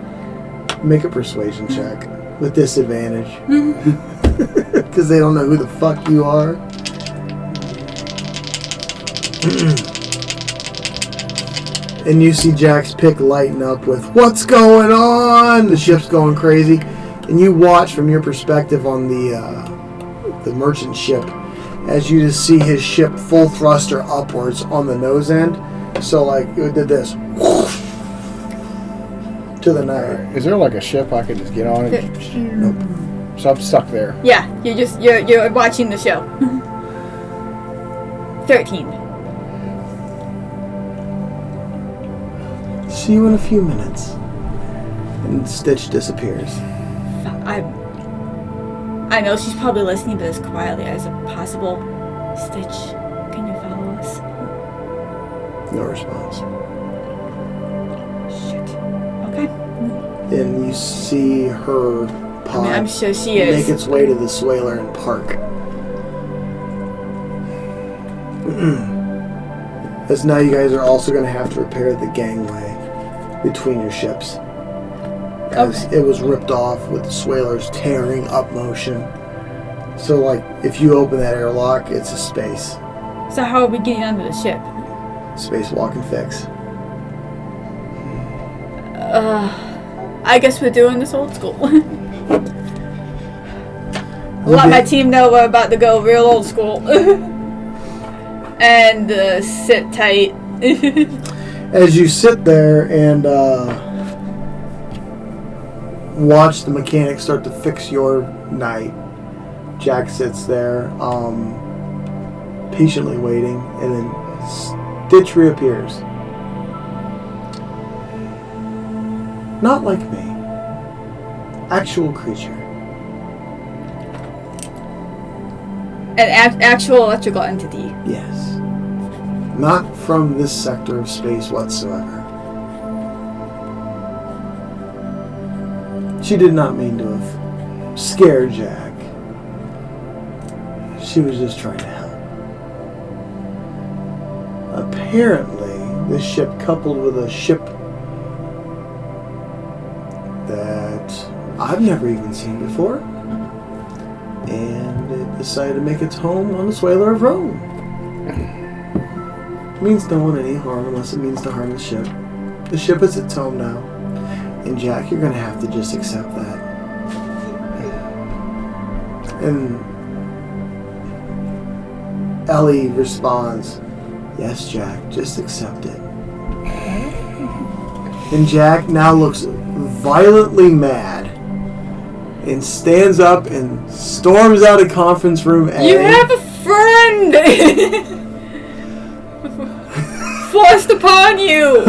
Make a persuasion check with disadvantage. Because they don't know who the fuck you are. And you see Jack's pick lighten up with, what's going on? The ship's going crazy. And you watch from your perspective on the merchant ship as you just see his ship full thruster upwards on the nose end. So like it did this to the night. Is there like a ship I could just get on? And Nope. So I'm stuck there. Yeah, you're watching the show. 13. See you in a few minutes. And Stitch disappears. I know she's probably listening to this quietly as possible. Stitch, can you follow us? No response. Shit. Okay. And you see her pod I'm sure she is. make its way to the Swaler and park. As now you guys are also going to have to repair the gangway between your ships. As it was ripped off with the swalers tearing up motion. So, like, if you open that airlock, it's a space. So how are we getting onto the ship? Spacewalk and fix. I guess we're doing this old school. We'll Let my get- team know we're about to go real old school. And sit tight. As you sit there and watch the mechanics start to fix your night, Jack sits there, patiently waiting, and then Stitch reappears. Not like me. Actual creature. An actual electrical entity. Yes. Not from this sector of space whatsoever. She did not mean to have scared Jack. She was just trying to help. Apparently, this ship coupled with a ship that I've never even seen before, and it decided to make its home on the Swaler of Rome. It means no one any harm unless it means to harm the ship. The ship is its home now, and Jack, you're gonna have to just accept that. And Ellie responds, "Yes, Jack, just accept it." And Jack now looks violently mad and stands up and storms out of conference room A. You have a friend! Forced upon you!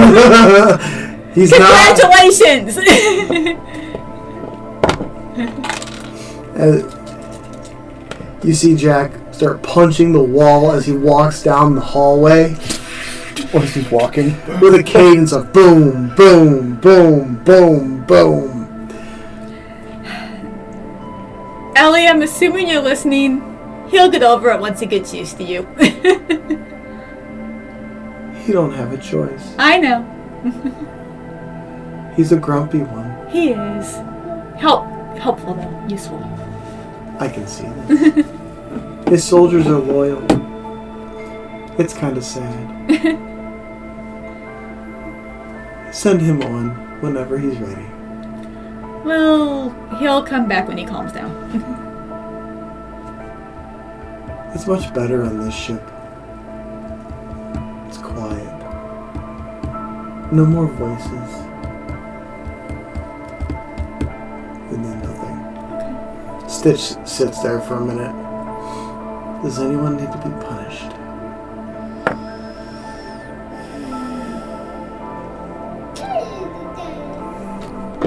He's not. Congratulations! You see Jack start punching the wall as he walks down the hallway Or as he's walking. with a cadence of boom, boom, boom, boom, boom. Ellie, I'm assuming you're listening. He'll get over it once he gets used to you. You don't have a choice. I know. He's a grumpy one. He is. Helpful though. Useful. I can see that. His soldiers are loyal. It's kind of sad. Send him on whenever he's ready. Well, he'll come back when he calms down. It's much better on this ship. It's quiet. No more voices. And then nothing. Stitch sits there for a minute. Does anyone need to be punished?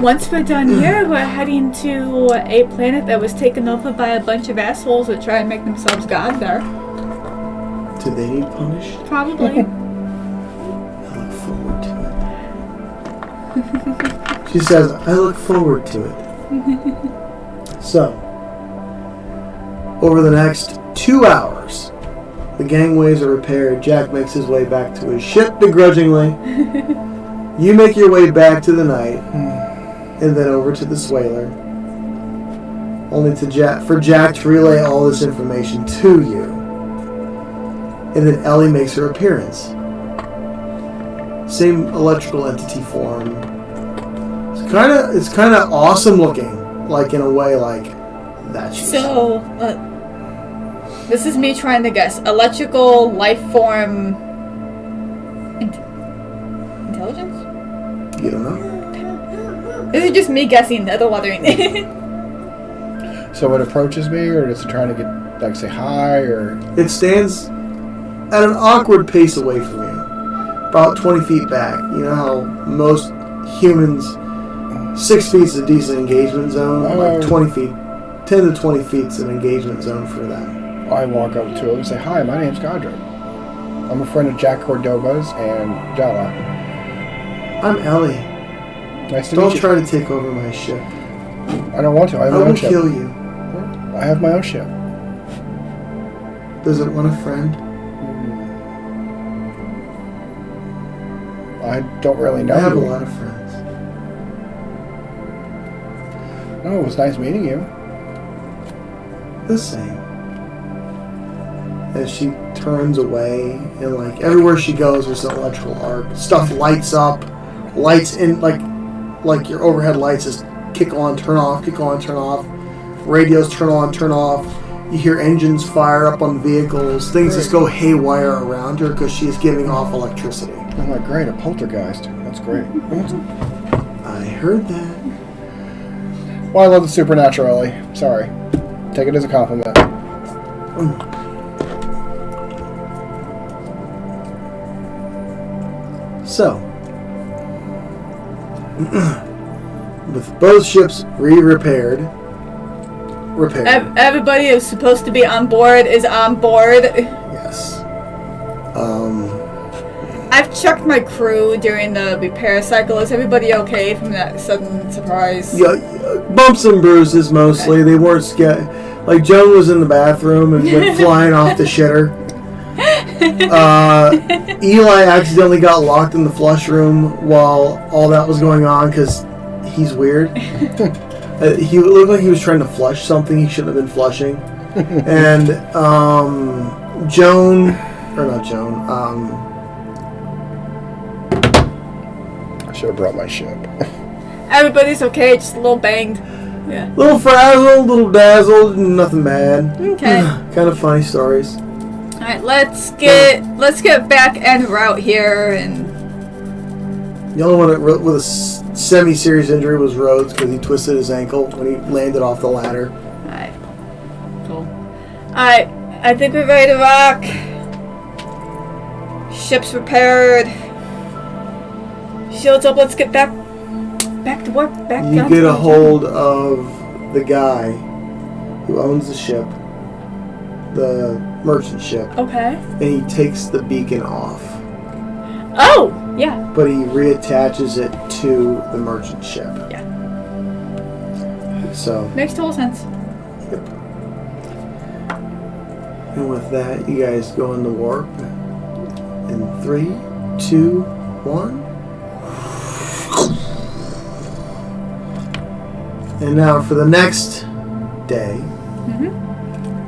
Once we're done here, we're heading to a planet that was taken over by a bunch of assholes that try and make themselves God there. Do they need punished? Probably. I look forward to it. She says, I look forward to it. So, over the next 2 hours, the gangways are repaired. Jack makes his way back to his ship begrudgingly. You make your way back to the night, and then over to the Swaler. Only for Jack to relay all this information to you. And then Ellie makes her appearance. Same electrical entity form. It's kind of awesome looking, like in a way, like that. So, this is me trying to guess. Electrical life form. Intelligence? You don't know. This is just me guessing the lettering. So it approaches me, or is it trying to get, like, say hi, or... It stands at an awkward pace away from you, about 20 feet back. You know how most humans, 6 feet is a decent engagement zone. Like 20 feet, 10 to 20 feet is an engagement zone for them. I walk up to him and say, hi, my name's Godric. I'm a friend of Jack Cordova's and Jala. I'm Ellie. Nice to Don't meet you. try to take over my ship. I don't want to. I have I my own will ship. kill you. I have my own ship. Does it want a friend? I don't really know. I have a you. lot of friends. Oh, it was nice meeting you. The same. As she turns away, and like everywhere she goes, there's an electrical arc. Stuff lights up, lights in like your overhead lights just kick on, turn off, kick on, turn off. Radios turn on, turn off. You hear engines fire up on vehicles. Things just go haywire around her because she is giving off electricity. I'm like, great, a poltergeist. That's great. I heard that. Well, I love the supernatural, Ellie. Sorry. Take it as a compliment. So, with both ships repaired. Everybody who's supposed to be on board is on board. Yes. I've checked my crew during the repair cycle. Is everybody okay from that sudden surprise? Yeah, bumps and bruises mostly. They weren't scared. Like Joan was in the bathroom and went flying off the shitter. Eli accidentally got locked in the flush room while all that was going on because he's weird. He looked like he was trying to flush something he shouldn't have been flushing. And I should have brought my ship. Everybody's okay, just a little banged. Yeah. Little frazzled, little dazzled, nothing bad. Okay. Kind of funny stories. Alright, let's get back en route here and The only one with a semi-serious injury was Rhodes because he twisted his ankle when he landed off the ladder. alright. Cool. Alright, I think we're ready to rock. Ship's repaired. Shields up, let's get back to work. You get a hold of the guy who owns the ship, the merchant ship, Okay. and he takes the beacon off, Oh, yeah. but he reattaches it to the merchant ship. Yeah. So, Makes total sense. yep. And with that, you guys go into warp in 3, 2, 1. And now for the next day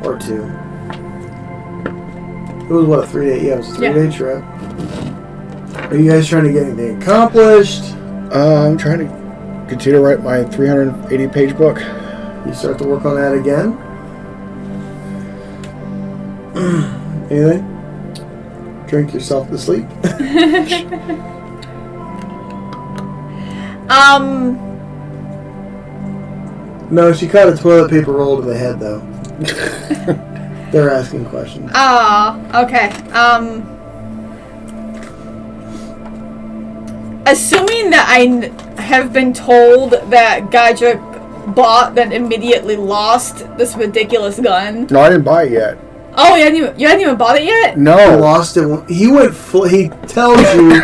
or two. It was what, a 3-day? Yeah, it was a 3-day trip. Are you guys trying to get anything accomplished? I'm trying to continue to write my 380-page book. You start to work on that again? Anything? Drink yourself to sleep? No, she caught a toilet paper roll to the head, though. They're asking questions. Oh, okay. Assuming that I have been told that Godric bought then immediately lost this ridiculous gun. No, I didn't buy it yet. Oh, you hadn't even bought it yet? He No. lost it. He tells you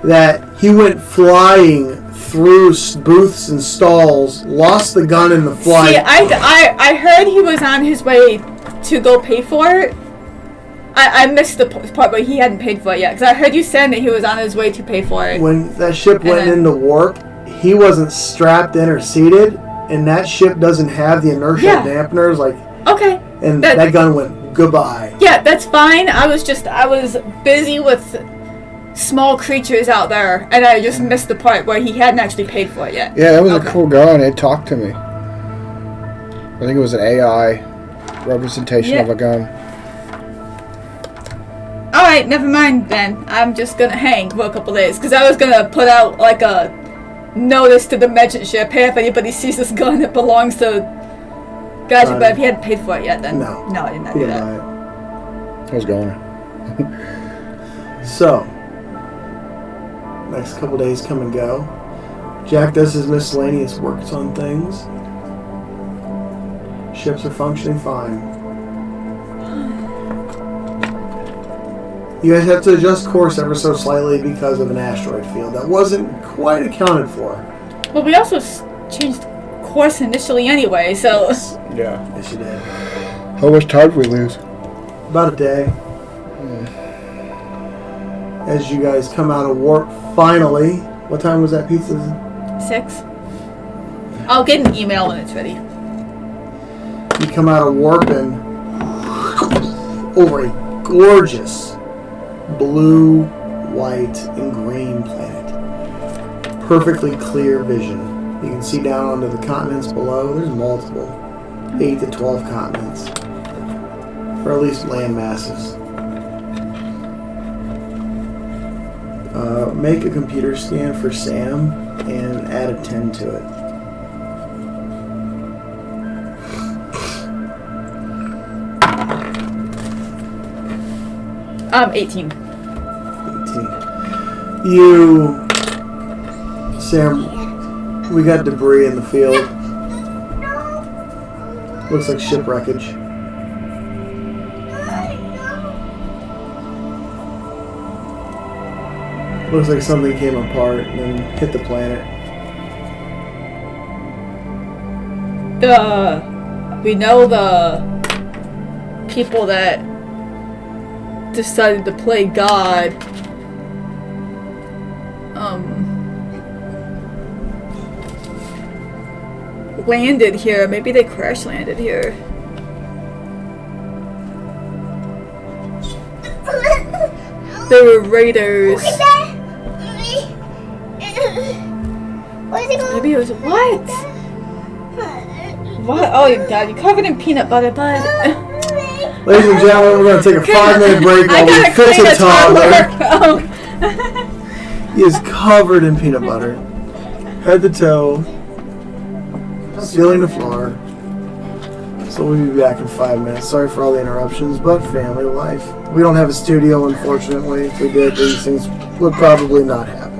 that he went flying through booths and stalls, lost the gun in the flight. See, I heard he was on his way to go pay for it. I missed the part where he hadn't paid for it yet, because I heard you saying that he was on his way to pay for it. When that ship went then- into warp, he wasn't strapped in or seated, and that ship doesn't have the inertial Yeah. dampeners, Okay. and That- that gun went goodbye. Yeah, that's fine. I was busy with small creatures out there, and I just missed the part where he hadn't actually paid for it yet. Yeah, that was Okay. a cool gun. It talked to me. I think it was an AI representation Yeah. of a gun. Alright, never mind then. I'm just gonna hang for a couple days, because I was gonna put out like a notice to the merchant ship, hey, if anybody sees this gun, it belongs to Gotcha, but if he hadn't paid for it yet, then No. I did not He do didn't that. buy it. I was going. So, next couple days come and go. Jack does his miscellaneous works on things. Ships are functioning fine. You guys have to adjust course ever so slightly because of an asteroid field that wasn't quite accounted for. Well, we also changed course initially anyway, so... Yeah. Yes, you did. How much time did we lose? About a day. as you guys come out of warp finally. What time was that pizza? 6. I'll get an email when it's ready. You come out of warp and over a gorgeous blue, white, and green planet. Perfectly clear vision. You can see down onto the continents below. There's multiple. 8 to 12 continents. Or at least land masses. Make a computer scan for Sam and add a 10 to it. 18. 18. You, Sam, we got debris in the field. Looks like shipwreckage. Looks like something came apart and then hit the planet. We know the people that decided to play God. Landed here. Maybe they crash landed here. They were raiders. Maybe it was what? What? Oh your god, you're covered in peanut butter, bud. Ladies and gentlemen, we're going to take a 5-minute break while we fix a toddler. He is covered in peanut butter. Head to toe. Ceiling to floor. So we'll be back in 5 minutes. Sorry for all the interruptions, but family life. We don't have a studio, unfortunately. If we did, these things would probably not happen.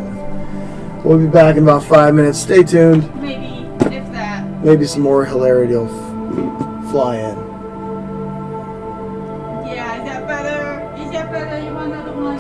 We'll be back in about 5 minutes. Stay tuned. Maybe, if that. Maybe some more hilarity will fly in. Yeah, is that better? Is that better? You want another one?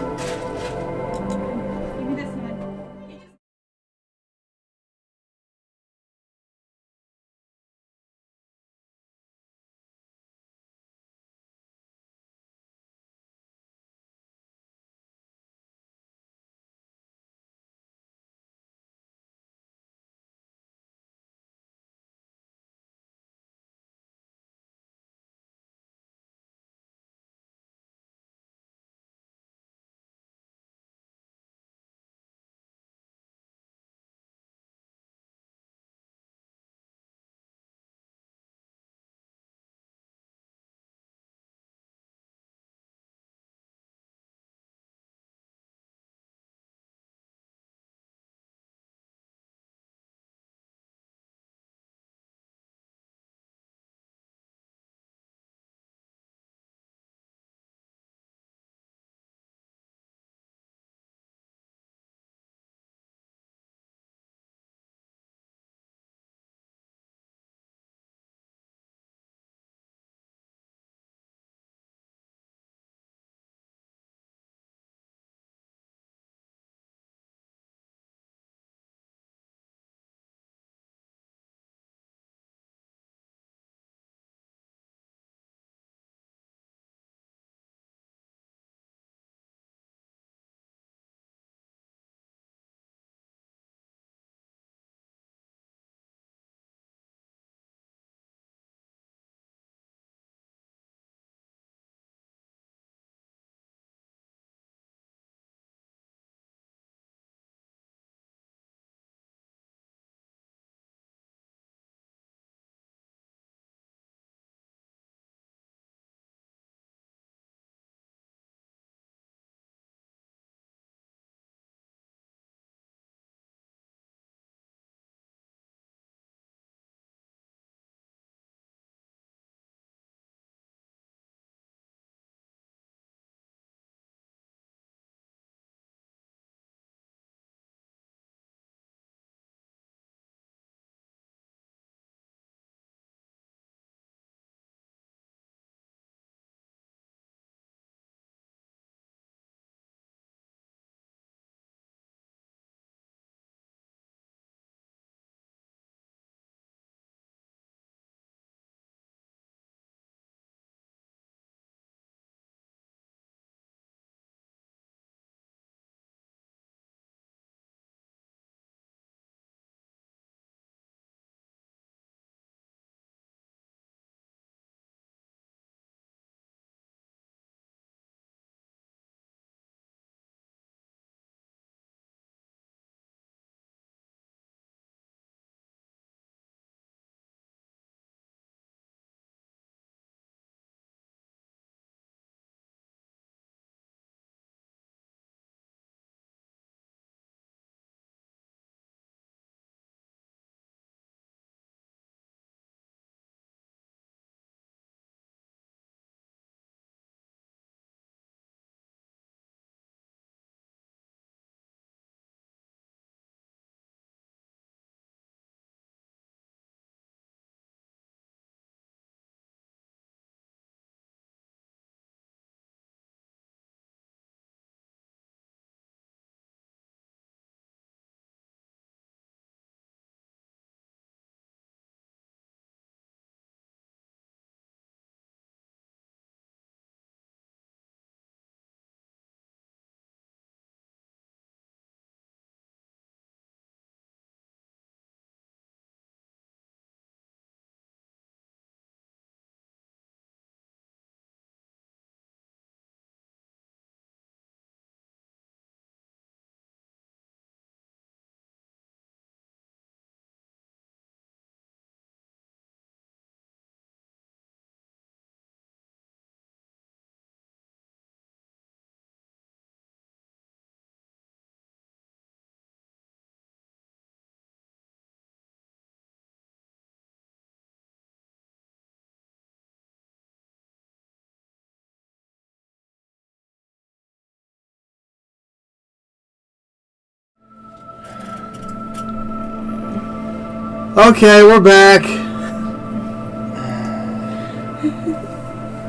Okay, we're back.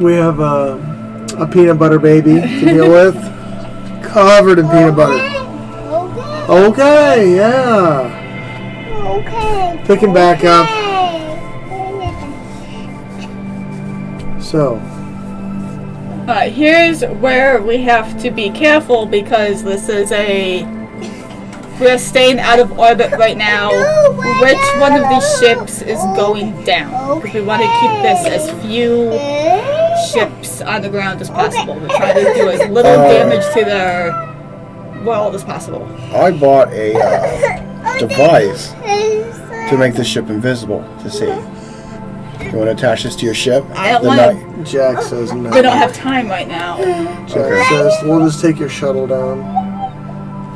We have a peanut butter baby to deal with. Covered in peanut butter. Okay, yeah. Okay. Picking back up. So, Here's where we have to be careful because this is we're staying out of orbit right now. Which one of these ships is going down? Because we want to keep this as few ships on the ground as possible. We're trying to do as little damage to their world as possible. I bought a device to make the ship invisible to see. You want to attach this to your ship? I don't The want night- to. Jack says no. We don't have time right now. Jack Okay. says, we'll just take your shuttle down.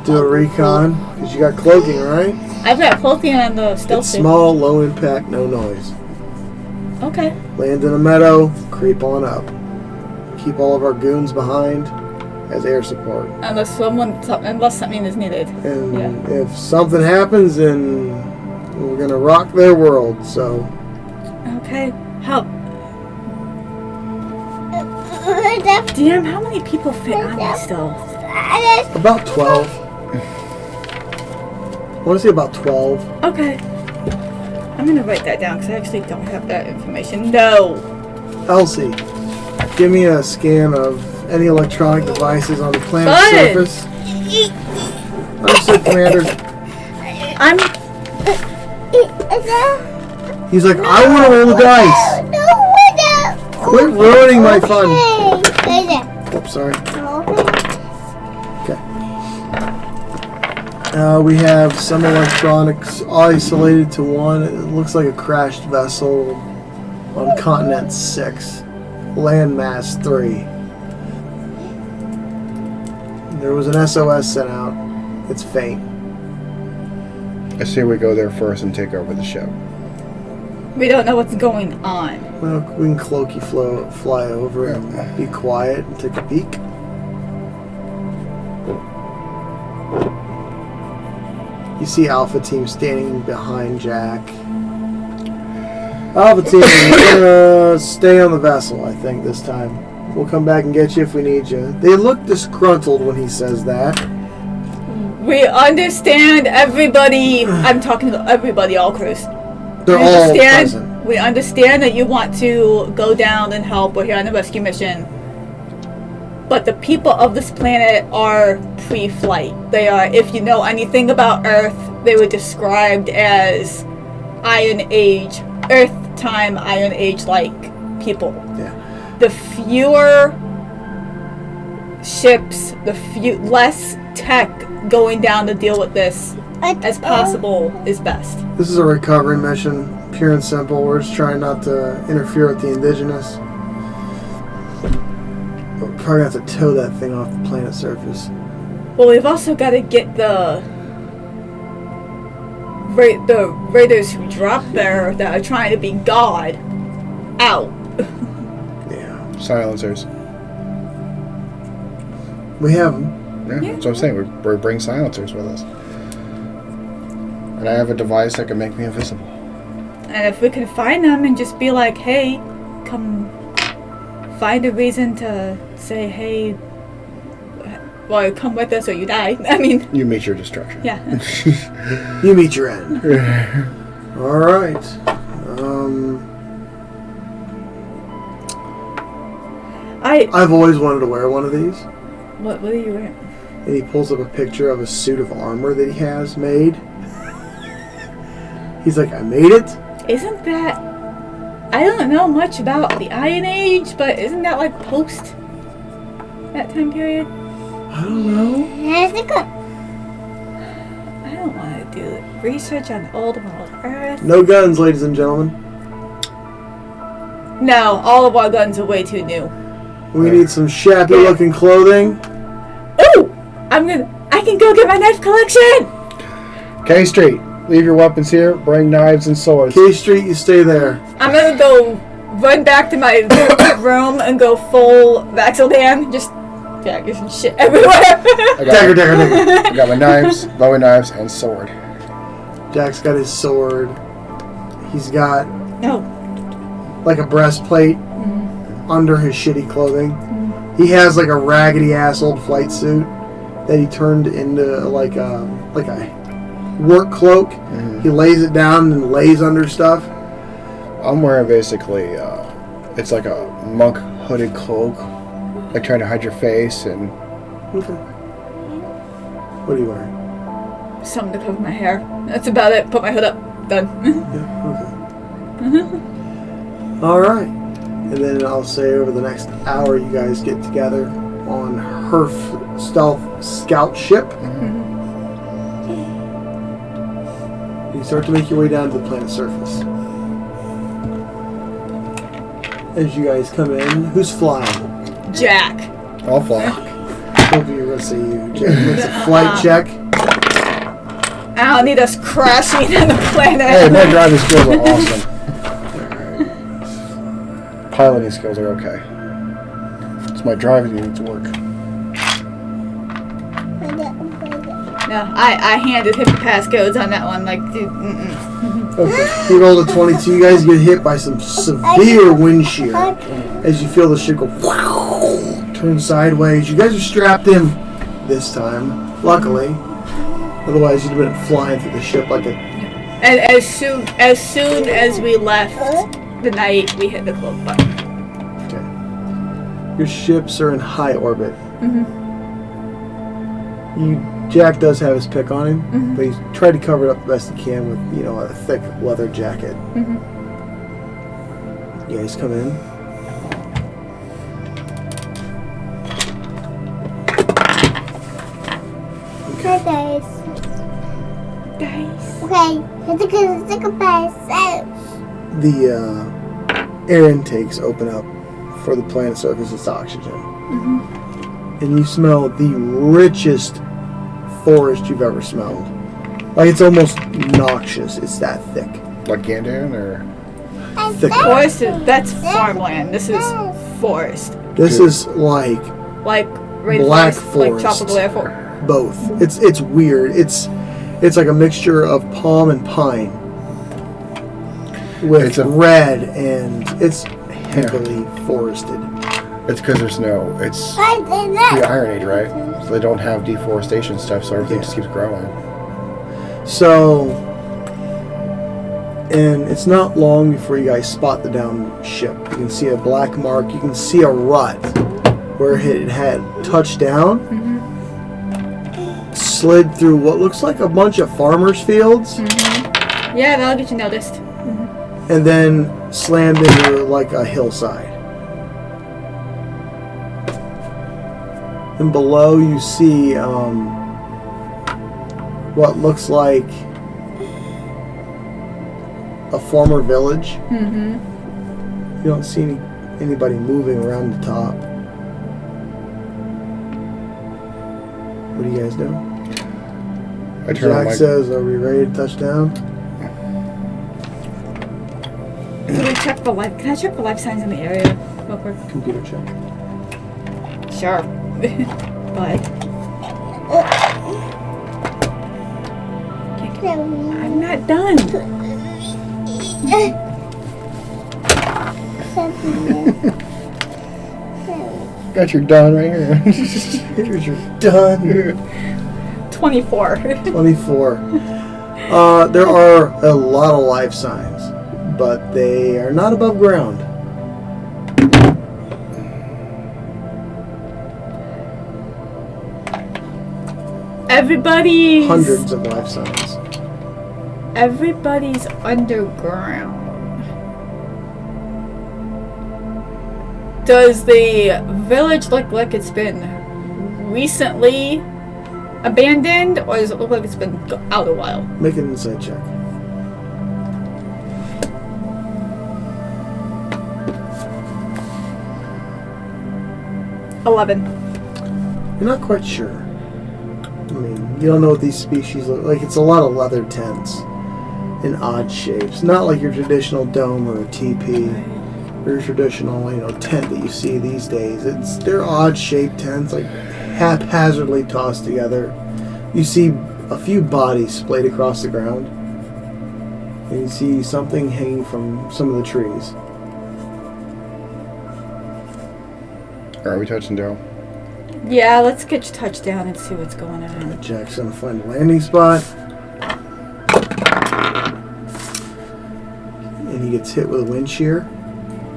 Do a recon. Because you got cloaking, right? I've got clothing on the stealth It's suit. small, low impact, no noise. Okay. Land in a meadow, creep on up. Keep all of our goons behind as air support. Unless something is needed. And if something happens, then we're going to rock their world. So, Okay. Damn, how many people fit on this though? about 12. I want to say about 12. Okay. I'm gonna write that down because I actually don't have that information. No. Elsie, give me a scan of any electronic devices on the planet's Good. surface. Understood, Commander. I'm. He's like, I want to roll the dice. Quit ruining my fun. Oops, sorry. Okay. We have some electronics isolated to one. It looks like a crashed vessel on Continent 6. Landmass 3. There was an SOS sent out. It's faint. I say we go there first and take over the ship. We don't know what's going on. Well, we can cloaky fly over and be quiet and take a peek. You see Alpha Team standing behind Jack. Alpha Team, we're gonna stay on the vessel, I think, this time. We'll come back and get you if we need you. They look disgruntled when he says that. We understand everybody. I'm talking to everybody, all crews. They're all present. We understand that you want to go down and help. We're here on a rescue mission. But the people of this planet are pre-flight. They are, if you know anything about Earth, they were described as Iron Age, Earth time Iron Age-like people. Yeah. The fewer ships, less tech going down to deal with this as possible is best. This is a recovery mission, pure and simple. We're just trying not to interfere with the indigenous. We're probably going to have to tow that thing off the planet's surface. Well, we've also got to get the raiders who dropped there that are trying to be God out. Yeah. Silencers. We have them. Yeah, that's what I'm saying. We bring silencers with us. And I have a device that can make me invisible. And if we can find them and just be like, hey, come find a reason to say, hey, well, come with us or you die. I mean, You meet your destruction. yeah. You meet your end. All right. I've always wanted to wear one of these. What are you wearing? And he pulls up a picture of a suit of armor that he has made. He's like, I made it? Isn't that... I don't know much about the Iron Age, but isn't that like post that time period? I don't know. I don't want to do research on old world Earth. No guns, ladies and gentlemen. No, all of our guns are way too new. We need some shabby looking clothing. Ooh! I can go get my knife collection! K Street, leave your weapons here. Bring knives and swords. K Street, you stay there. I'm gonna go run back to my room and go full Vaxeldan. Just daggers and shit everywhere. I Dagger, got, dagger, dagger. I got my knives, Bowie knives, and sword. Jack's got his sword. He's got No. like a breastplate under his shitty clothing. He has like a raggedy ass old flight suit that he turned into like a work cloak. He lays it down and lays under stuff. I'm wearing basically, it's like a monk hooded cloak, like trying to hide your face and. Okay. What are you wearing? Something to cover my hair. That's about it. Put my hood up. Done. Yeah, okay. All right. And then I'll say over the next hour, you guys get together on her stealth scout ship. You start to make your way down to the planet's surface. As you guys come in, who's flying? Jack. I'll fly. Hope you're going to say you. Jack makes a flight check. I don't need us crashing on the planet. Hey, my driving skills are awesome. Piloting skills are okay. It's my driving that needs to work. No, I handed him the passcodes on that one. Like, dude, Okay. You rolled a 22. You guys get hit by some severe wind shear as you feel the ship go turn sideways. You guys are strapped in this time, luckily. Otherwise, you'd have been flying through the ship like a. And as soon as we left the night, we hit the cloak button. Okay. Your ships are in high orbit. Jack does have his pick on him, but he's tried to cover it up the best he can with, a thick leather jacket. You guys come in. Okay, guys. Okay, let's take a pass. The air intakes open up for the planet's surface. It's oxygen. And you smell the richest forest you've ever smelled. Like, it's almost noxious. It's that thick. Like Gandan or? Thick. Forest, that's farmland. This is forest. This is like Like Black rainforest, forest. like tropical air forest. both. It's weird. It's like a mixture of palm and pine with It's a- red, and it's heavily forested. It's because there's no. It's the Iron Age, right? So they don't have deforestation stuff, so everything just keeps growing. So, and it's not long before you guys spot the downed ship. You can see a black mark. You can see a rut where it had touched down, slid through what looks like a bunch of farmers' fields, Yeah, that'll get you noticed. and then slammed into like a hillside. And below you see what looks like a former village. You don't see anybody moving around the top. What do you guys do? I turn on Jack my. says, are we ready to touch down? Can we check the life? Can I check the life signs in the area real quick? Computer check. Sure. But I'm not done. Got your done right here. Here's your done. 24. 24. There are a lot of life signs, but they are not above ground. Everybody's Hundreds of life signs. Everybody's underground. Does the village look like it's been recently abandoned, or does it look like it's been out a while? Make an insight check. $11. You're not quite sure. I mean, you don't know what these species look like. It's a lot of leather tents in odd shapes. Not like your traditional dome or a teepee or your traditional, tent that you see these days. They're odd shaped tents, like haphazardly tossed together. You see a few bodies splayed across the ground. And you see something hanging from some of the trees. Are we touching down? Yeah, let's get touchdown and see what's going on. Jack's gonna find a landing spot. And he gets hit with a wind shear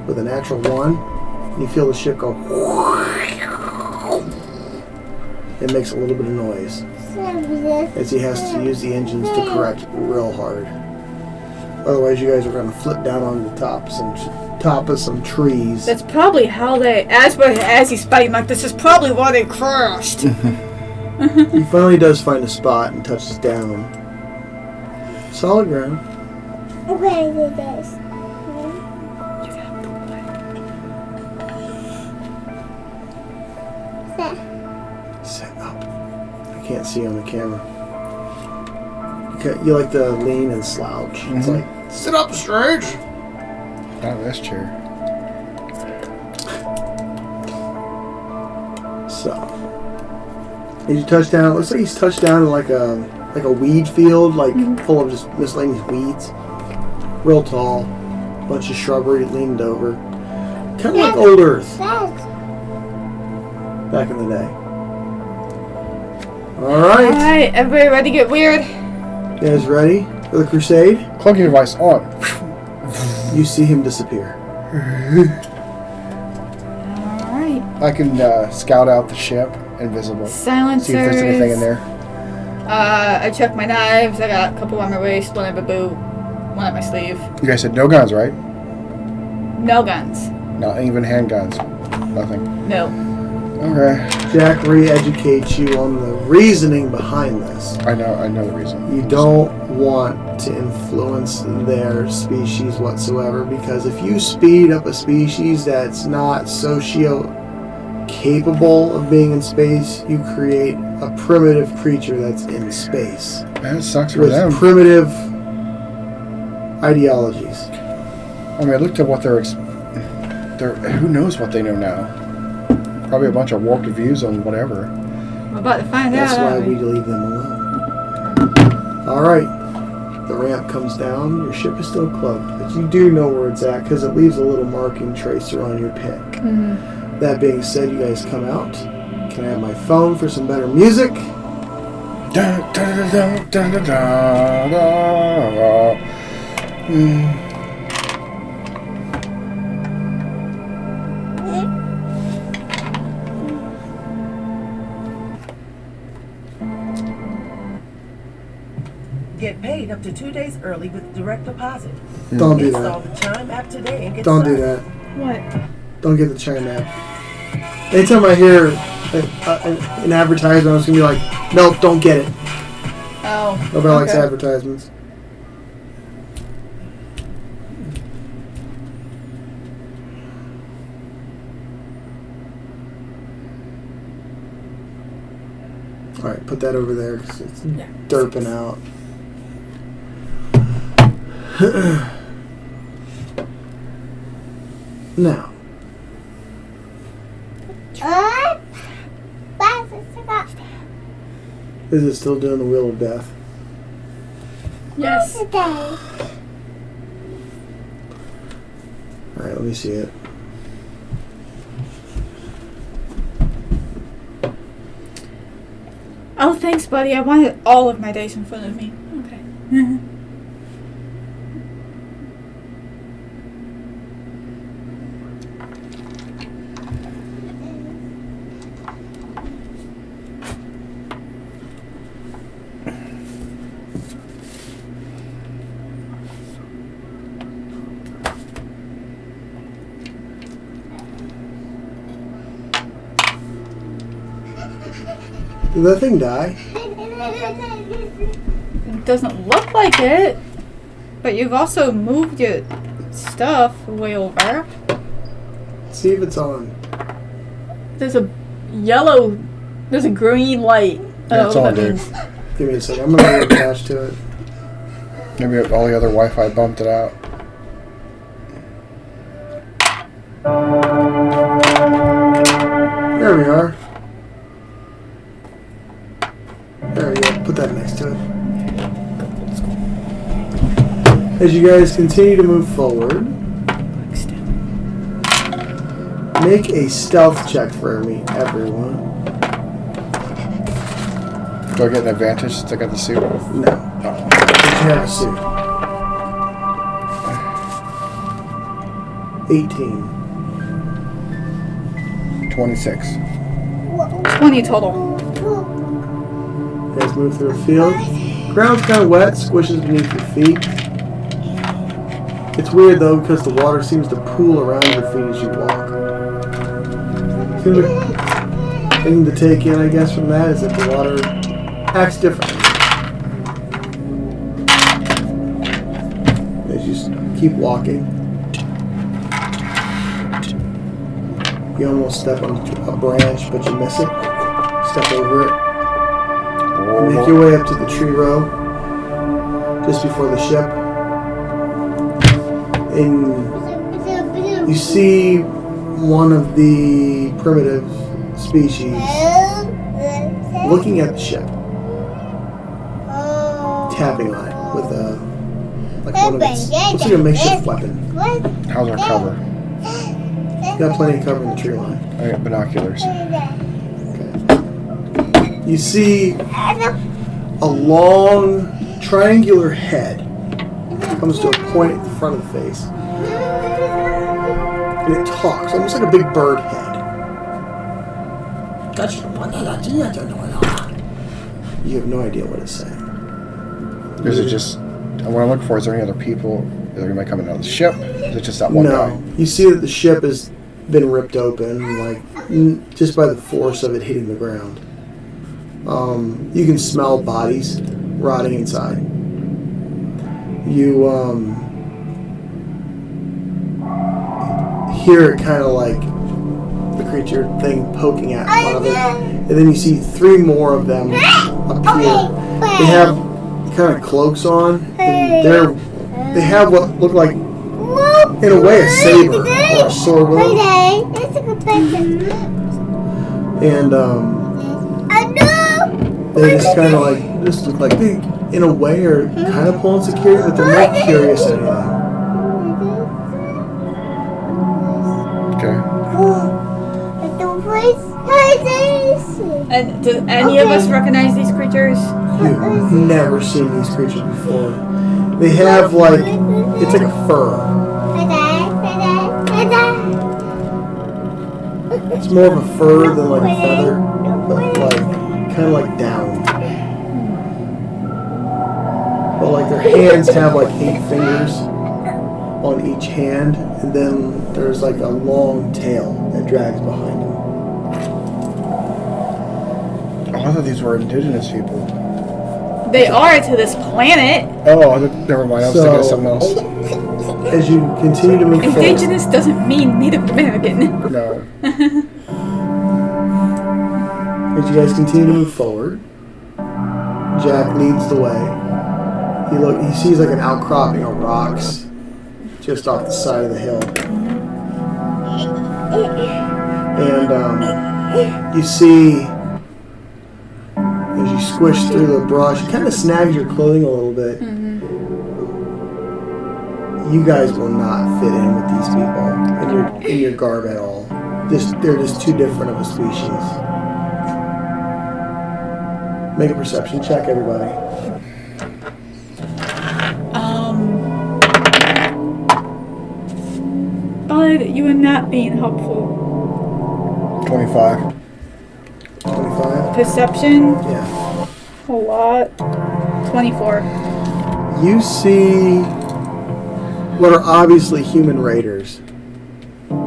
with a natural 1. And you feel the ship go. It makes a little bit of noise as he has to use the engines to correct real hard. Otherwise, you guys are going to flip down on the top of some trees. That's probably how they, as he's fighting like this, is probably why they crashed. He finally does find a spot and touches down. Solid ground. I'm going to do this. Set up. I can't see on the camera. You like to lean and slouch. It's like, sit up straight. Not in this chair. So, as you touch down, it looks like he's touched down in like a weed field, like full of just miscellaneous weeds. Real tall, bunch of shrubbery leaned over, kind of like old Earth back in the day. All right, Alright, everybody ready to get weird? you guys ready for the crusade? Cloaking device on. You see him disappear. Alright. I can scout out the ship, invisible. Silencers. See if there's anything in there. I checked my knives. I got a couple on my waist, one at my boot, one at my sleeve. You guys said no guns, right? No guns. Not even handguns. Nothing. No. Okay. Jack re-educates you on the reasoning behind this. I know the reason. You don't want to influence their species whatsoever, because if you speed up a species that's not socio-capable of being in space, you create a primitive creature that's in space Man, it sucks for with them. primitive ideologies. I mean, I looked at what they're who knows what they know now. Probably a bunch of warped views on whatever. We're about to find That's out. why aren't we leave them alone. Alright, the ramp comes down. Your ship is still clubbed, but you do know where it's at because it leaves a little marking tracer on your pick. Mm-hmm. That being said, you guys come out. Can I have my phone for some better music? Da, da, da, da, da, da, da, da. Get paid up to 2 days early with direct deposit. Don't do Install that. the Chime app today and get Don't do started. that. What? Don't get the Chime app. Anytime I hear an advertisement, I was going to be like, nope, don't get it. Oh. Nobody likes okay. advertisements. Alright, put that over there 'cause it's derping out. Now, is it still doing the Wheel of Death? Yes. Alright, let me see it. Oh, thanks, buddy. I wanted all of my dice in front of me. Okay. Did that thing die? It doesn't look like it, but you've also moved your stuff way over. See if it's on. There's a yellow, there's a green light. Yeah, it's what on, that dude. means. Give me a second. I'm going to attach to it. Maybe all the other Wi-Fi bumped it out. There we are. There we go. Put that next to it. As you guys continue to move forward, make a stealth check for me, everyone. Do I get an advantage since I got the suit? No. But you have a suit. 18. 26. 20 total. You guys move through a field. Ground's kind of wet, squishes beneath your feet. It's weird though because the water seems to pool around your feet as you walk. Seems like thing to take in, I guess, from that is that the water acts differently. As you keep walking, you almost step on a branch, but you miss it. Step over it. You make your way up to the tree row, just before the ship. And you see one of the primitive species looking at the ship, tapping on it with a one of its looks like a makeshift weapon. How's our cover? You got plenty of cover in the tree line. I got binoculars. Okay. You see a long triangular head comes to a point at the front of the face, and it talks almost like a big bird head. You have no idea what it's saying. Is it just... What I'm looking for, is there any other people? Is there anybody coming out of the ship? Is it just that one guy? No. You see that the ship has been ripped open, like just by the force of it hitting the ground. You can smell bodies rotting inside. You hear it kind of like the creature thing poking at one of it, and then you see 3 more of them appear. They have kind of cloaks on, and they have what look like, in a way, a saber or a sword with them. And they just kind of like, just look like they, in a way, are kind of pulling security, but they're not curious or anything. Okay. And do any of us recognize these creatures? You've never seen these creatures before. They have like, it's like a fur. It's more of a fur than like a feather, but like, kind of like down. But like their hands have like 8 fingers on each hand, and then there's like a long tail that drags behind them. Oh, I thought these were indigenous people. They are to this planet. Oh, never mind. I was thinking of something else. As you continue to move forward, Indigenous doesn't mean Native American. No. as you guys continue to move forward, Jack leads the way. He sees like an outcropping of rocks just off the side of the hill. And you see, as you squish through the brush, it kind of snags your clothing a little bit. You guys will not fit in with these people in your garb at all. They're just too different of a species. Make a perception check, everybody. Bud, you are not being helpful. 25. 25? Perception, Yeah. a lot. 24. You see what are obviously human raiders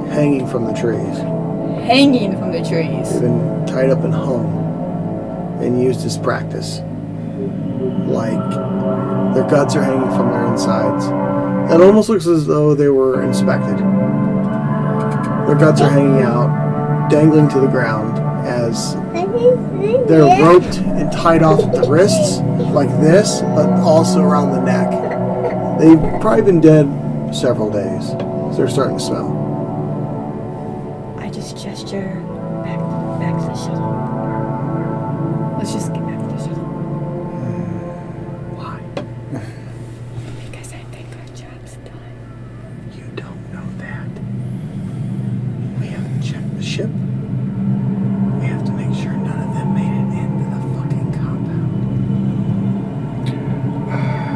hanging from the trees. Hanging from the trees. They've been tied up and hung and used as practice. Like, their guts are hanging from their insides. It almost looks as though they were inspected. Their guts are hanging out, dangling to the ground as they're roped and tied off at the wrists, like this, but also around the neck. They've probably been dead several days, so they're starting to smell. I just gesture back to the shuttle. Let's just get back to the shuttle. Why? Because I think our ship. We have to make sure none of them made it into the fucking compound.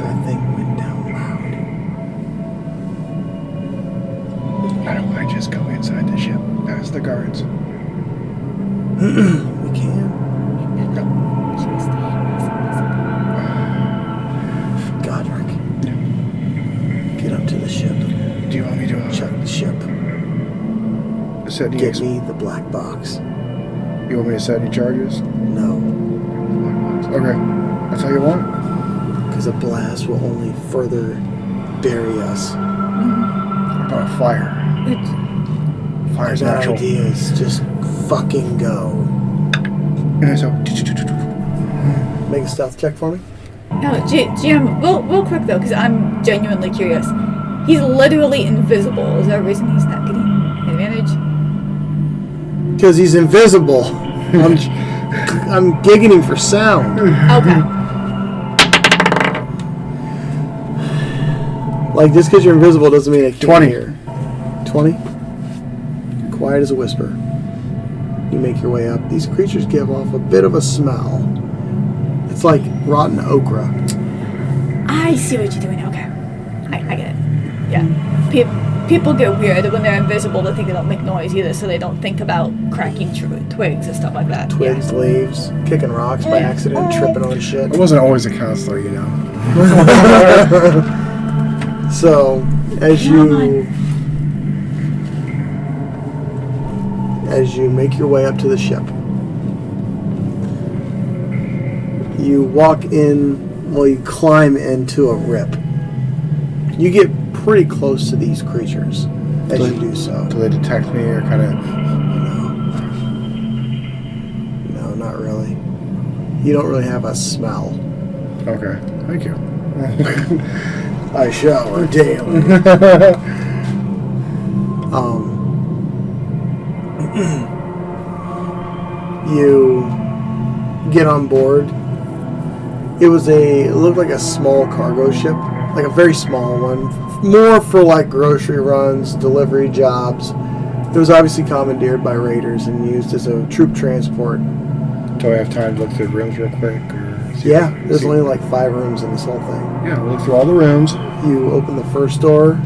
That thing went down loud. I don't want to just go inside the ship. That's the guards. We can. Godric. Get up to the ship. Do you want me to Check the ship. set any Get me the black box. You want me to set any charges? No. Okay. That's all you want? Because a blast will only further bury us. What about a fire? Fire's That natural. idea is just fucking go. And so, Make a stealth check for me. No, GM, real quick though, because I'm genuinely curious. He's literally invisible. Is there a reason he's not getting advantage? Because he's invisible. I'm giggling for sound. Okay. Like, just because you're invisible doesn't mean I can't 20. hear. 20? Quiet as a whisper. You make your way up. These creatures give off a bit of a smell. It's like rotten okra. I see what you're doing. Okay. I get it. Yeah. People get weird when they're invisible. They think they don't make noise either, so they don't think about cracking twigs and stuff like that. Twigs, leaves, kicking rocks by accident, tripping on shit. it wasn't always a counselor, you know. So, as you make your way up to the ship, you walk in, you climb into a rip. You get pretty close to these creatures as you do so. Do they detect me or kind of... No, not really. You don't really have a smell. Okay, thank you. I shower daily. You get on board. It looked like a small cargo ship, like a very small one, more for like grocery runs, delivery jobs. It was obviously commandeered by raiders and used as a troop transport. Do I have time to look through the rooms real quick? Or Yeah, there's only like 5 rooms in this whole thing. Yeah, we'll look through all the rooms. You open the first door.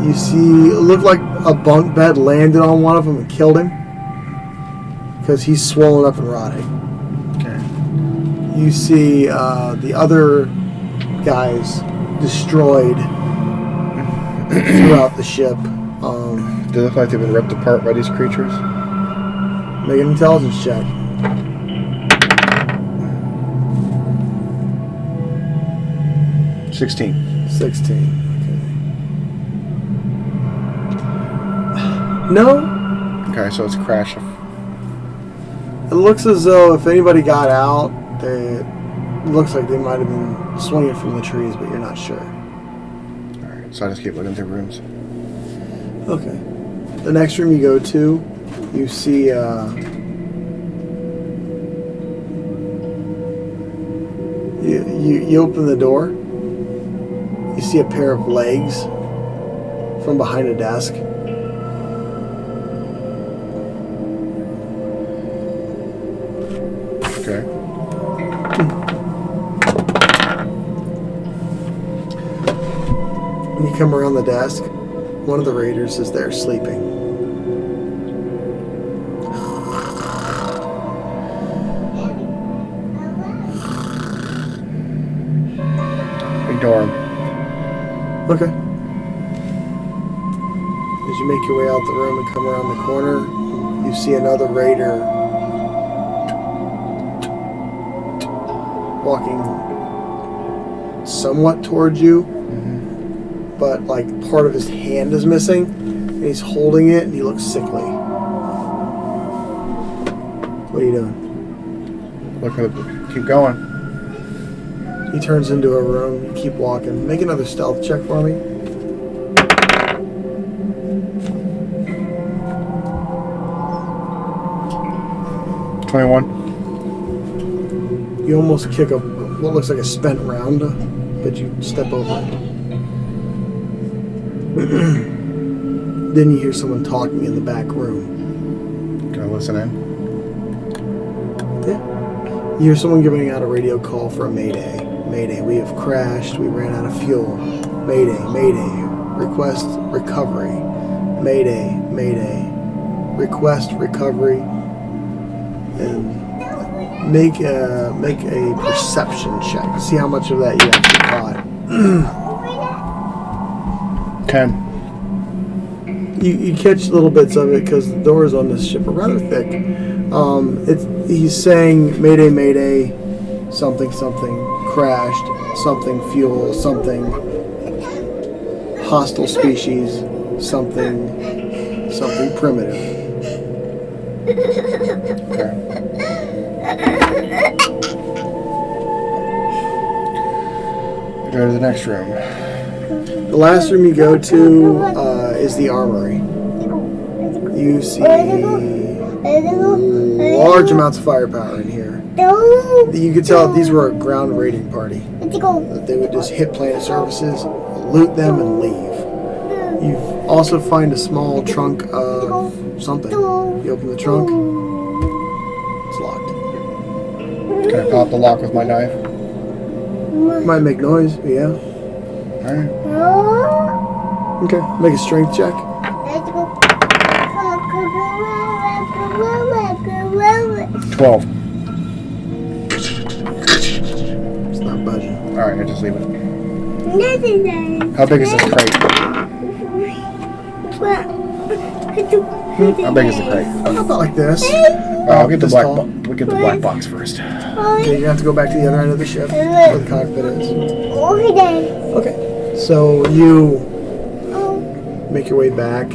You see, it looked like a bunk bed landed on one of them and killed him. Because he's swollen up and rotting. Okay. You see the other guys destroyed throughout the ship. They look like they've been ripped apart by these creatures. Make an intelligence check. 16. 16. Okay. No. Okay, so it's a crash. It looks as though if anybody got out, it looks like they might have been swinging from the trees, but you're not sure. Alright, so I just keep looking through rooms. Okay. The next room you go to, you see you open the door. You see a pair of legs from behind a desk. Okay. When you come around the desk, one of the raiders is there sleeping. Ignore him. Okay. As you make your way out the room and come around the corner, you see another raider walking somewhat towards you, but like part of his hand is missing, and he's holding it, and he looks sickly. What are you doing? Look at the... Keep going. He turns into a room. You keep walking. Make another stealth check for me. You almost kick what looks like a spent round, but you step over it. Then you hear someone talking in the back room. Can I listen in? Yeah. You hear someone giving out a radio call for a mayday. Mayday, we have crashed. We ran out of fuel. Mayday, mayday. Request recovery. Mayday, mayday. Request recovery. And make a perception check. See how much of that you actually caught. 10. You catch little bits of it because the doors on this ship are rather thick. He's saying mayday, mayday, something, something, crashed, something, fuel, something, hostile species, something, something primitive. Okay. Go to the next room. The last room you go to is the armory. You see large amounts of firepower in here. You could tell these were a ground raiding party. That they would just hit planet services, loot them, and leave. You also find a small trunk of something. You open the trunk, it's locked. Can I pop the lock with my knife? Might make noise, but yeah. Alright. Okay, make a strength check. 12. It's not budging. Alright, I just leave it. How big is this crate? How big is the crate? How about like this? I'll get the This black. tall. We'll get the black box first. Okay, you have to go back to the other end of the ship where the cockpit is. Okay, so you make your way back.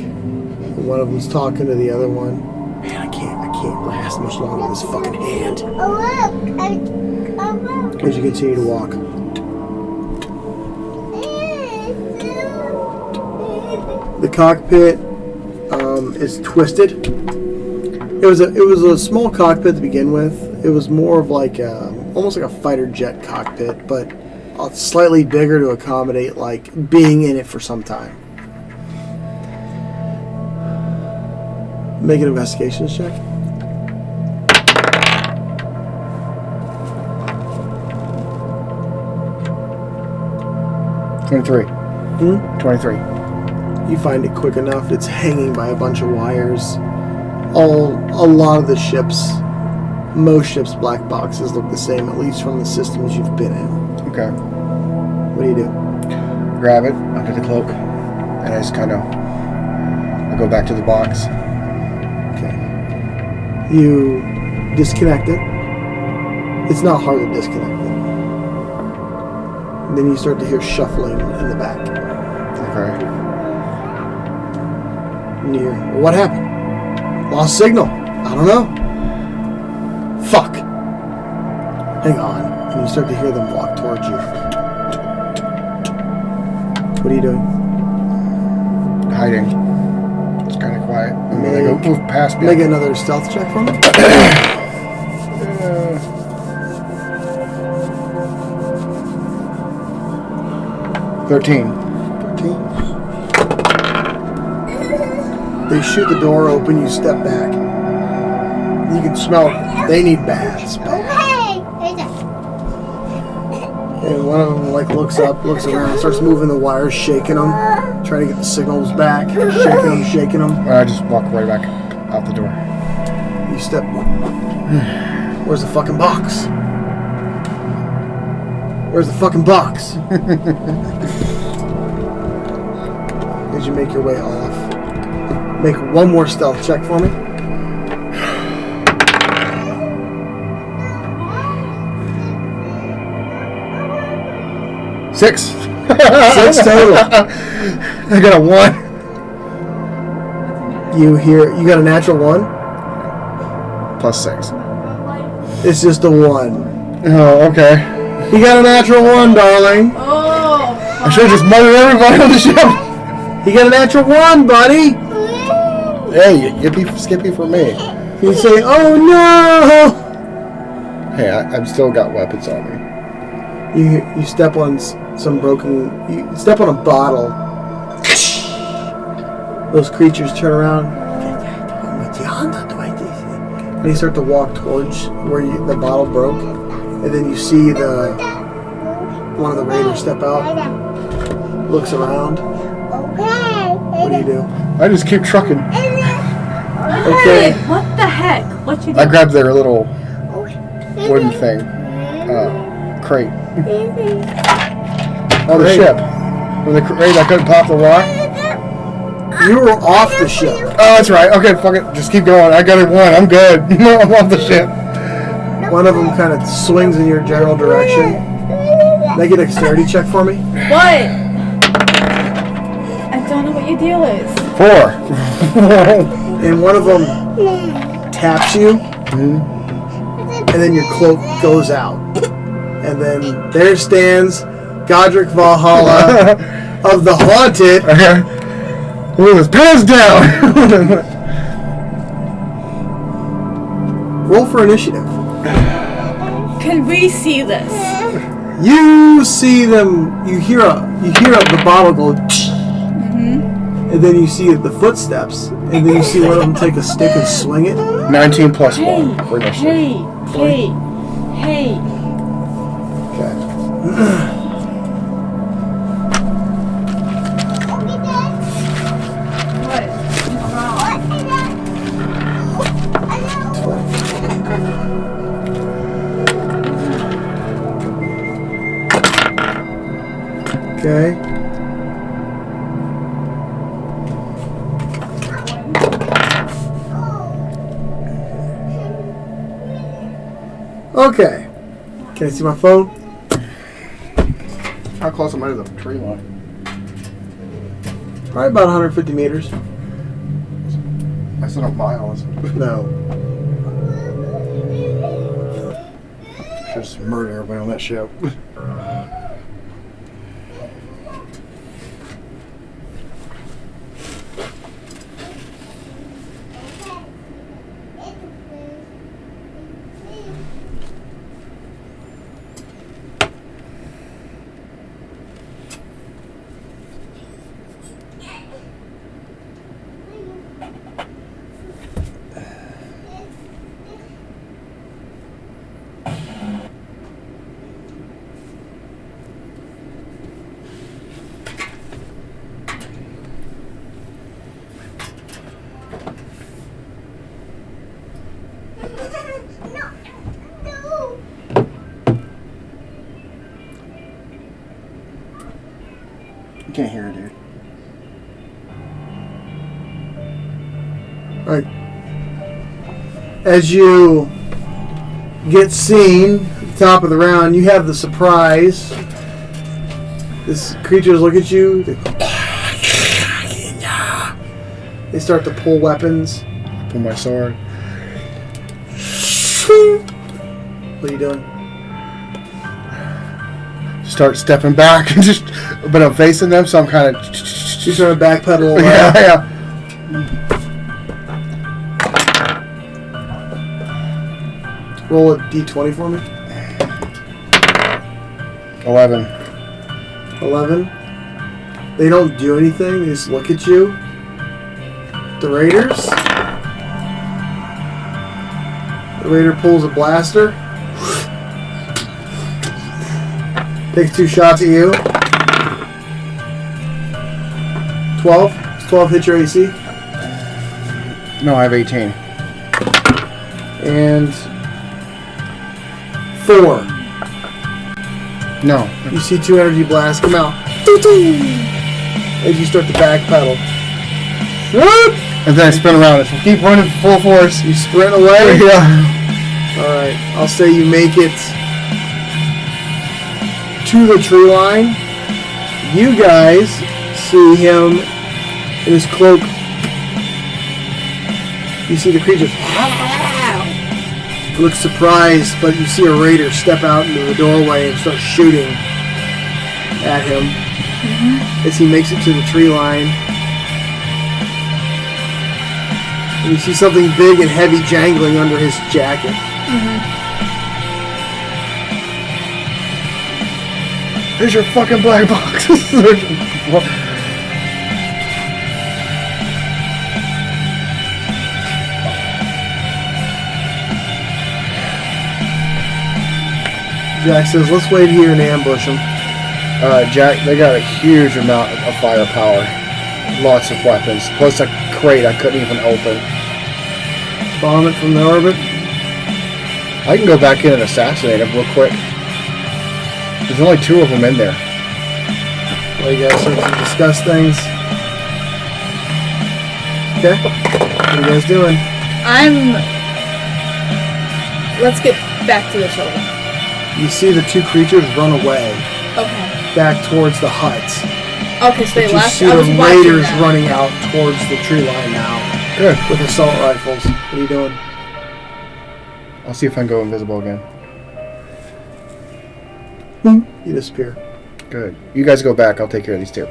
One of them's talking to the other one. Man, I can't last much longer with this fucking hand. As you continue to walk. The cockpit is twisted. It was a small cockpit to begin with. It was more of like almost like a fighter jet cockpit, but slightly bigger to accommodate like being in it for some time. Make an investigation check. $23. 23. You find it quick enough. It's hanging by a bunch of wires. A lot of the ships, most ships' black boxes look the same, at least from the systems you've been in. Okay. What do you do? Grab it under the cloak, and I just kind of go back to the box. Okay. You disconnect it. It's not hard to disconnect it. And then you start to hear shuffling in the back. Okay. And you're, what happened? Lost signal. I don't know. Fuck. Hang on. And you start to hear them walk towards you. What are you doing? Hiding. It's kind of quiet. I'm gonna go move past me. Make another stealth check for me. 13. 13. They shoot the door open, you step back. You can smell it. They need baths. And one of them like looks up, looks around, starts moving the wires, shaking them, trying to get the signals back, shaking them. I just walk right back out the door. You step. Where's the fucking box? Where's the fucking box? As you make your way off, make one more stealth check for me. 6. 6 total. I got a 1. You got a natural 1? Plus 6. It's just a 1. Oh, okay. You got a natural 1, darling. Oh, I should have just murdered everybody on the ship. You got a natural 1, buddy. Hey, yippee skippy for me. You say, oh no. Hey, I've still got weapons on me. You step on some broken. You step on a bottle those creatures turn around and they start to walk towards where the bottle broke, and then you see one of the raiders step out, looks around. What do you do? I just keep trucking. Okay. What the heck? What you do? I grab their little wooden thing. Crate. Oh, the ship. When the crate, I couldn't pop the lock. You were off the ship. Oh, that's right. Okay, fuck it. Just keep going. I got it one. I'm good. I'm off the ship. One of them kind of swings in your general direction. Make a dexterity check for me. What? I don't know what your deal is. 4. And one of them taps you, and then your cloak goes out. And then there stands Godric Valhalla of the Haunted. Okay. With his pants down. Roll for initiative. Can we see this? You see them. You hear the bottle go, and then you see the footsteps, and then you see one of them take a stick and swing it. 19 plus 1 for initiative. Hey. Okay. Okay. Okay. Can I see my phone? How close am I to the tree line? Probably about 150 meters. I said a mile. No. Just murder everybody on that ship. You can't hear it, dude. Alright. As you get seen at the top of the round, you have the surprise. This creatures look at you. They start to pull weapons. Pull my sword. What are you doing? Start stepping back and but I'm facing them, so I'm kind of. She's trying to backpedal away. Yeah. Roll a d20 for me. 11. 11. They don't do anything. They just look at you. The raiders. The raider pulls a blaster. Takes 2 shots at you. 12. Does 12 hit your AC? No, I have 18. And 4. No. You see 2 energy blasts come out. As you start to backpedal. And then I spin around it. So keep running full force. You sprint away? Yeah. Alright. I'll say you make it to the tree line. You guys see him in his cloak. You see the creature looks surprised, but you see a raider step out into the doorway and start shooting at him as he makes it to the tree line. And you see something big and heavy jangling under his jacket. Here's your fucking black box. Jack says, let's wait here and ambush them. Jack, they got a huge amount of firepower. Lots of weapons. Plus a crate I couldn't even open. Bomb it from the orbit. I can go back in and assassinate them real quick. There's only 2 of them in there. Well, you guys start to discuss things. Okay. What are you guys doing? Let's get back to the children. You see the 2 creatures run away Okay. back towards the huts. Okay, so they But you left. see I was the watching raiders that. running out towards the tree line now Good. with assault rifles. What are you doing? I'll see if I can go invisible again. You disappear. Good. You guys go back. I'll take care of these 2.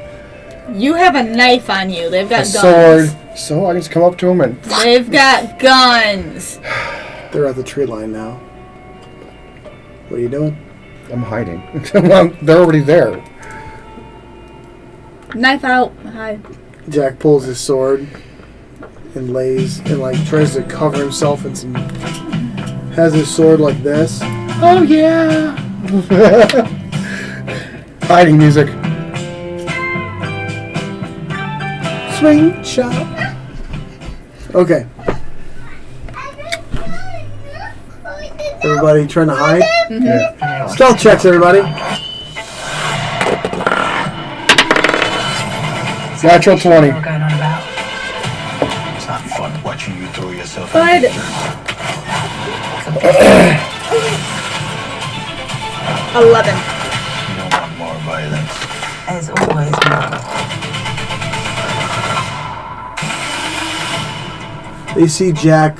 You have a knife on you. They've got A guns. sword. So I can just come up to them and... They've got guns. They're at the tree line now. What are you doing? I'm hiding. They're already there. Knife out. Hide. Jack pulls his sword and tries to cover himself in some. Has his sword like this. Oh yeah! Hiding music. Swing shot. Okay. Everybody trying to hide? Yeah. Stealth checks, everybody. Natural 20. It's not fun watching you throw yourself Bud. in the dirt. 11. You don't want more violence. As always, Mother. They see Jack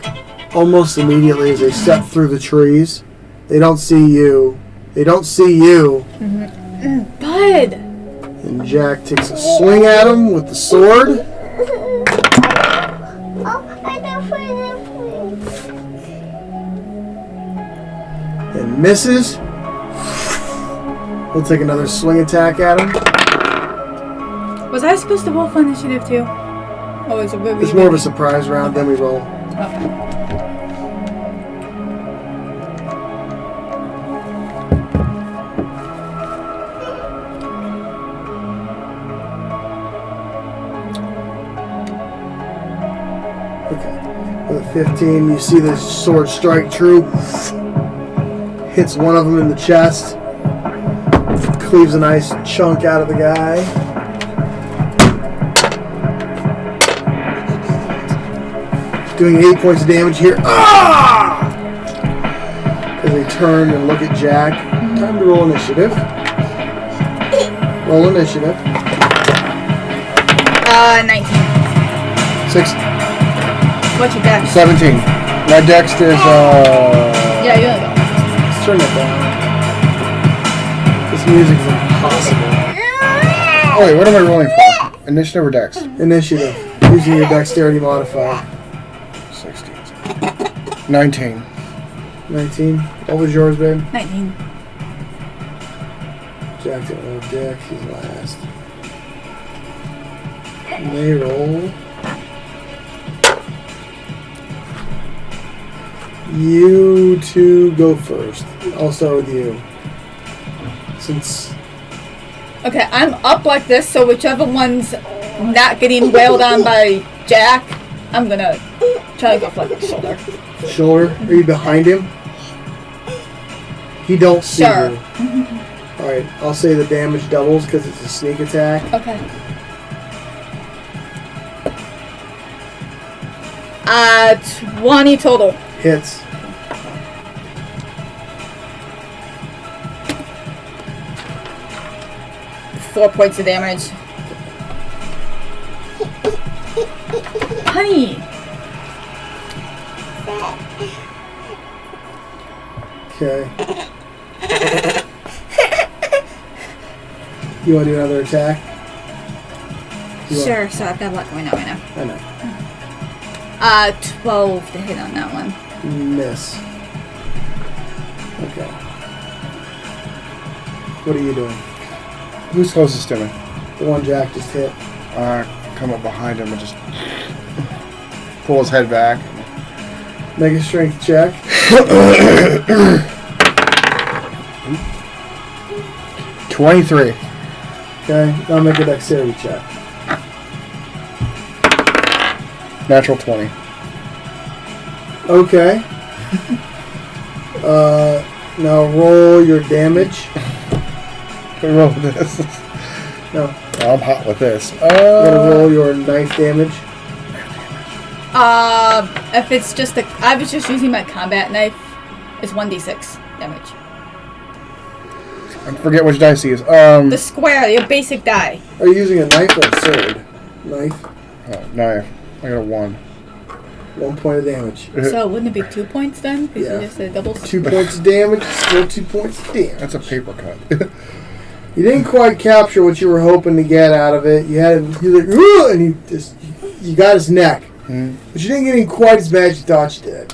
almost immediately as they step through the trees. They don't see you. Bud. And Jack takes a swing at him with the sword. Oh, I don't find it. And misses. We'll take another swing attack at him. Was I supposed to roll for initiative too? Oh, it's a good. It's more of a surprise round, then we roll. Okay. Okay. With a 15, you see the sword strike true. Hits one of them in the chest. Cleaves a nice chunk out of the guy. Doing 8 points of damage here. Ah! As they turn and look at Jack. Time to roll initiative. Roll initiative. 19. 6, What's your dex? 17. My dex is, Yeah, you go. Turn it down. This music is impossible. Oh wait, what am I rolling for? Initiative or dex? Initiative. Using your dexterity modifier. 16. 19. 19. What was yours, babe? 19. Jack didn't roll dex. He's last. And they roll. You two go first. I'll start with you. Since Okay, I'm up like this, so whichever one's not getting wailed on by Jack, I'm gonna try to go for like the shoulder. shoulder, are you behind him? He don't see Sure. you. Alright, I'll say the damage doubles because it's a sneak attack. Okay. 20 total. Hits. Four points of damage. Honey! Okay. You want to do another attack? You want- Sure, so I've got a lot going on right now. I know. 12 to hit on that one. Miss. Okay. What are you doing? Who's closest to me? The one Jack just hit. Come up behind him and just pull his head back. Make a strength check. 23. Okay, now make a dexterity check. Natural 20. Okay. Now roll your damage. Can we roll this? No, Oh, I'm hot with this. you gotta roll your knife damage. If it's just I was just using my combat knife. It's 1d6 damage. I forget which dice he is. The square, your basic die. Are you using a knife or a sword? Knife. Knife. I got a 1. 1 point of damage. So wouldn't it be 2 points then? Because Yeah. you just said doubles. 2 points of damage. Still 2 points of damage. That's a paper cut. You didn't quite capture what you were hoping to get out of it. You had him. He was like, "Ugh," and you got his neck, but you didn't get him quite as bad as you thought you did.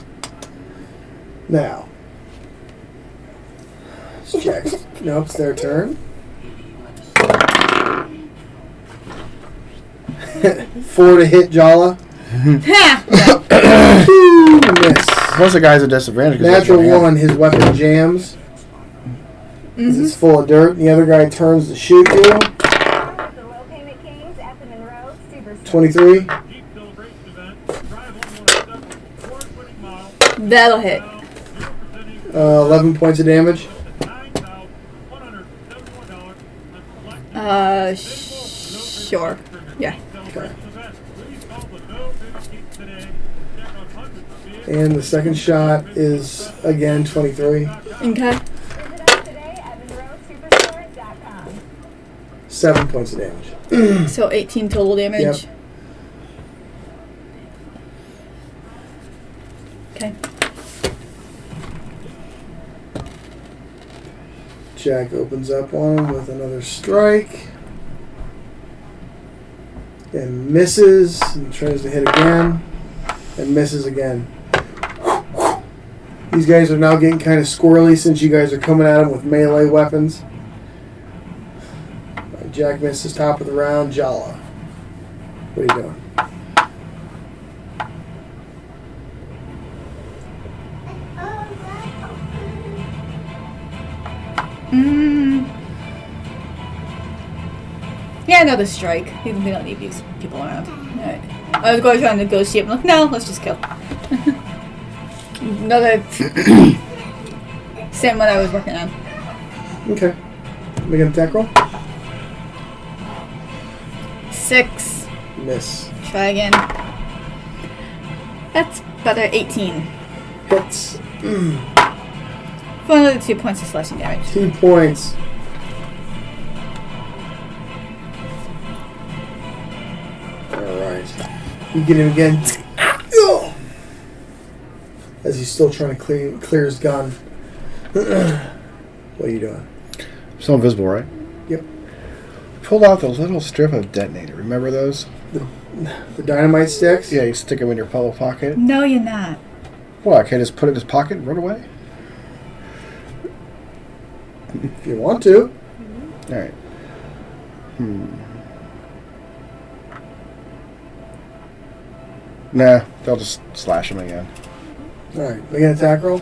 Now, let's check. Nope, it's their turn. 4 to hit Jala. Ha! Miss. Most of the guys at disadvantage. 'cause Natural that's one 1. His weapon jams. 'Cause it's full of dirt. The other guy turns to shoot you. The Low Payment Kings at the Monroe Superstore. 23. That'll hit. 11 points of damage. Sure. Yeah. Okay. And the second shot is again 23. Okay. Visit us today at MonroeSuperstores.com. 7 points of damage. So 18 total damage. Yep. Okay. Jack opens up on him with another strike. And misses. And tries to hit again. And misses again. These guys are now getting kind of squirrely since you guys are coming at them with melee weapons. Jack misses top of the round. Jala. What are you doing? Yeah, another strike. We don't need these people around. Alright. I was going to try and negotiate. I'm like, no, let's just kill. Another same one I was working on. Okay. Make an attack roll. 6. Miss. Try again. That's better. 18. Hits. For another 2 points of slashing damage. 2 points. Alright. You get him again. As he's still trying to clear his gun. What are you doing? Still invisible, right? Yep. Pulled out the little strip of detonator. Remember those? The dynamite sticks? Yeah, you stick them in your pillow pocket. No, you're not. Well, I can't just put it in his pocket and run away? If you want to. Alright. Nah, they'll just slash him again. Alright, make an attack roll.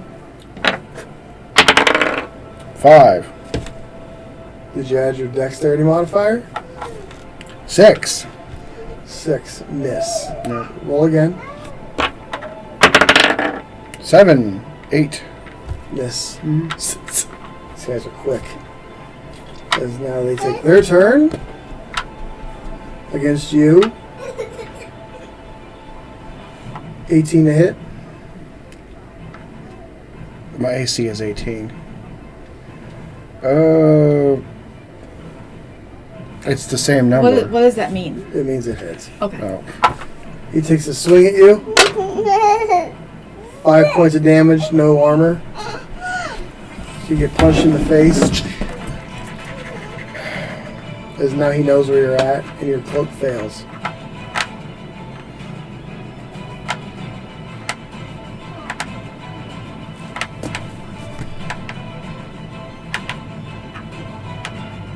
5. Did you add your dexterity modifier? 6. 6. Miss. No. Roll again. 7. 8. Miss. These guys are quick. As now they take their turn against you. 18 to hit. My AC is 18. It's the same number. What does that mean? It means it hits. Okay. Oh. He takes a swing at you. 5 points of damage, no armor. You get punched in the face. As now he knows where you're at, and your cloak fails.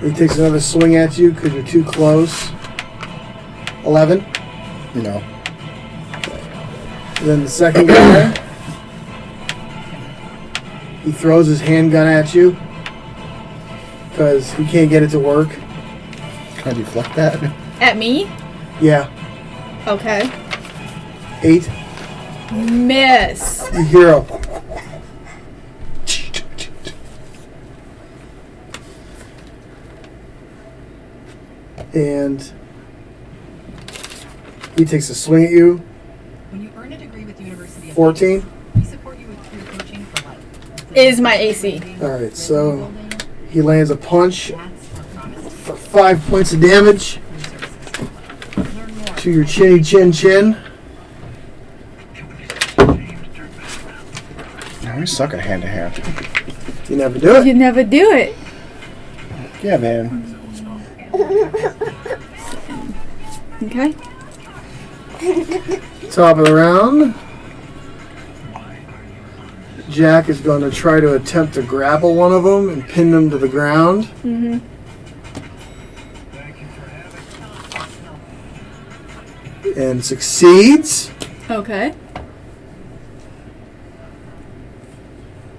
He takes another swing at you because you're too close. 11. No. And then the second guy, he throws his handgun at you. because he can't get it to work. Can I deflect that? At me? Yeah. Okay. 8. Miss. You hear a... And he takes a swing at you. When you earn a degree with the University of 14. we support you with career coaching for life. Is my AC. Alright, so he lands a punch That's our promise. for 5 points of damage Learn more. to your chinny chin chin. No, we suck at hand to hand. You never do it. You never do it. Yeah, man. Okay. Top of the round. Jack is going to try to attempt to grapple one of them and pin them to the ground. Mm-hmm. And succeeds. Okay.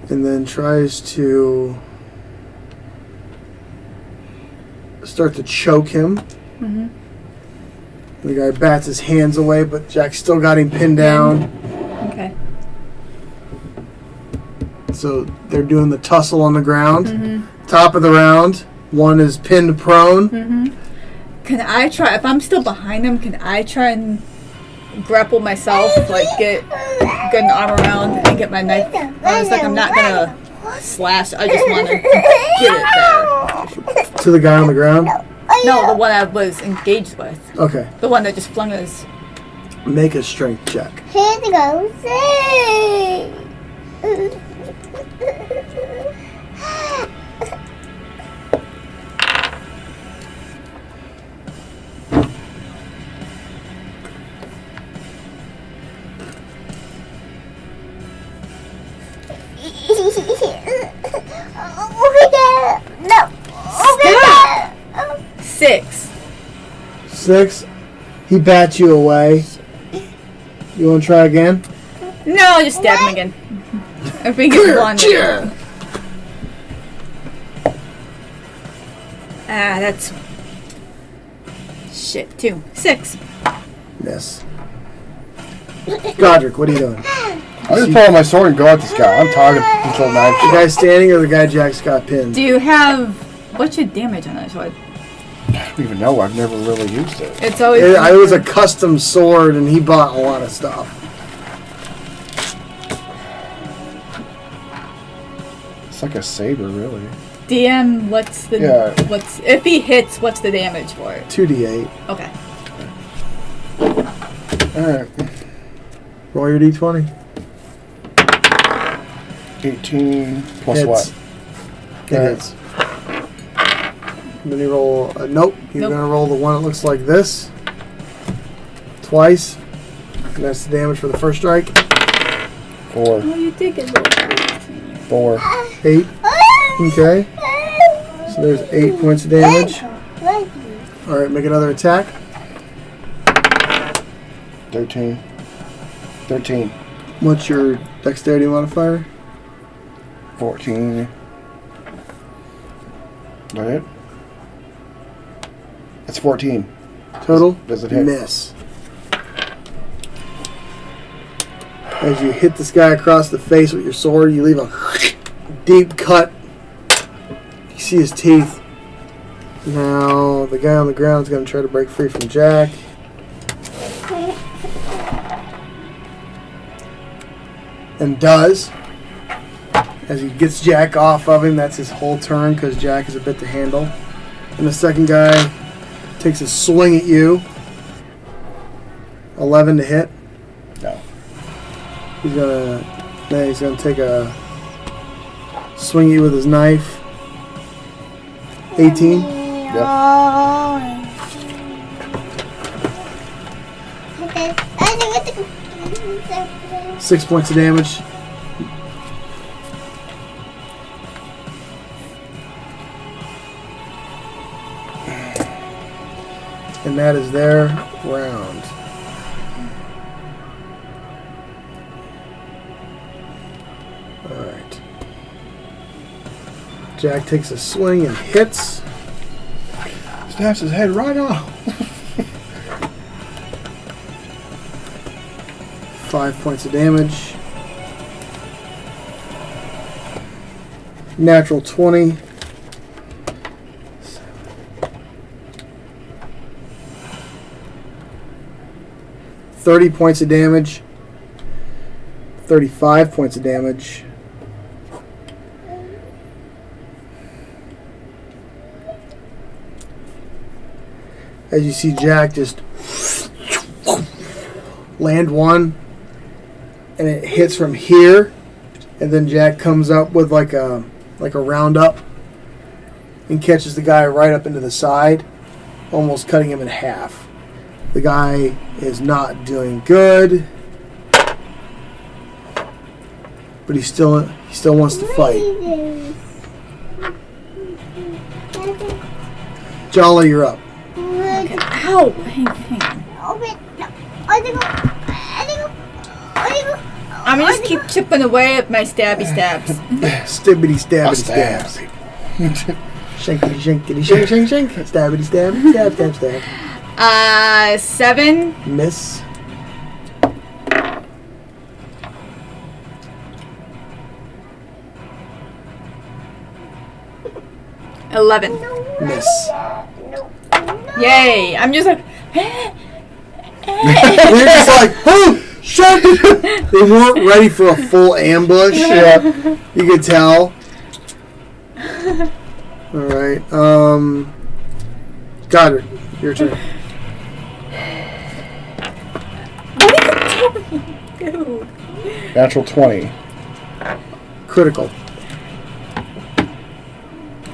And then tries to start to choke him. Mm-hmm. The guy bats his hands away, but Jack still got him pinned down. Okay. So they're doing the tussle on the ground. Mm-hmm. Top of the round. One is pinned prone. Mm-hmm. Can I try, if I'm still behind him, can I try and grapple myself, like get an arm around and get my knife? I was like, I'm not gonna slash, I just want to get it there. To the guy on the ground. No, the one I was engaged with. Okay. The one that just flung his... Make a strength check. Here to go. Say. No. Stop! 6. 6. He bats you away. You want to try again? No, just stab him again. I think it's one. Ah, that's... Shit, 2. 6. Miss. Godric, what are you doing? I'm just pulling my sword and go at this guy. I'm tired of control knife The shit. guy standing or the guy Jack's got pinned? Do you have... What's your damage on that sword? I don't even know. I've never really used it. It's always... It was a custom sword, and he bought a lot of stuff. It's like a saber, really. DM, what's the... Yeah. What's... If he hits, what's the damage for it? 2d8. Okay. Alright. Roll your d20. 18 plus Hits. what? It hits. Then you roll... nope. You're Nope. going to roll the one that looks like this. Twice. And that's the damage for the first strike. 4. Oh, you did get a little... 4. 8. Okay. So there's 8 points of damage. Alright, make another attack. 13. 13. What's your dexterity modifier? 14. Is that it? That's 14. Total? Does it hit? Miss. As you hit this guy across the face with your sword, you leave a deep cut. You see his teeth. Now, the guy on the ground is going to try to break free from Jack. And does. As he gets Jack off of him, that's his whole turn because Jack is a bit to handle. And the second guy takes a swing at you. 11 to hit. No. He's gonna take a swing at you with his knife. 18. Yep. 6 points of damage. And that is their round. Alright. Jack takes a swing and hits. Snaps his head right off. 5 points of damage. Natural 20. 30 points of damage. 35 points of damage. As you see Jack just land one, and it hits from here, and then Jack comes up with like a roundup and catches the guy right up into the side, almost cutting him in half. The guy is not doing good, but he still wants to fight. Jolly, you're up. Okay. Ow! Hang on. I'm gonna just keep chipping away at my stabby stabs. Stibbity stabbity stabs. Shankity shankity shank shank shank. Stabbity stab stab stab stab. 7. Miss. No. 11. Miss. Yay! I'm just like. We're just like, oh shit! They weren't ready for a full ambush. Yeah, you could tell. All right. Goddard, your turn. What are you doing? Dude. Natural 20. Critical.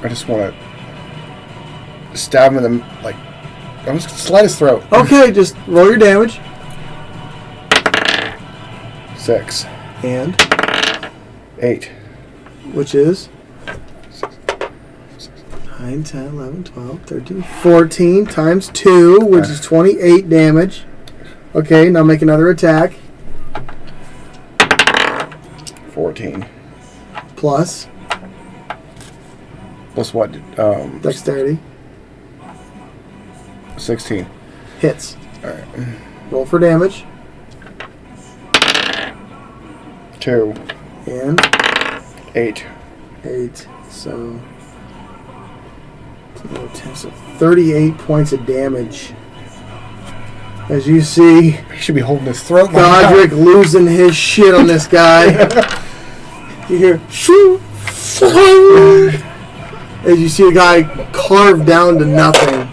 I just want to stab him in the, like, I'm just going to slit his throat. Okay, just roll your damage. 6. And 8. which is 9, 10, 11, 12, 13, 14 times 2, which is 28 damage. Okay, now make another attack. 14. Plus Plus what? dexterity. 16. Hits. Alright. Roll for damage. 2. And 8. 8. So 10, so 38 points of damage. As you see, He should be holding his throat. Godric losing his shit on this guy. You hear shoo, as you see a guy carved down to nothing,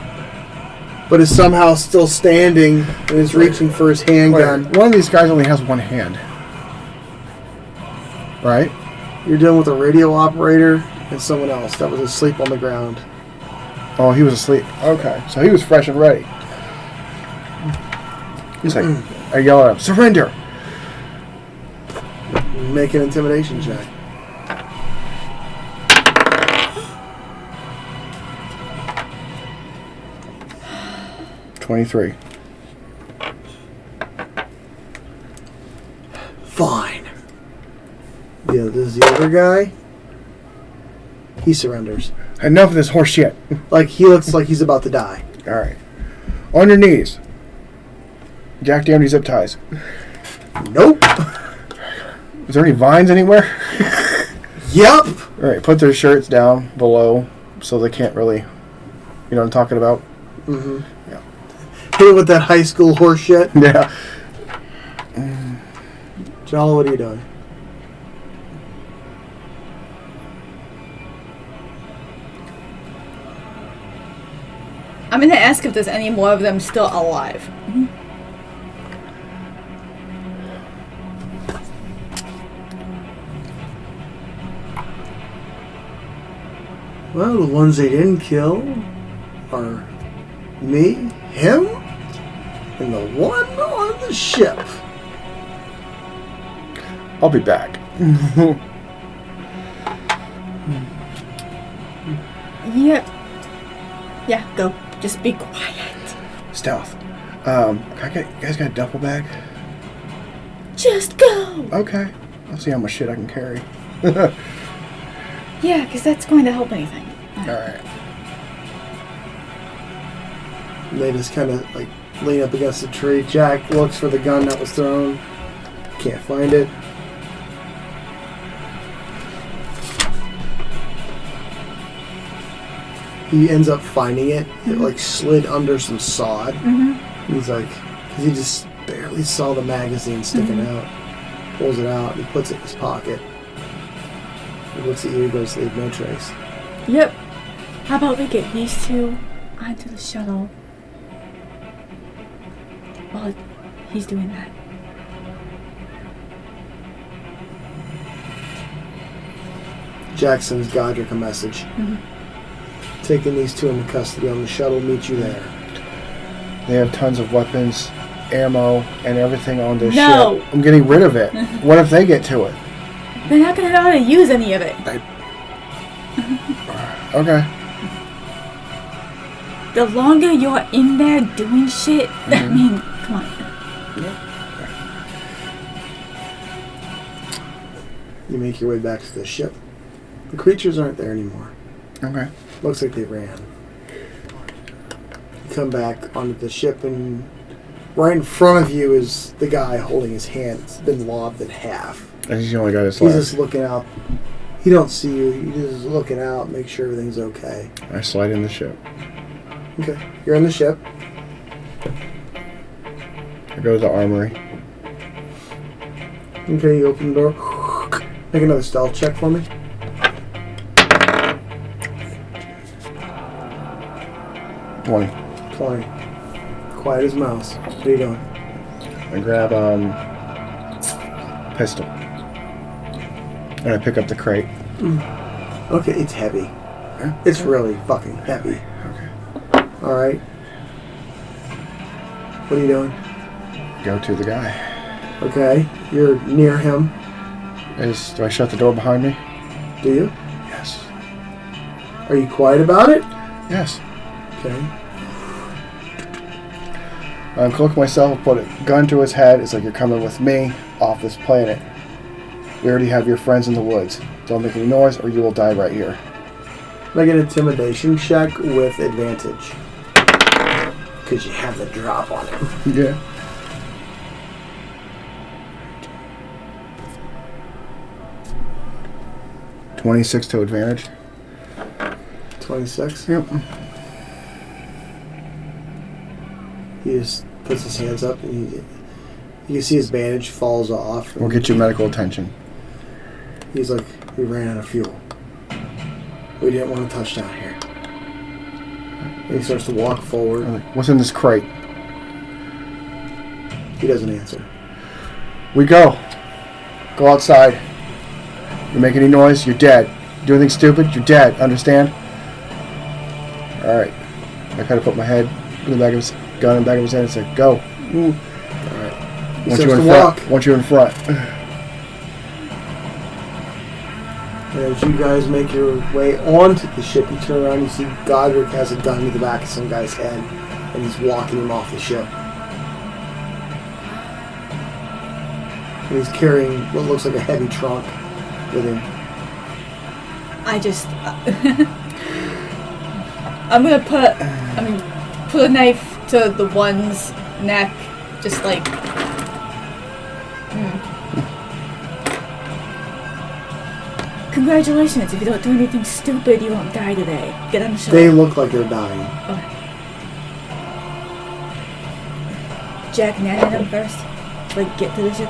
but is somehow still standing and is reaching for his handgun. Wait, one of these guys only has one hand. Right? You're dealing with a radio operator and someone else that was asleep on the ground. Oh, he was asleep. Okay. So he was fresh and ready. He's like, I yell at him, surrender! Make an intimidation check. $23. Fine. Yeah, this is the other guy. He surrenders. Enough of this horse shit. Like, he looks like he's about to die. Alright. On your knees. Jack Dandy zip ties. Nope. Is there any vines anywhere? Yep. Alright, put their shirts down below so they can't really, you know what I'm talking about? Mm-hmm. Yeah. Hit it with that high school horse shit. Yeah. Jala, what are you doing? I'm gonna ask if there's any more of them still alive. Well, the ones they didn't kill are me, him, and the one on the ship. I'll be back. Yep. Yeah, go. Just be quiet. Stealth. You guys got a duffel bag? Just go. Okay. I'll see how much shit I can carry. Yeah, because that's going to help anything. Alright. And they just kind of like lean up against the tree. Jack looks for the gun that was thrown. Can't find it. He ends up finding it. It like slid under some sod. He's like, because he just barely saw the magazine sticking out. Pulls it out and he puts it in his pocket. He looks at you and goes, leave no trace. Yep. How about we get these two onto the shuttle while he's doing that? Jack sends Godric a message. Taking these two into custody on the shuttle, meet you there. They have tons of weapons, ammo, and everything on this No. ship. I'm getting rid of it. What if they get to it? They're not going to know how to use any of it. Okay. The longer you're in there doing shit, I mean, come on. You make your way back to the ship. The creatures aren't there anymore. Okay. Looks like they ran. You come back onto the ship, and right in front of you is the guy holding his hand. It's been lobbed in half. And he's the only guy that's He's left. just looking out. He don't see you. He's just looking out, make sure everything's okay. I slide in the ship. Okay, you're in the ship. I go to the armory. Okay, you open the door. Make another stealth check for me. 20. 20. Quiet as a mouse. What are you doing? I grab pistol. And I pick up the crate. Okay, it's heavy. Yeah. It's really fucking heavy. Okay. Alright. What are you doing? Go to the guy. Okay, you're near him. Do I shut the door behind me? Do you? Yes. Are you quiet about it? Yes. Okay. I uncloak myself, put a gun to his head. It's like you're coming with me off this planet. We already have your friends in the woods. Don't make any noise or you will die right here. Make an intimidation check with advantage. Because you have the drop on it. Yeah. 26 to advantage. 26. Yep. He just puts his hands up and you can see his bandage falls off. We'll get you medical attention. He's like, we ran out of fuel. We didn't want to touch down here. And he starts to walk forward. I'm like, what's in this crate? He doesn't answer. We go. Go outside. You make any noise, you're dead. Do anything stupid, you're dead. Understand? Alright. I kind of put my head in the back of his gun in the back of his head and said, go. Alright. He Once starts you're to in walk. front. Once you're in front. And as you guys make your way onto the ship, you turn around and you see Godric has a gun to the back of some guy's head, and he's walking him off the ship. And he's carrying what looks like a heavy trunk with him. I just... I'm gonna put a knife to the one's neck, just like... Congratulations, if you don't do anything stupid, you won't die today. Get on the shuttle. They look like they're dying. Okay. Jack and Nana them first. Like, get to the ship.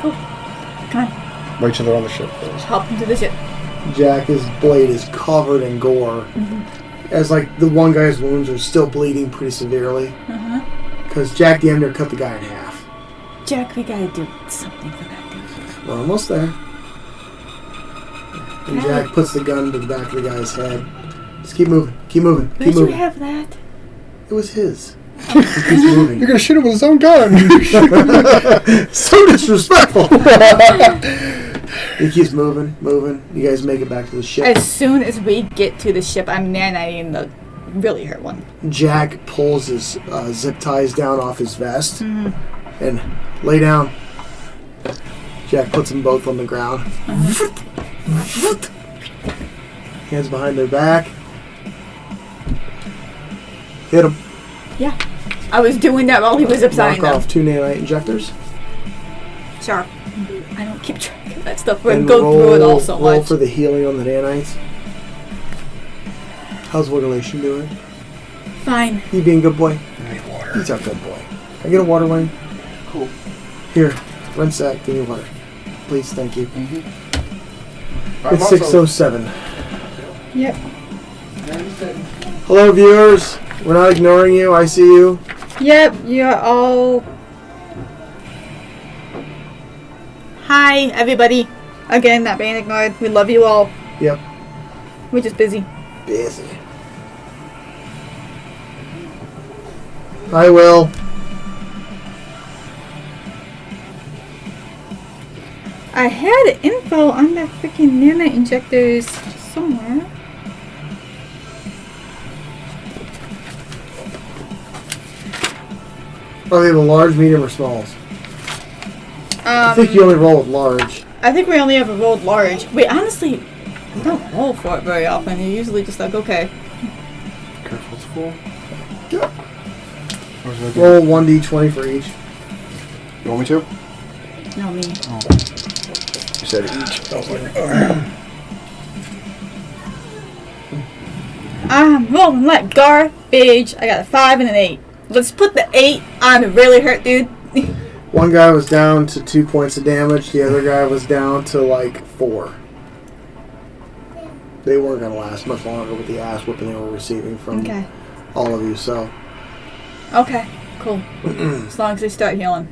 Cool. Come on. Wait till they're on the ship first. Hop into the ship. Jack's blade is covered in gore. As like the one guy's wounds are still bleeding pretty severely. Because Jack the Ender cut the guy in half. Jack, we gotta do something for that dude. We're almost there. And Jack puts the gun to the back of the guy's head. Just keep moving. Keep moving. Where'd Keep you moving. have that? It was his. He keeps moving. You're gonna shoot him with his own gun! So disrespectful. He keeps moving, moving. You guys make it back to the ship. As soon as we get to the ship, I'm naniting the really hurt one. Jack pulls his zip ties down off his vest and lay down. Jack puts them both on the ground. Hands behind their back. Hit him. Yeah. I was doing that while he was upside Knock down. off 2 nanite injectors. Sure. I don't keep track of that stuff. We And go through it all so roll much. for the healing on the nanites. How's Wigglation doing? Fine. He being a good boy? I need water. He's a good boy. Can I get a water, Wayne? Cool. Here, rinse that. Give me water. Please, thank you. I'm It's also- 6:07. Yep. Hello, viewers. We're not ignoring you. I see you. Yep, you're all... Hi, everybody. Again, not being ignored. We love you all. Yep. We're just busy. Busy. I will. I had info on the freaking nano injectors somewhere. Are they the large, medium, or smalls? I think you only roll with large. I think we only ever rolled large. We honestly don't roll for it very often. You're usually just like, okay. Careful, it's full. Yep. Where's my Roll 1d20 for each. You want me to? No, me. You said each. I was like, alright. I'm rolling like garbage. I got a 5 and an 8. Let's put the 8 on the really hurt dude. One guy was down to 2 points of damage. The other guy was down to like 4. They weren't going to last much longer with the ass whipping they were receiving from Okay. all of you. So Okay, cool. As long as they start healing.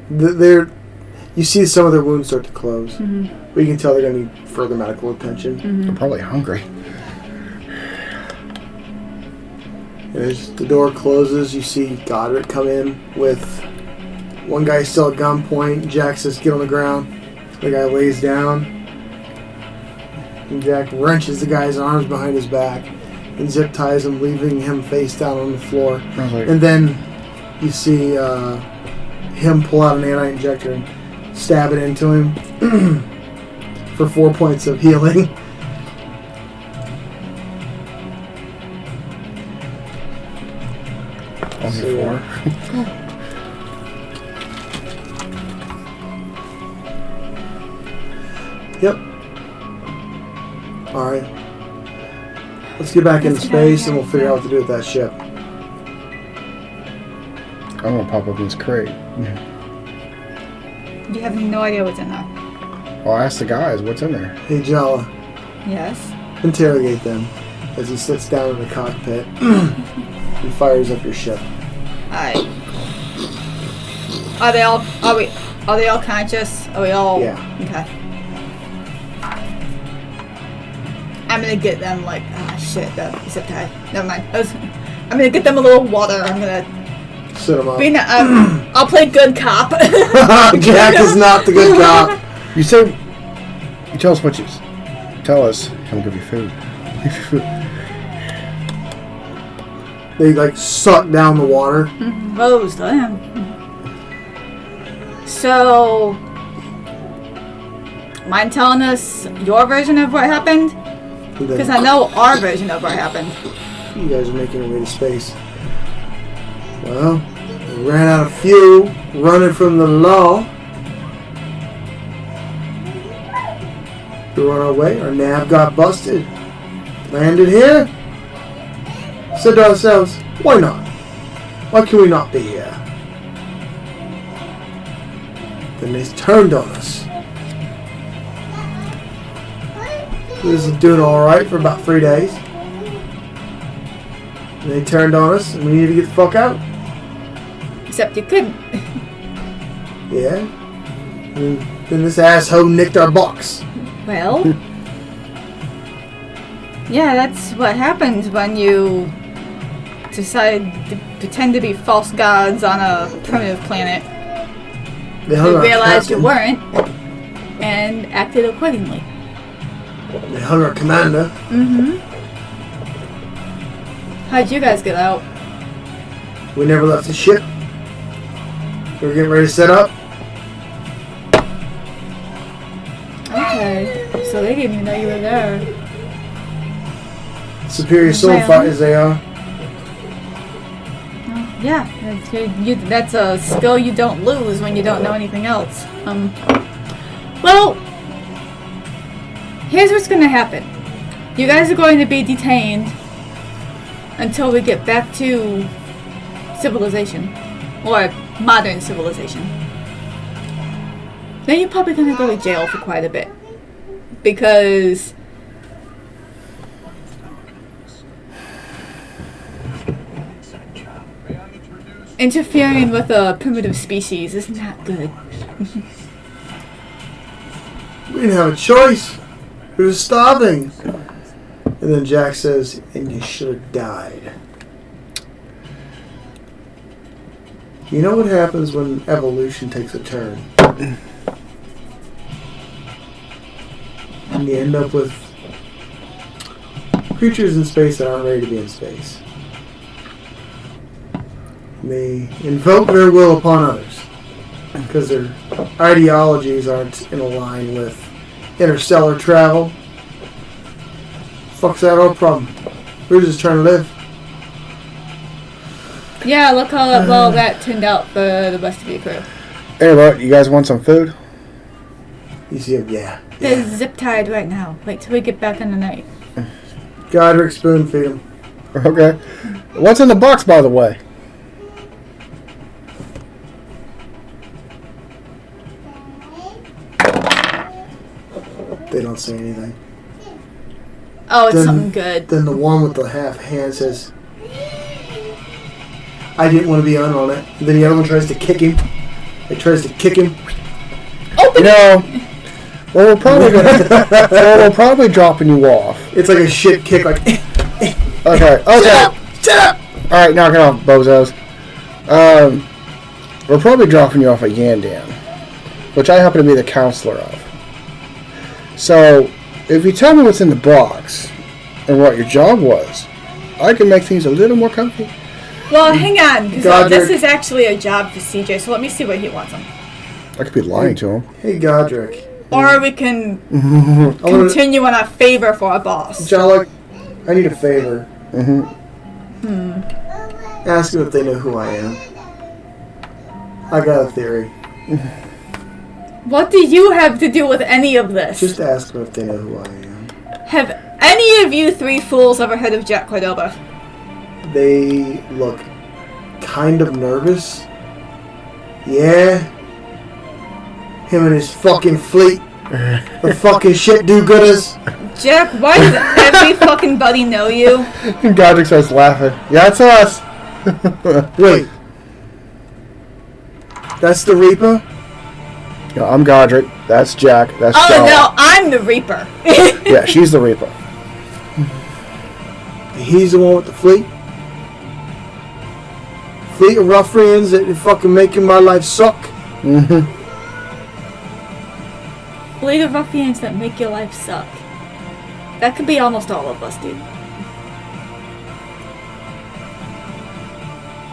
they're, you see some of their wounds start to close. Mm-hmm. But you can tell they're going to need further medical attention. I'm probably hungry. And as the door closes, you see Godric come in with one guy still at gunpoint. Jack says, "Get on the ground." The guy lays down. And Jack wrenches the guy's arms behind his back and zip ties him, leaving him face down on the floor. I was like, And then you see him pull out an anti-injector and stab it into him for 4 points of healing. only So, 4. Yep. Alright. Let's get back into Let's get space out and of we'll figure out what to do with that ship. I'm gonna pop open this crate. You have no idea what's in there. I'll ask the guys what's in there. Hey, Jala, Yes. interrogate them as he sits down in the cockpit and fires up your ship. Alright. Are they all conscious? Are we all Yeah. Okay. I'm gonna get them like shit, the zip tie. Never mind. I'm gonna get them a little water. I'm gonna Sit him up. I'll play good cop. Jack is not the good cop. You say, you tell us what you tell us, and we'll give you food. Give you food. They like suck down the water. Rose to him. So, mind telling us your version of what happened? And Because then I know our version of what happened. you guys are making your way to space. Well, we ran out of fuel, running from the law. We were on our way, our nav got busted. Landed here. Said to ourselves, why not? Why can we not be here? Then they turned on us. We was doing alright for about 3 days. And they turned on us and we needed to get the fuck out. Except you couldn't. Yeah. And then this asshole nicked our box. Well, yeah, that's what happens when you decide to pretend to be false gods on a primitive planet. They hung You our realized you captain. weren't and acted accordingly. They hung our commander. Mm-hmm. How'd you guys get out? We never left the ship. We were getting ready to set up. Okay, so they didn't even know you were there. Superior sword Well. fighters they are. Yeah, that's a skill you don't lose when you don't know anything else. Well, here's what's gonna happen. You guys are going to be detained until we get back to civilization. Or modern civilization. Then you're probably gonna go to jail for quite a bit. Because interfering with a primitive species is not good. We didn't have a choice. We were starving. And then Jack says, and you should have died. You know what happens when evolution takes a turn? And you end up with creatures in space that aren't ready to be in space. And they invoke their will upon others because their ideologies aren't in line with interstellar travel. Fuck's that our problem? We're just trying to live. Yeah, look how well that turned out for the rest of your crew. Hey, what? You guys want some food? You see him? Yeah. They're zip tied right now. Wait till we get back in the night. Godric, spoon feed him. Okay. What's in the box, by the way? They don't say anything. Oh, it's Then- something good. Then the one with the half hand says, I didn't want to be on it. And then the other one tries to kick him. It tries to kick him. You know, well, we're probably dropping you off. It's like a shit kick, like, Okay. Okay. shut up! All right, knock it off, bozos. We're probably dropping you off at Yandan, which I happen to be the counselor of. So, if you tell me what's in the box and what your job was, I can make things a little more comfy. Well, hang on, because Godric. this is actually a job for CJ, so let me see what he wants him. I could be lying to him. Hey, Godric. Or we can I want to... continue on a favor for our boss. Jalik, I need a favor. Mm-hmm. Ask them if they know who I am. I got a theory. What do you have to do with any of this? Just ask them if they know who I am. Have any of you three fools ever heard of Jack Cordoba? They look kind of nervous. Yeah. Him and his fucking fleet. The fucking shit do-gooders. Jack, why does every fucking buddy know you? Godric starts laughing. Yeah, it's us. Wait. That's the Reaper? No, I'm Godric. That's Jack. That's Oh John. no, I'm the Reaper. Yeah, she's the Reaper. He's the one with the fleet? Fleet of ruffians that are fucking making my life suck? Mm-hmm. Fleet of ruffians that make your life suck. That could be almost all of us, dude.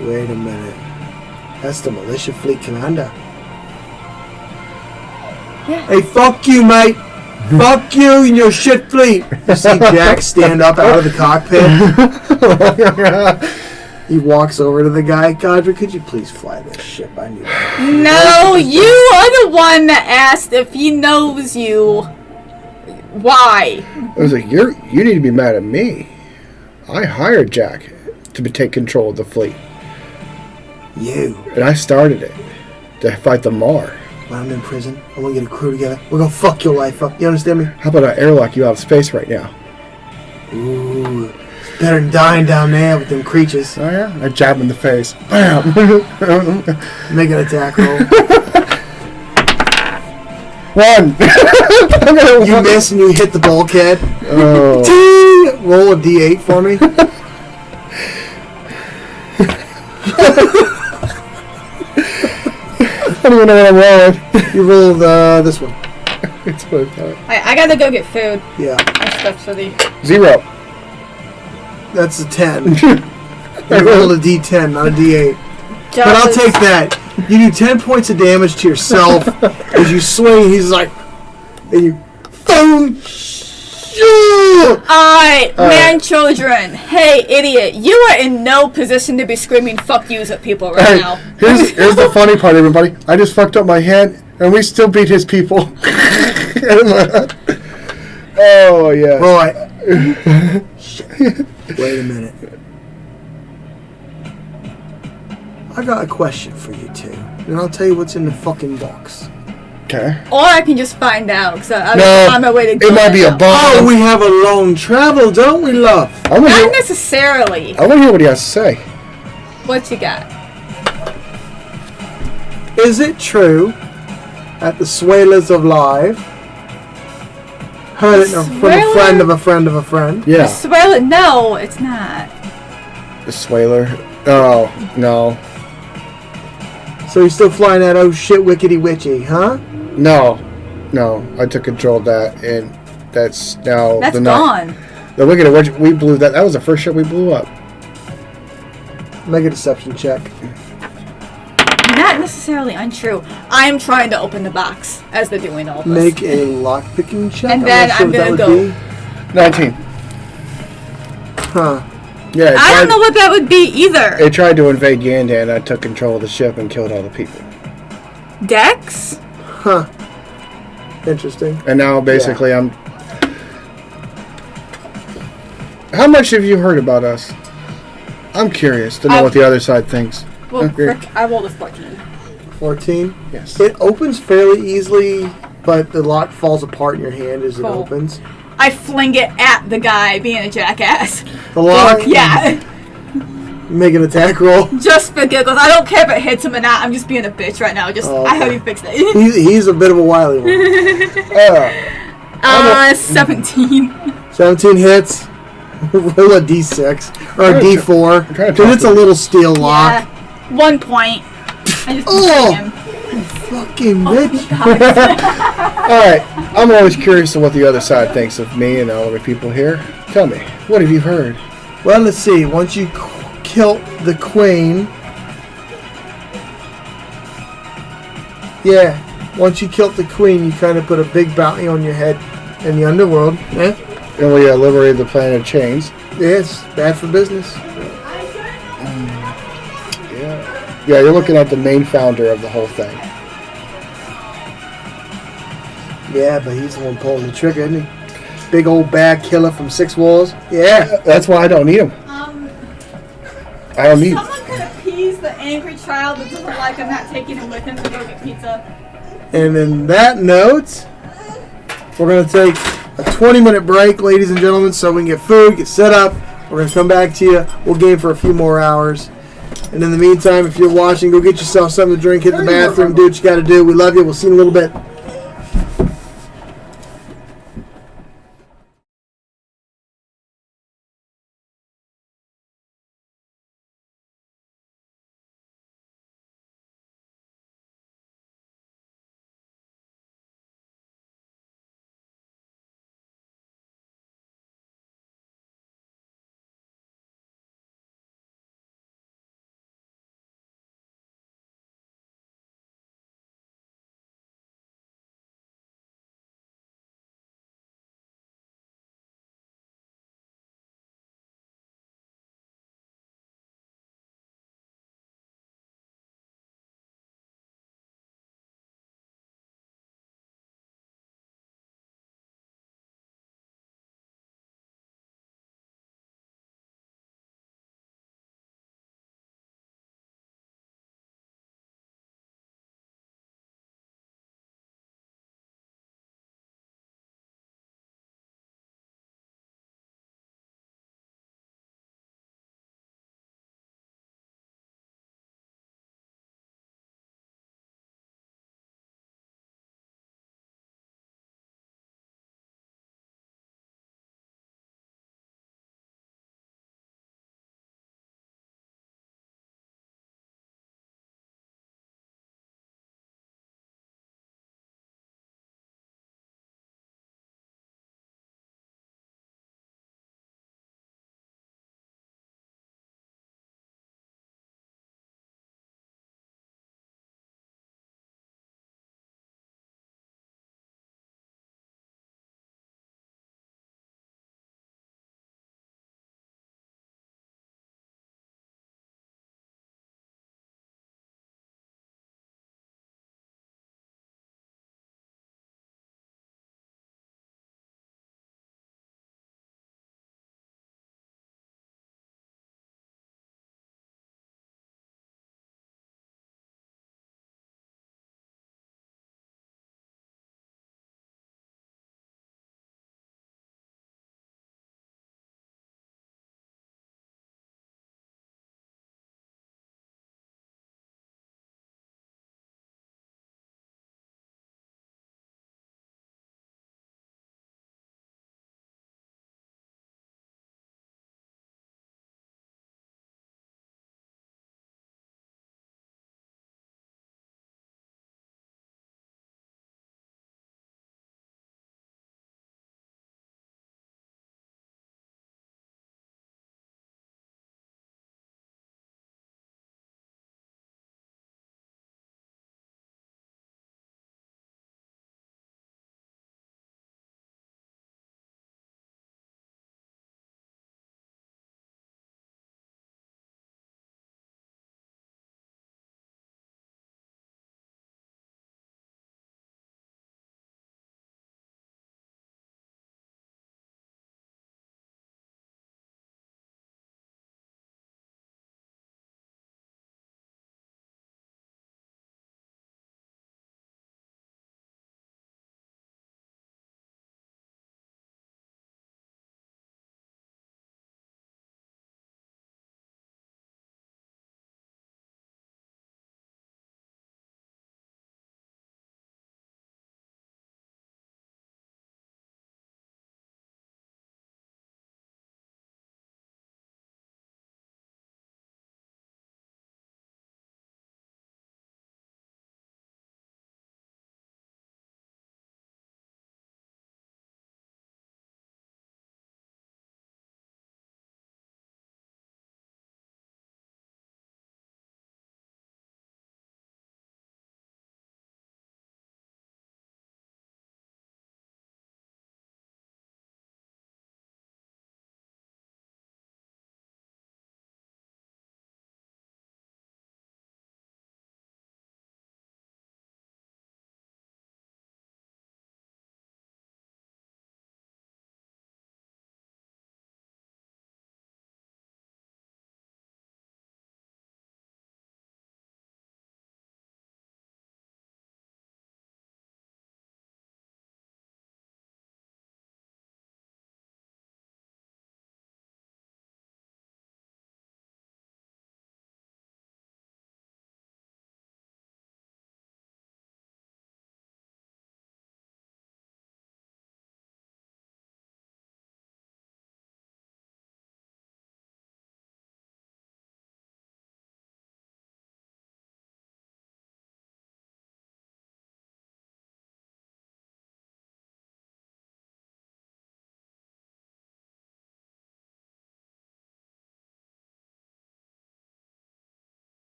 Wait a minute. That's the militia fleet commander. Yeah. Hey, fuck you, mate. Fuck you and your shit fleet. You see Jack stand up out of the cockpit. He walks over to the guy. Godric, could you please fly this ship? I need that. No, you are the one that asked if he knows you. Why? I was like, you need to be mad at me. I hired Jack to take control of the fleet, You. and I started it to fight the Mar. When I'm in prison, I want to get a crew together. We're gonna fuck your life up. You understand me? How about I airlock you out of space right now? Ooh. It's better than dying down there with them creatures. Oh yeah? I jab him in the face. Bam! Make an attack roll. One! I'm gonna You miss and you hit the bulkhead. Oh. Ting! Roll a d8 for me. I don't even know what I'm rolling. You rolled this one. It's what I thought. I gotta go get food Yeah. and stuff for the... 0. That's a 10. You rolled a d10, not a d8. But I'll Josh's- take that. You do 10 points of damage to yourself as you swing. He's like, and you, boom. Alright, All man, right. children. Hey, idiot. You are in no position to be screaming fuck yous at people right Hey, now. here's the funny part, everybody. I just fucked up my hand, and we still beat his people. Oh, yeah. Boy. Wait a minute. I got a question for you two, and I'll tell you what's in the fucking box. Okay. Or I can just find out, because I'm No, on my way to go. it might be a now. bomb. Oh, we have a long travel, don't we, love? I want Not to necessarily. hear what he has to say. What you got? Is it true that the Swailers of Live heard it from a Swaler? friend of a friend of a friend? Yeah. Swell it? No, it's not. The Swaler. Oh, no. So you're still flying that oh shit wickety witchy, huh? No. No. I took control of that, and that's now That's the gone. The Wicked Witch, we blew that. That was the first ship we blew up. Make a deception check. Not necessarily untrue. I'm trying to open the box as they're doing all this. Make a lockpicking check. And then not I'm what that gonna would go. be. 19. Huh. Yeah, I don't know what that would be either. It tried to invade Yanda, and I took control of the ship and killed all the people. Dex? Huh. Interesting. And now, basically, I'm... How much have you heard about us? I'm curious to know what the other side thinks. Well, Okay. frick, I rolled a 14. 14. Yes. It opens fairly easily, but the lock falls apart in your hand as it Cool. opens. I fling it at the guy being a jackass. The lock? Yeah, Make an attack roll. just for giggles. I don't care if it hits him or not. I'm just being a bitch right now. Just Oh, I hope okay. you fixed it. He's a bit of a wily one. 17. 17 hits. Roll a d6 or a d4. I'm trying to Because it's a little steel lock. Yeah. 1 point. I just Oh! him. Fucking bitch. Alright, I'm always curious to what the other side thinks of me and all the people here. Tell me, what have you heard? Well, let's see. Once you kill the queen. Yeah. Once you killed the queen, you kind of put a big bounty on your head in the underworld. Eh? And we liberated the planet of chains. Yes. Bad for business. Yeah, you're looking at the main founder of the whole thing. Yeah, but he's the one pulling the trigger, isn't he? Big old bad killer from Six Walls. Yeah. That's why I don't need him. I don't need Someone could appease the angry child that doesn't like him, not taking him with him to go get pizza. And in that note, we're going to take a 20-minute break, ladies and gentlemen, so we can get food, get set up. We're going to come back to you. We'll game for a few more hours. And in the meantime, if you're watching, go get yourself something to drink, hit the bathroom, do what you got to do. We love you. We'll see you in a little bit.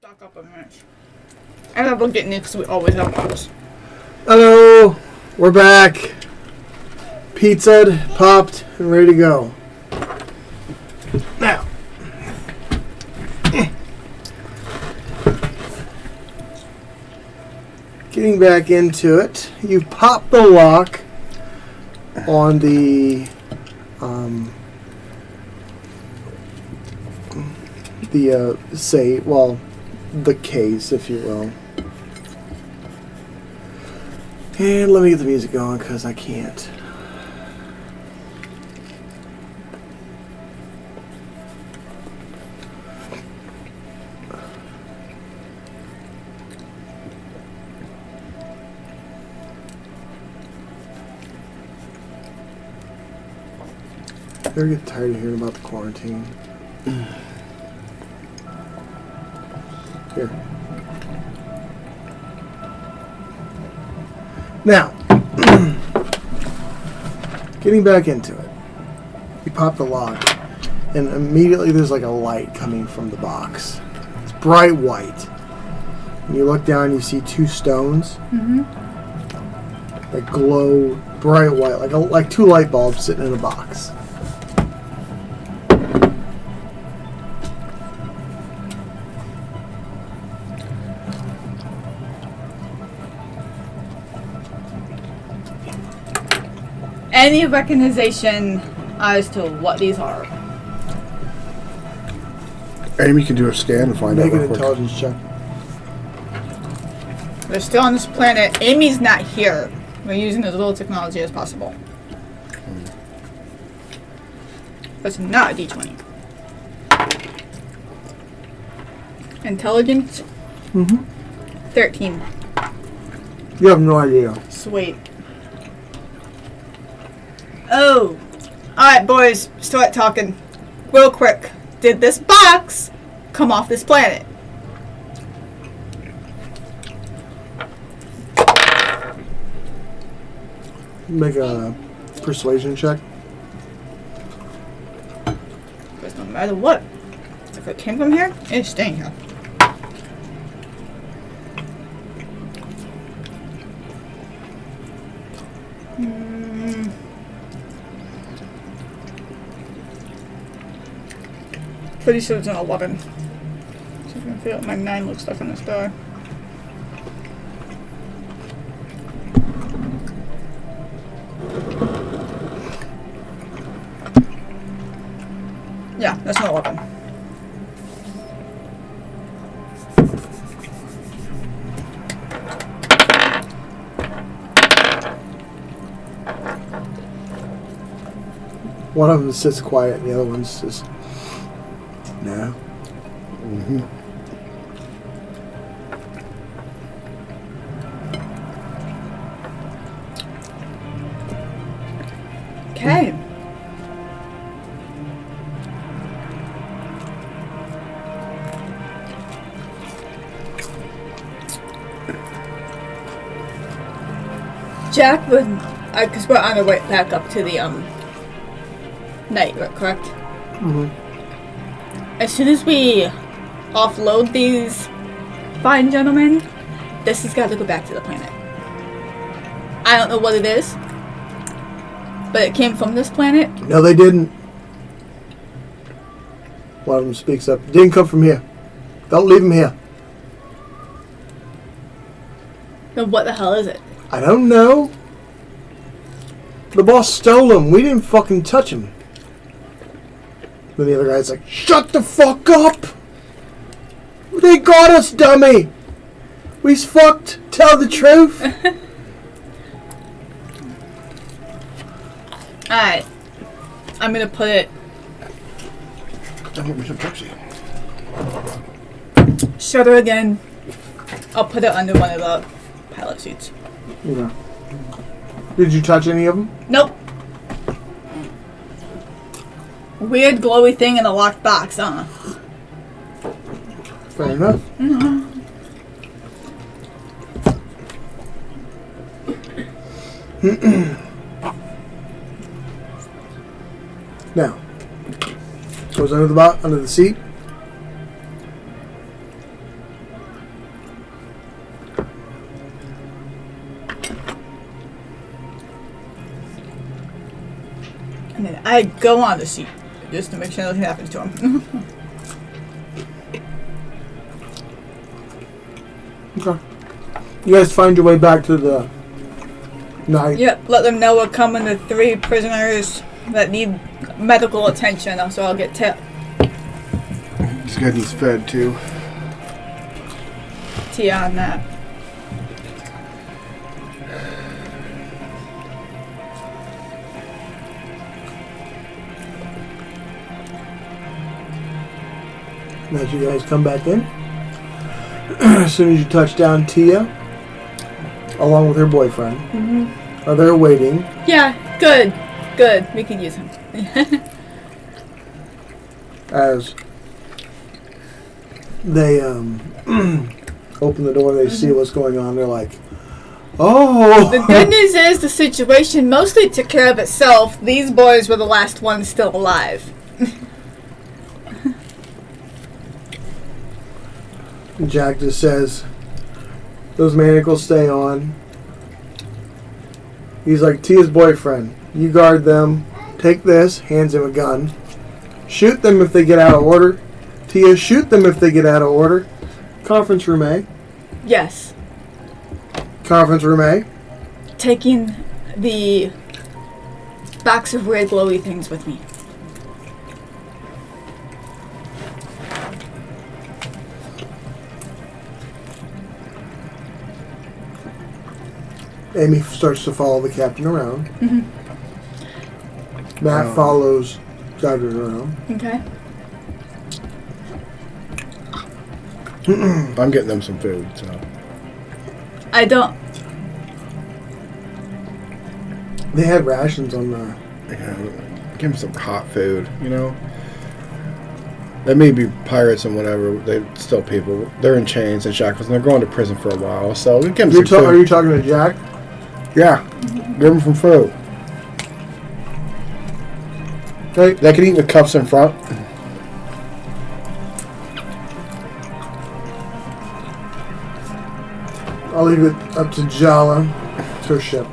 Stock up on minutes. I love getting it because we always have those. Hello, we're back. Pizza popped and ready to go. Now, getting back into it, you pop the lock on the the case, if you will. And let me get the music going because I can't. I never get tired of hearing about the quarantine. Here. Now, getting back into it, you pop the lock, and immediately there's like a light coming from the box. It's bright white. When you look down, you see two stones that glow bright white, like two light bulbs sitting in a box. Any recognition as to what these are? Amy can do a scan and find Make out an real quick. intelligence check. They're still on this planet. Amy's not here. We're using as little technology as possible. That's not a D20. Intelligence? 13. You have no idea. Sweet. Oh. Alright, boys. Start talking. Real quick. Did this box come off this planet? Make a persuasion check. Because no matter what, if it came from here, it's staying here. Pretty sure it's an 11. So I can feel my 9 looks stuck on this door. Yeah, that's an 11. One of them sits quiet, and the other one's just no. Okay. Jack would, because we're on our way back up to the night, correct? As soon as we offload these fine gentlemen, this has got to go back to the planet. I don't know what it is, but it came from this planet. No, they didn't. One of them speaks up. It didn't come from here. Don't leave him here. Then what the hell is it? I don't know. The boss stole him. We didn't fucking touch him. Then the other guy's like, shut the fuck up! They got us, dummy! We's fucked. Tell the truth. Alright. I'm gonna put it. Don't get me some Pepsi. Shutter again. I'll put it under one of the pilot seats. Yeah. Did you touch any of them? Nope. Weird glowy thing in a locked box, huh? Fair enough. Now, goes under the seat. And then I go on the seat just to make sure nothing happens to him. Okay. You guys find your way back to the night. Yep, let them know we're coming to 3 prisoners that need medical attention, so I'll get tipped. This guy needs fed too. Tia on that. As you guys come back in, as soon as you touch down, Tia, along with her boyfriend, are there waiting. Yeah, good. Good. We can use him. As they open the door, they see what's going on. They're like, "Oh!" The good news is the situation mostly took care of itself. These boys were the last ones still alive. Jack just says, "Those manacles stay on." He's like, "Tia's boyfriend, you guard them. Take this." Hands him a gun. "Shoot them if they get out of order." Tia, shoot them if they get out of order. Conference room A. Yes. Conference room A. Taking the box of weird glowy things with me. Amy starts to follow the captain around. Matt follows Dodgers around. Okay. I'm getting them some food, so. I don't. They had rations on the... Yeah, give them some hot food, you know? They may be pirates and whatever, they're still people. They're in chains and shackles, and they're going to prison for a while, so give them some food. Are you talking to Jack? Yeah, give them some food. Okay. They can eat with cups in front. I'll leave it up to Jala, to her ship.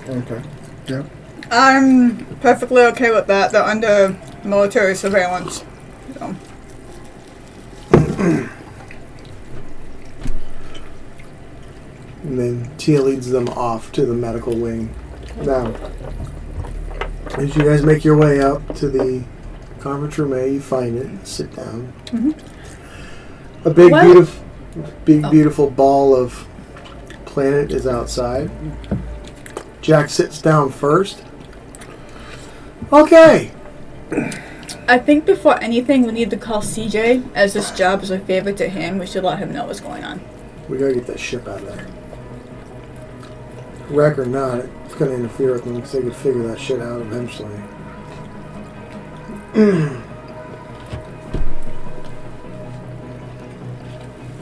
Okay, yeah. I'm perfectly okay with that. They're under military surveillance. So. And then Tia leads them off to the medical wing. Now, as you guys make your way up to the conference room A, you find it, sit down. A big, beautiful ball of planet is outside. Jack sits down first. Okay. I think before anything, we need to call CJ, as this job is a favor to him. We should let him know what's going on. We gotta get that ship out of there. Wreck or not, it's gonna interfere with them because they could figure that shit out eventually.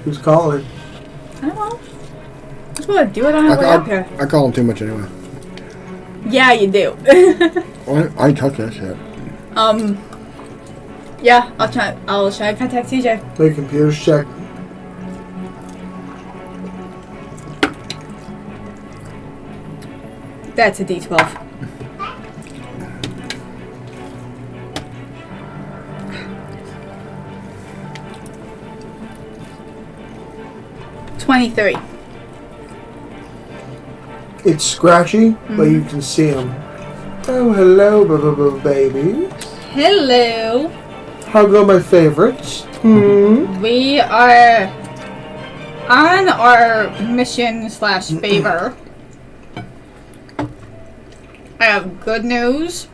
Who's calling? I don't know. Just want to do it on our way up here. I call them too much anyway. Yeah, you do. I ain't touch that shit. Yeah, I'll try to contact CJ. Make computers check. That's a D12. $23. It's scratchy, but you can see them. Oh, hello, baby. Hello. How go my favorites? We are on our mission / favor. I have good news.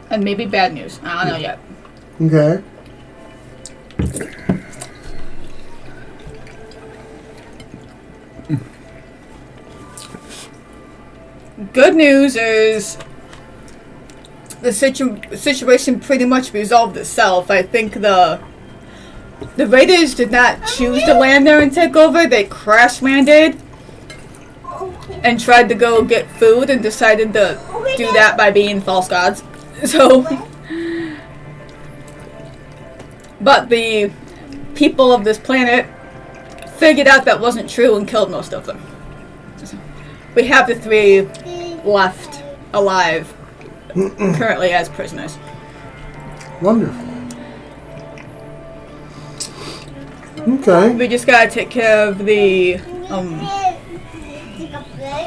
And maybe bad news. I don't know yet. Okay. Good news is the situation pretty much resolved itself. I think the raiders did not choose to land there and take over. They crash landed and tried to go get food and decided to do that by being false gods. So, but the people of this planet figured out that wasn't true and killed most of them. So we have the 3 left alive, currently as prisoners. Wonderful. Okay. We just gotta take care of the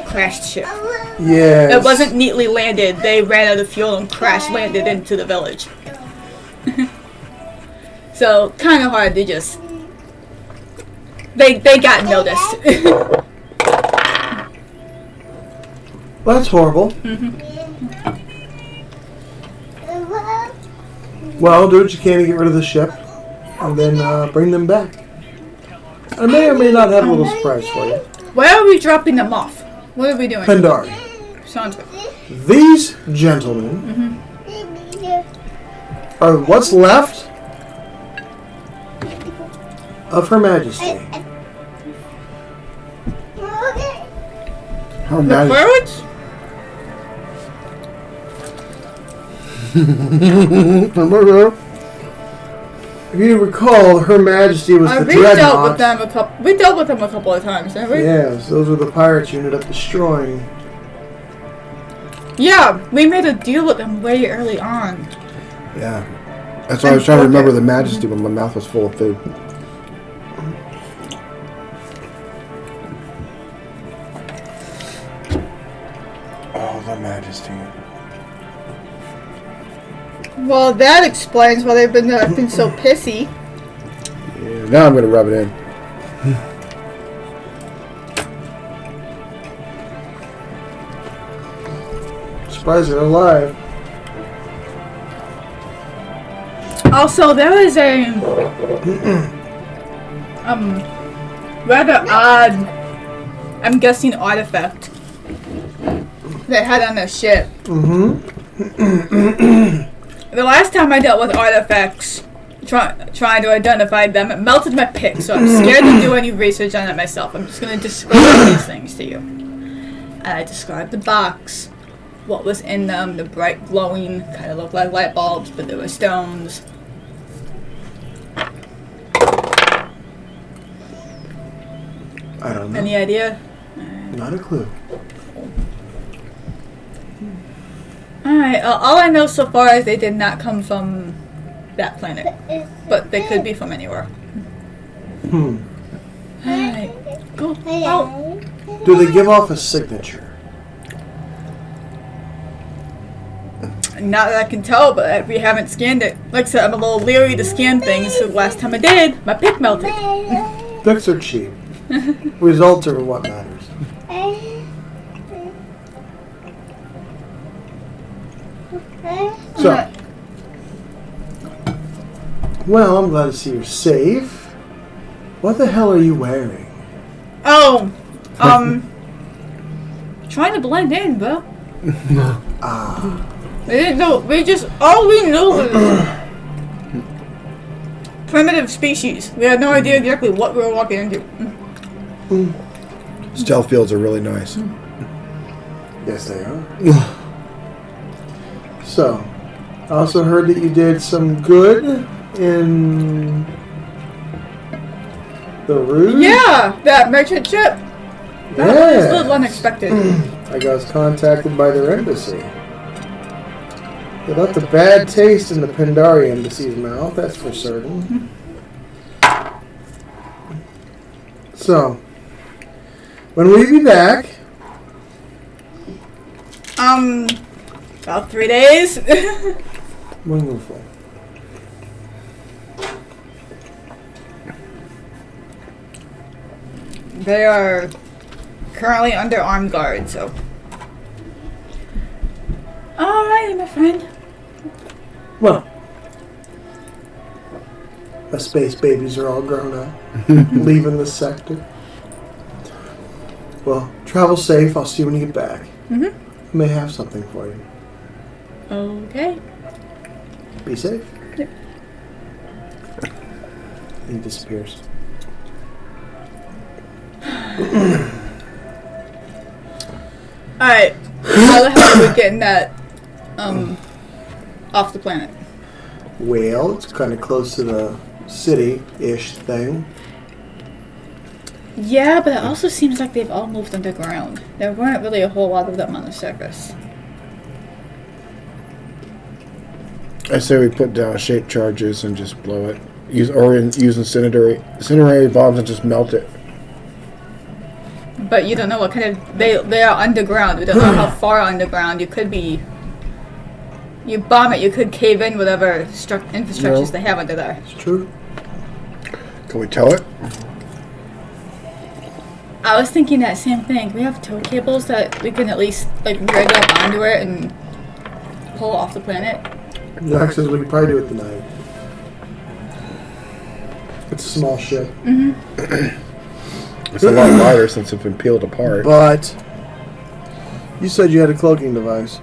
crashed ship. Yes. It wasn't neatly landed. They ran out of fuel and crash landed into the village. So kind of hard to just. They got noticed. That's horrible. Well, do what you can to get rid of the ship, and then bring them back. I may or may not have a little surprise for you. Where are we dropping them off? What are we doing? Pandari. Sounds good. These gentlemen are what's left of Her Majesty. Her The Majesty. pirates? If you recall, Her Majesty was the We dealt dreadnought. with them a couple. We dealt with them a couple of times, didn't we? Yes, those were the pirates you ended up destroying. Yeah, we made a deal with them way early on. Yeah. That's why I was trying to remember the Majesty, but my mouth was full of food. Oh, the Majesty. Well, that explains why they've been acting so pissy. Yeah, now I'm gonna rub it in. Surprised they're alive. Also, there is a rather odd, I'm guessing, artifact they had on their ship. The last time I dealt with artifacts, trying to identify them, it melted my pick, so I'm scared to do any research on it myself. I'm just going to describe these things to you. And I described the box, what was in them, the bright glowing, kind of looked like light bulbs, but they were stones. I don't know. Any idea? Not a clue. Alright, all I know so far is they did not come from that planet. But they could be from anywhere. Alright, go out. Do they give off a signature? Not that I can tell, but we haven't scanned it. Like I said, I'm a little leery to scan things, so the last time I did, my pick melted. Picks are cheap. Results are what matters. So, well, I'm glad to see you're safe. What the hell are you wearing? Oh, trying to blend in, bro. We didn't know. All we knew was primitive species. We had no idea exactly what we were walking into. Stealth fields are really nice. Yes, they are. So, I also heard that you did some good in the Rouge. Yeah, that merchant ship. That was a little unexpected. I was contacted by their embassy. They left a bad taste in the Pandari embassy's mouth, that's for certain. So, when will you be back? About 3 days. Wonderful. They are currently under armed guard, so. Alrighty, my friend. Well, the space babies are all grown up, leaving the sector. Well, travel safe. I'll see you when you get back. I may have something for you. Okay. Be safe. Yep. He disappears. Alright. How the hell are we getting that off the planet? Well, it's kind of close to the city-ish thing. Yeah, but it also seems like they've all moved underground. There weren't really a whole lot of them on the surface. I say we put down shape charges and just blow it. Use incendiary bombs and just melt it. But you don't know what kind of... They are underground. We don't know how far underground. You could be... You bomb it, you could cave in whatever infrastructures they have under there. It's true. Can we tow it? I was thinking that same thing. We have tow cables that we can at least like rig up onto it and pull off the planet. Jack says we could probably do it tonight. It's a small ship. It's a lot lighter since it's been peeled apart. But you said you had a cloaking device.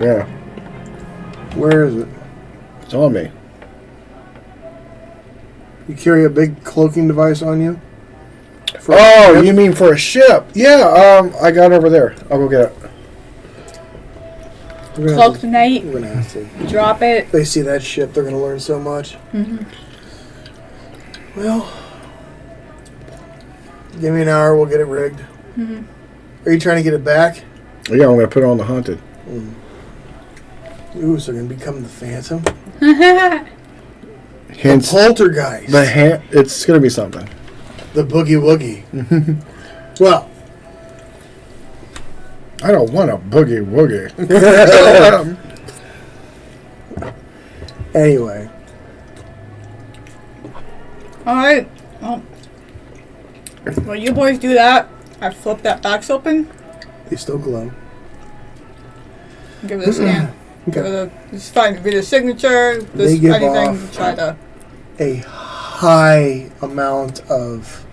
Yeah, Where is it? it's on me. You carry a big cloaking device on you? Oh, you mean for a ship? Yeah, I got it over there. I'll go get it. Cloak the night, We're gonna have to. drop it. If they see that ship, they're gonna learn so much. Well, give me an hour, we'll get it rigged. Are you trying to get it back? Yeah, I'm gonna put it on the Haunted. Ooh, so they're gonna become the Phantom? Hence, The Poltergeist. it's gonna be something. The Boogie Woogie. Well, I don't want a boogie woogie. anyway. Alright. Well, you boys do that. I flip that box open. They still glow. Give it a scan. Give it a... Just find read a signature. They Just give anything. off- Try to... A high amount of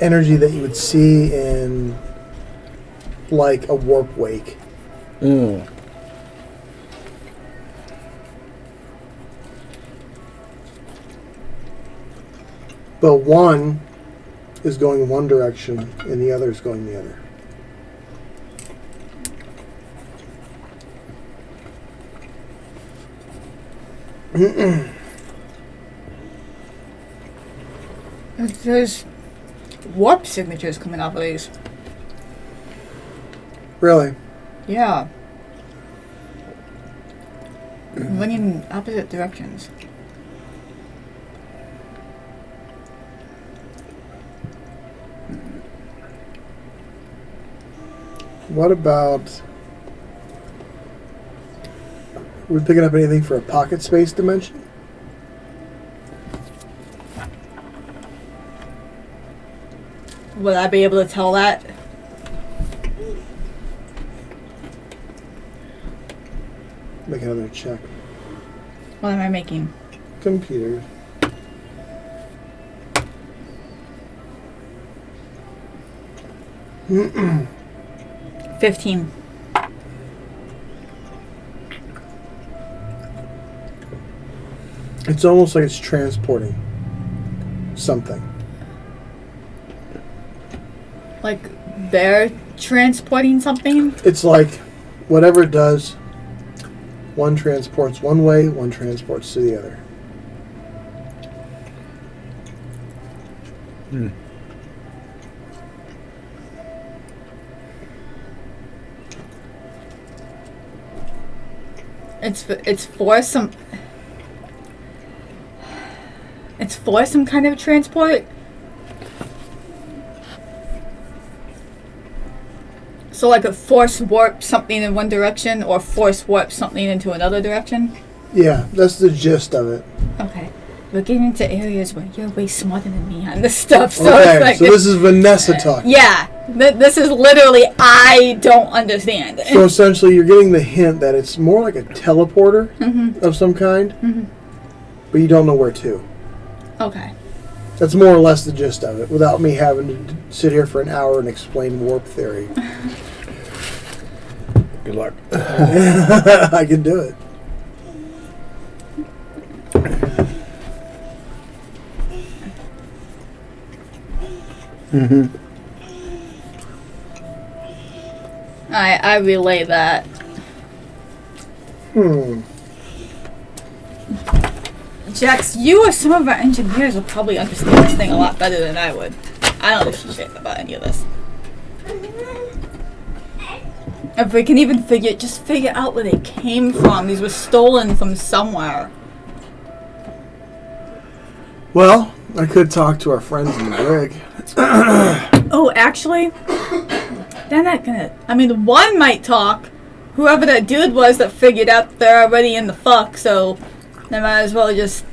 energy that you would see in like a warp wake. But one is going one direction and the other is going the other. There's warp signatures coming off of these. Really? Yeah. Running in opposite directions. What about... Are we picking up anything for a pocket space dimension? Would I be able to tell that? Make another check. What am I making? Computers. Mm-mm. 15. It's almost like it's transporting something. Like they're transporting something? It's like whatever it does, one transports one way, one transports to the other. It's for some kind of transport. So like a force warp something in one direction or force warp something into another direction? Yeah, that's the gist of it. Okay. We're getting into areas where you're way smarter than me on this stuff. So Okay, it's like, so this is Vanessa talking. yeah. This is literally, I don't understand. So essentially you're getting the hint that it's more like a teleporter of some kind, but you don't know where to. Okay. That's more or less the gist of it, without me having to sit here for an hour and explain warp theory. Good luck. I can do it. I relay that. Jax, you or some of our engineers will probably understand this thing a lot better than I would. I don't know shit about any of this. If we can even figure out where they came from. These were stolen from somewhere. Well, I could talk to our friends in the brig. Oh, actually, they're not gonna. I mean, one might talk. Whoever that dude was that figured out they're already in the fuck, so they might as well just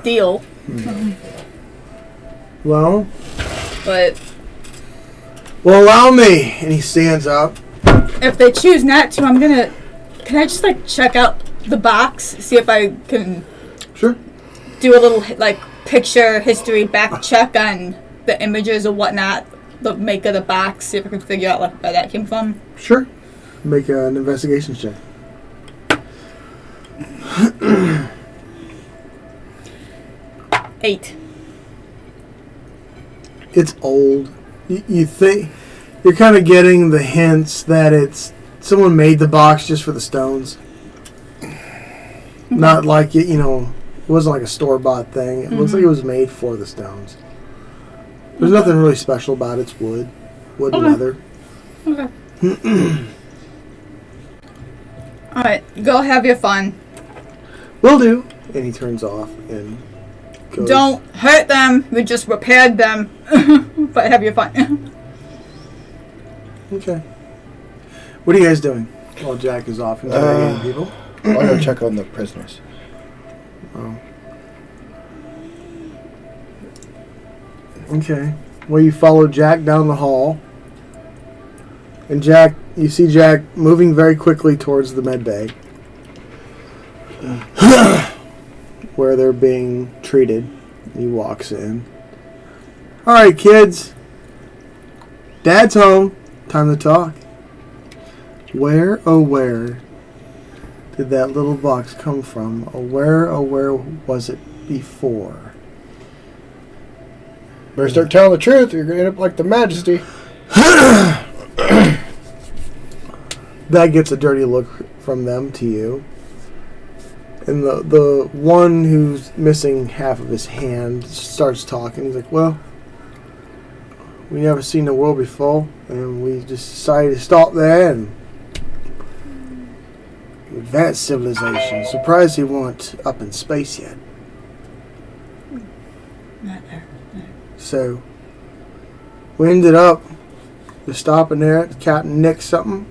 deal. Well, But allow me. And he stands up. if they choose not to, I'm gonna. Can I just like check out the box, see if I can Sure. do a little like picture history back check on the images or whatnot, the make of the box, see if I can figure out like where that came from. Sure. Make an investigation check. Eight. It's old. You think you're kind of getting the hints that it's someone made the box just for the stones. Not like it, it wasn't like a store-bought thing. It looks like it was made for the stones. There's nothing really special about it. It's wood and leather. Okay. Alright, go have your fun. Will do. And he turns off and goes. Don't hurt them. We just repaired them. But have your fun. Okay. What are you guys doing while Jack is off interrogating people? I'll go check on the prisoners. Oh. Okay. Well, you follow Jack down the hall. And you see Jack moving very quickly towards the med bay. Where they're being treated. He walks in. Alright, kids. Dad's home. Time to talk. Where, oh where, did that little box come from? Oh where was it before? Better start telling the truth, or you're going to end up like the Majesty. That gets a dirty look from them to you. And the one who's missing half of his hand starts talking. He's like, well, we never seen the world before, and we just decided to stop there and advance civilization. Surprised he weren't up in space yet. Not there. No. So we ended up just stopping there at Captain Nick something.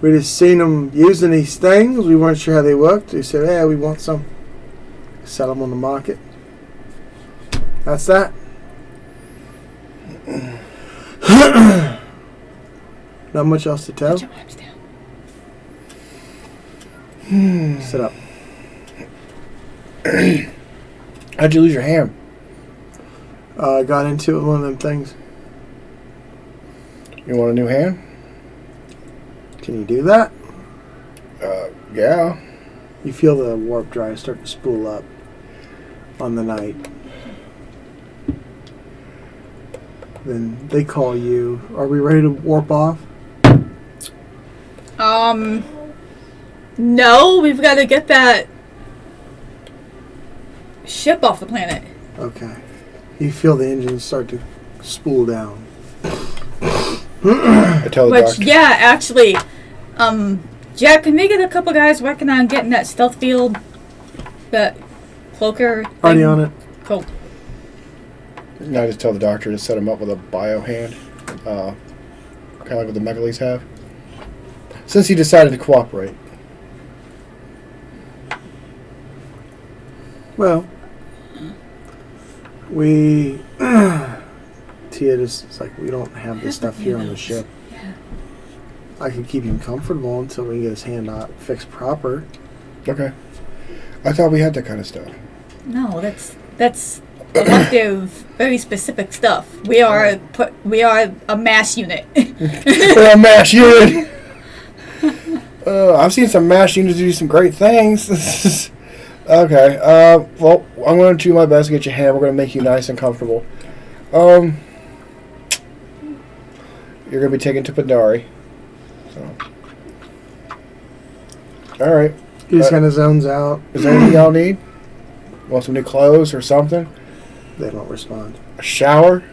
We just seen them using these things. We weren't sure how they worked. We said, "Yeah, we want some." Sell them on the market. That's that. Not much else to tell. Put your arms down. Sit up. How'd you lose your hand? I got into it with one of them things. You want a new hand? Can you do that? Yeah. You feel the warp drive start to spool up on the night. Then they call you. Are we ready to warp off? No, we've got to get that ship off the planet. Okay. You feel the engines start to spool down. I tell the Which, doctor. yeah, actually, Jack, can we get a couple guys working on getting that stealth field, that cloaker thing? Already on it. Cool. And I just tell the doctor to set him up with a bio hand. Kind of like what the Megalies have. Since he decided to cooperate. Well, we... Tia just is like, we don't have this stuff here on the ship. Yeah. I can keep him comfortable until we can get his hand fixed proper. Okay. I thought we had that kind of stuff. No, that's elective, very specific stuff. We are a mass unit. We're a MASH unit! I've seen some MASH units do some great things. Okay. Well, I'm going to do my best to get your hand. We're going to make you nice and comfortable. You're going to be taken to Pandari. So. Alright. He just kind of zones out. Is there anything y'all need? Want some new clothes or something? They don't respond. A shower?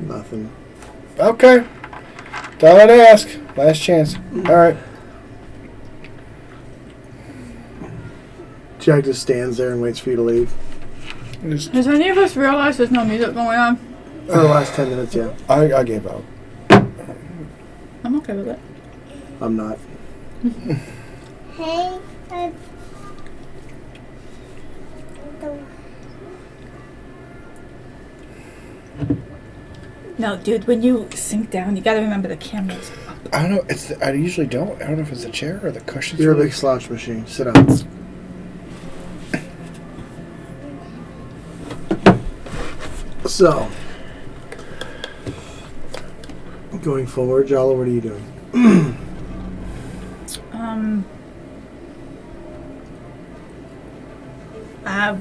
Nothing. Okay. Thought I'd ask. Last chance. All right. Jack just stands there and waits for you to leave. Just, Has any of us realized there's no music going on? For the last 10 minutes, yeah. I gave up. I'm okay with it. I'm not. Hey, No, dude, when you sink down, you gotta remember the camera's up. I don't know. I usually don't. I don't know if it's the chair or the cushions. You're a big slouch machine. Sit down. So, going forward, Jala, what are you doing?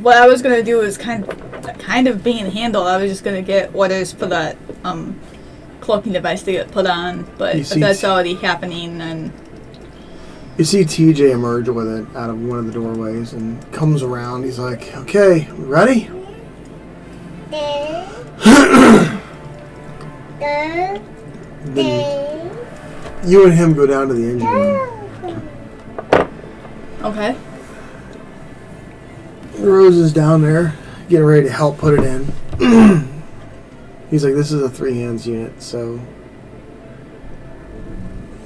What I was gonna do is kind of being handled. I was just gonna get orders for that cloaking device to get put on, but You if see that's already happening, then You see TJ emerge with it out of one of the doorways and comes around. He's like, okay, we ready? Then you and him go down to the engine room. okay. Rose is down there getting ready to help put it in. He's like, this is a 3-hands unit, so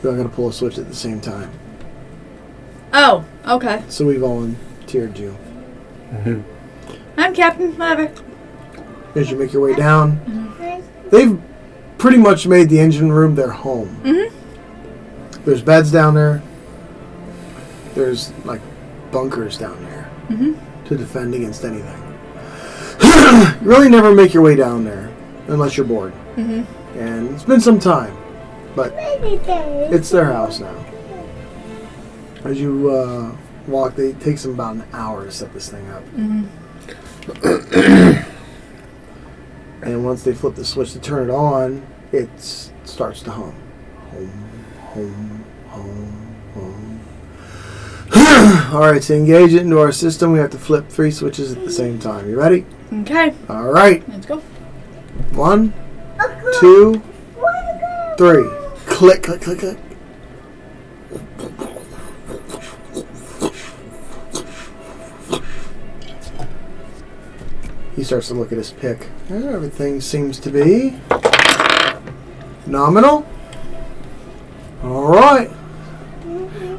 we're not going to pull a switch at the same time. Oh, okay. So we volunteered you. I'm captain. Whatever. As you make your way down, they've pretty much made the engine room their home. There's beds down there. There's like bunkers down there to defend against anything. You really never make your way down there unless you're bored. And it's been some time, but it's their house now. As you walk, it takes them about an hour to set this thing up. And once they flip the switch to turn it on, it starts to hum. Hum, hum, hum, hum. Alright, to engage it into our system, we have to flip 3 switches at the same time. You ready? Okay. Alright. Let's go. 1, 2, 3. Click, click, click, click. He starts to look at his pick. Everything seems to be nominal. Alright.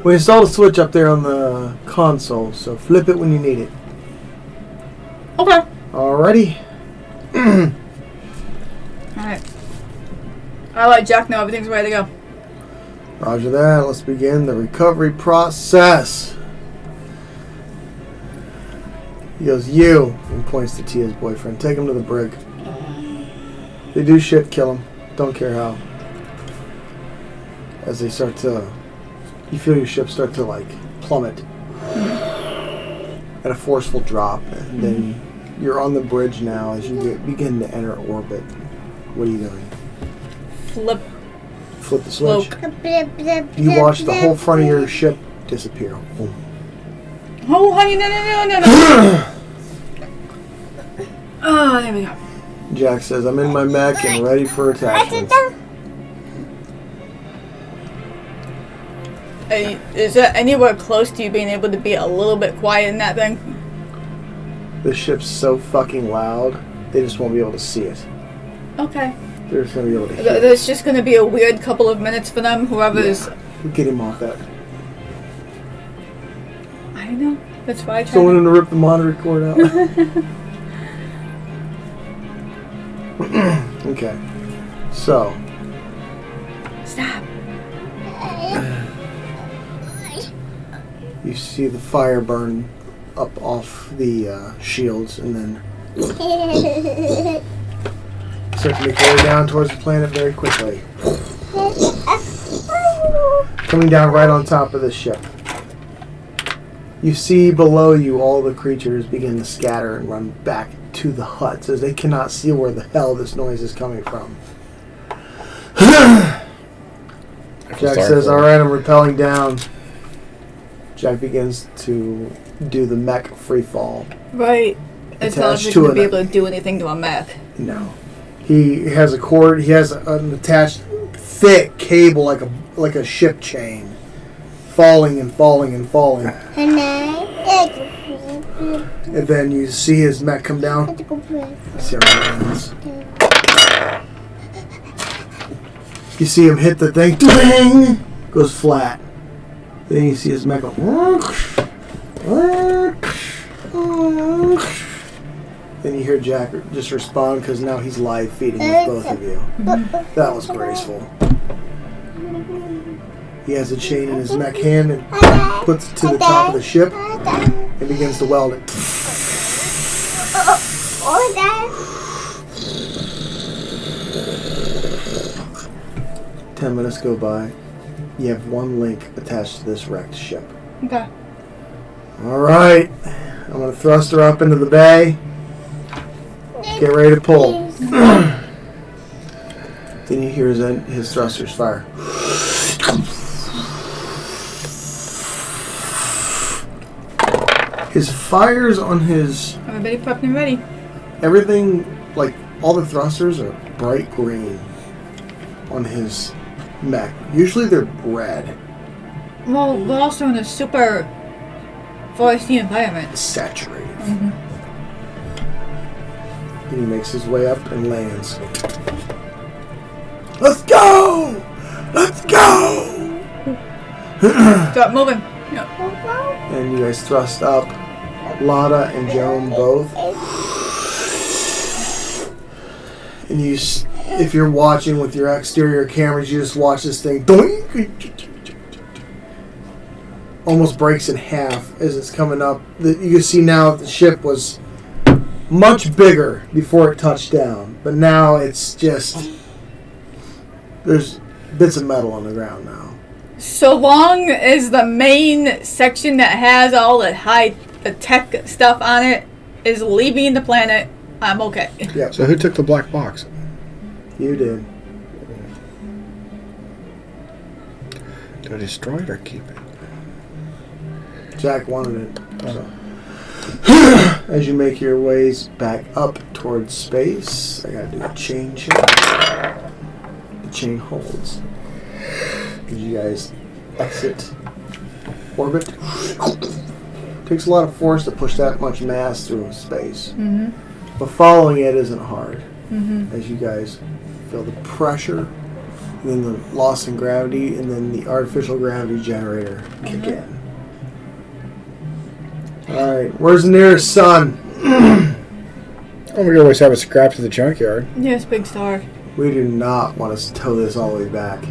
We installed a switch up there on the console, so flip it when you need it. Okay. Alrighty. Alright. I'll let Jack know everything's ready to go. Roger that. Let's begin the recovery process. He goes, you, and points to Tia's boyfriend. Take him to the brig. They do shit, kill him. Don't care how. As they start to, you feel your ship start to like plummet at a forceful drop, and then you're on the bridge now as you begin to enter orbit. What are you doing? Flip the switch. You watch the whole front of your ship disappear. Boom. Oh, honey, no. Oh, there we go. Jack says, I'm in my mech and ready for attachments. Is there anywhere close to you being able to be a little bit quiet in that thing? The ship's so fucking loud, they just won't be able to see it. Okay. They're just going to be able to hear it. There's just going to be a weird couple of minutes for them, whoever's... We'll get him off that. I don't know. That's why I tried. Someone to rip the monitor cord out. Okay. So. Stop. You see the fire burn up off the shields and then start to make your way down towards the planet very quickly. Coming down right on top of the ship. You see below you all the creatures begin to scatter and run back to the huts as they cannot see where the hell this noise is coming from. Jack says, alright, I'm rappelling down. Jack begins to do the mech free fall. Right. It's not like Attached he's to going to be it. able to do anything to a mech. No. He has a cord, he has an attached thick cable like a ship chain, falling and falling and falling. And then you see his mech come down. See our hands. You see him hit the thing. Ding! Goes flat. Then you see his mech go. Then you hear Jack just respond because now he's live feeding with both of you. That was graceful. He has a chain in his mech hand and puts it to the top of the ship and begins to weld it. 10 minutes go by. You have one link attached to this wrecked ship. Okay. Alright. I'm going to thrust her up into the bay. Get ready to pull. Then you hear his thrusters fire. His fires on his... Everybody prepped and ready. Everything, like all the thrusters are bright green on his mech. Usually they're red. Well, we're also in a super foresty environment. Saturated. And he makes his way up and lands. Let's go! Let's go! Start moving. Yep. And you guys thrust up. Lada and Joan both. And you, if you're watching with your exterior cameras, you just watch this thing doink, almost breaks in half as it's coming up. You can see now the ship was much bigger before it touched down, but now it's just there's bits of metal on the ground now. So long as the main section that has all the tech stuff on it is leaving the planet, I'm okay. Yeah. So who took the black box? You did. Do I destroy it or keep it? Jack wanted it. So. As you make your ways back up towards space, I gotta do a chain check. The chain holds. As you guys exit orbit. Takes a lot of force to push that much mass through space. Mm-hmm. But following it isn't hard. Mm-hmm. As you guys feel the pressure, and then the loss in gravity, and then the artificial gravity generator kick in. Alright, where's the nearest sun? Oh, we always have a scrap to the junkyard. Yes, Big Star. We do not want to tow this all the way back.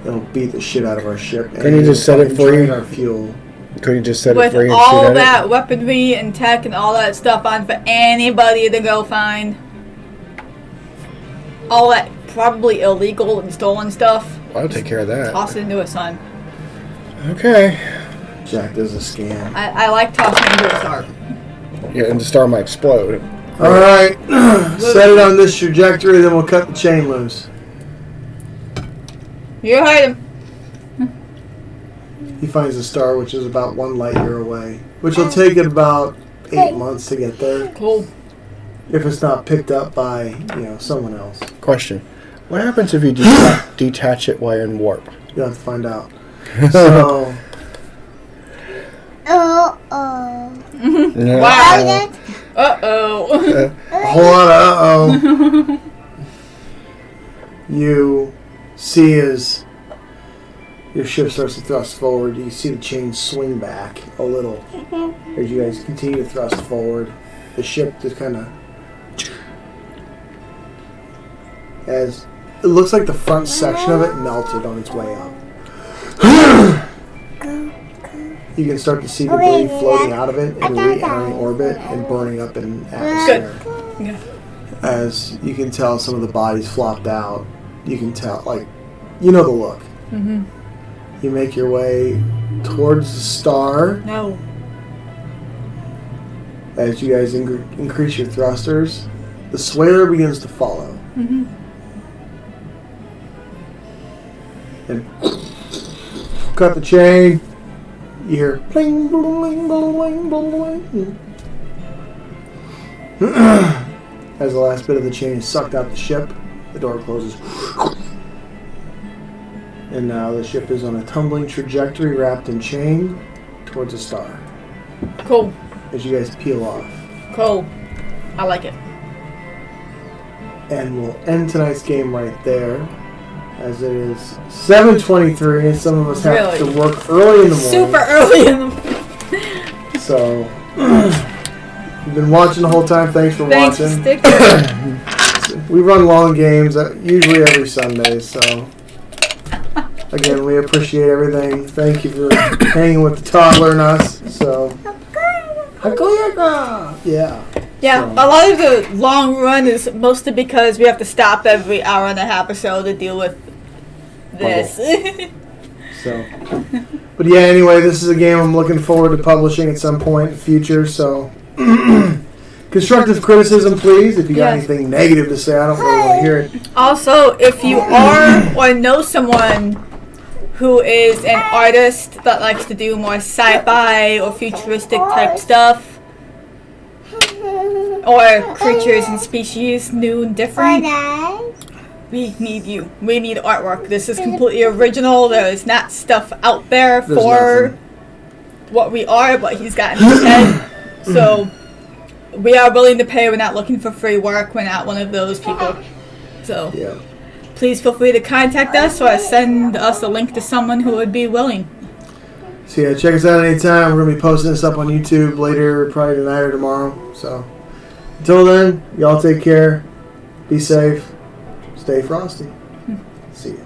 It'll beat the shit out of our ship. And Couldn't you just set it it'll free? drain our fuel. Couldn't you just set it With free and all shoot at that weaponry and tech and all that stuff on for anybody to go find. All that probably illegal and stolen stuff. it? I'll take care of that. Toss it into a sun. Okay. Jack does a scan. I like tossing it into a star. Yeah, and the star might explode. Alright, set it on this trajectory, then we'll cut the chain loose. You heard him. He finds a star which is about 1 light year away, which will take it about 8 months to get there. Cool. If it's not picked up by, someone else. Question. What happens if you detach it while in warp? You'll have to find out. So, No. Wow. Uh-oh. a whole lot of uh-oh. You see as your ship starts to thrust forward, you see the chain swing back a little. As you guys continue to thrust forward, the ship just kind of... As it looks like the front section of it melted on its way up. You can start to see debris floating out of it and re-entering orbit and burning up in atmosphere. Good. Yeah. As you can tell, some of the bodies flopped out. You can tell, the look. Mm-hmm. You make your way towards the star. No. As you guys increase your thrusters, the swaler begins to follow. Mm-hmm. And cut the chain. You hear bling, bling, bling, bling. As the last bit of the chain is sucked out the ship, the door closes. And now the ship is on a tumbling trajectory wrapped in chain towards a star. Cool. As you guys peel off. Cool. I like it. And we'll end tonight's game right there. As it is 7:23 and some of us have to work early in the morning. Super early in the morning. So, you've been watching the whole time. Thanks for watching. We run long games, usually every Sunday, so again, we appreciate everything. Thank you for hanging with the toddler and us. So, yeah. Yeah, So. a lot of the long run is mostly because we have to stop every hour and a half or so to deal with this. So, but yeah, anyway, this is a game I'm looking forward to publishing at some point in the future. So, constructive criticism, please. If you got anything negative to say, I don't really want to hear it. Also, if you are or know someone who is an artist that likes to do more sci-fi or futuristic type stuff, or creatures and species new and different, we need you. We need artwork. This is completely original. There is not stuff out there for what we are, what he's got in his head. So we are willing to pay. We're not looking for free work. We're not one of those people. So please feel free to contact us or send us a link to someone who would be willing. So yeah, check us out anytime. We're going to be posting this up on YouTube later, probably tonight or tomorrow. So until then, y'all take care. Be safe. Stay frosty. See ya.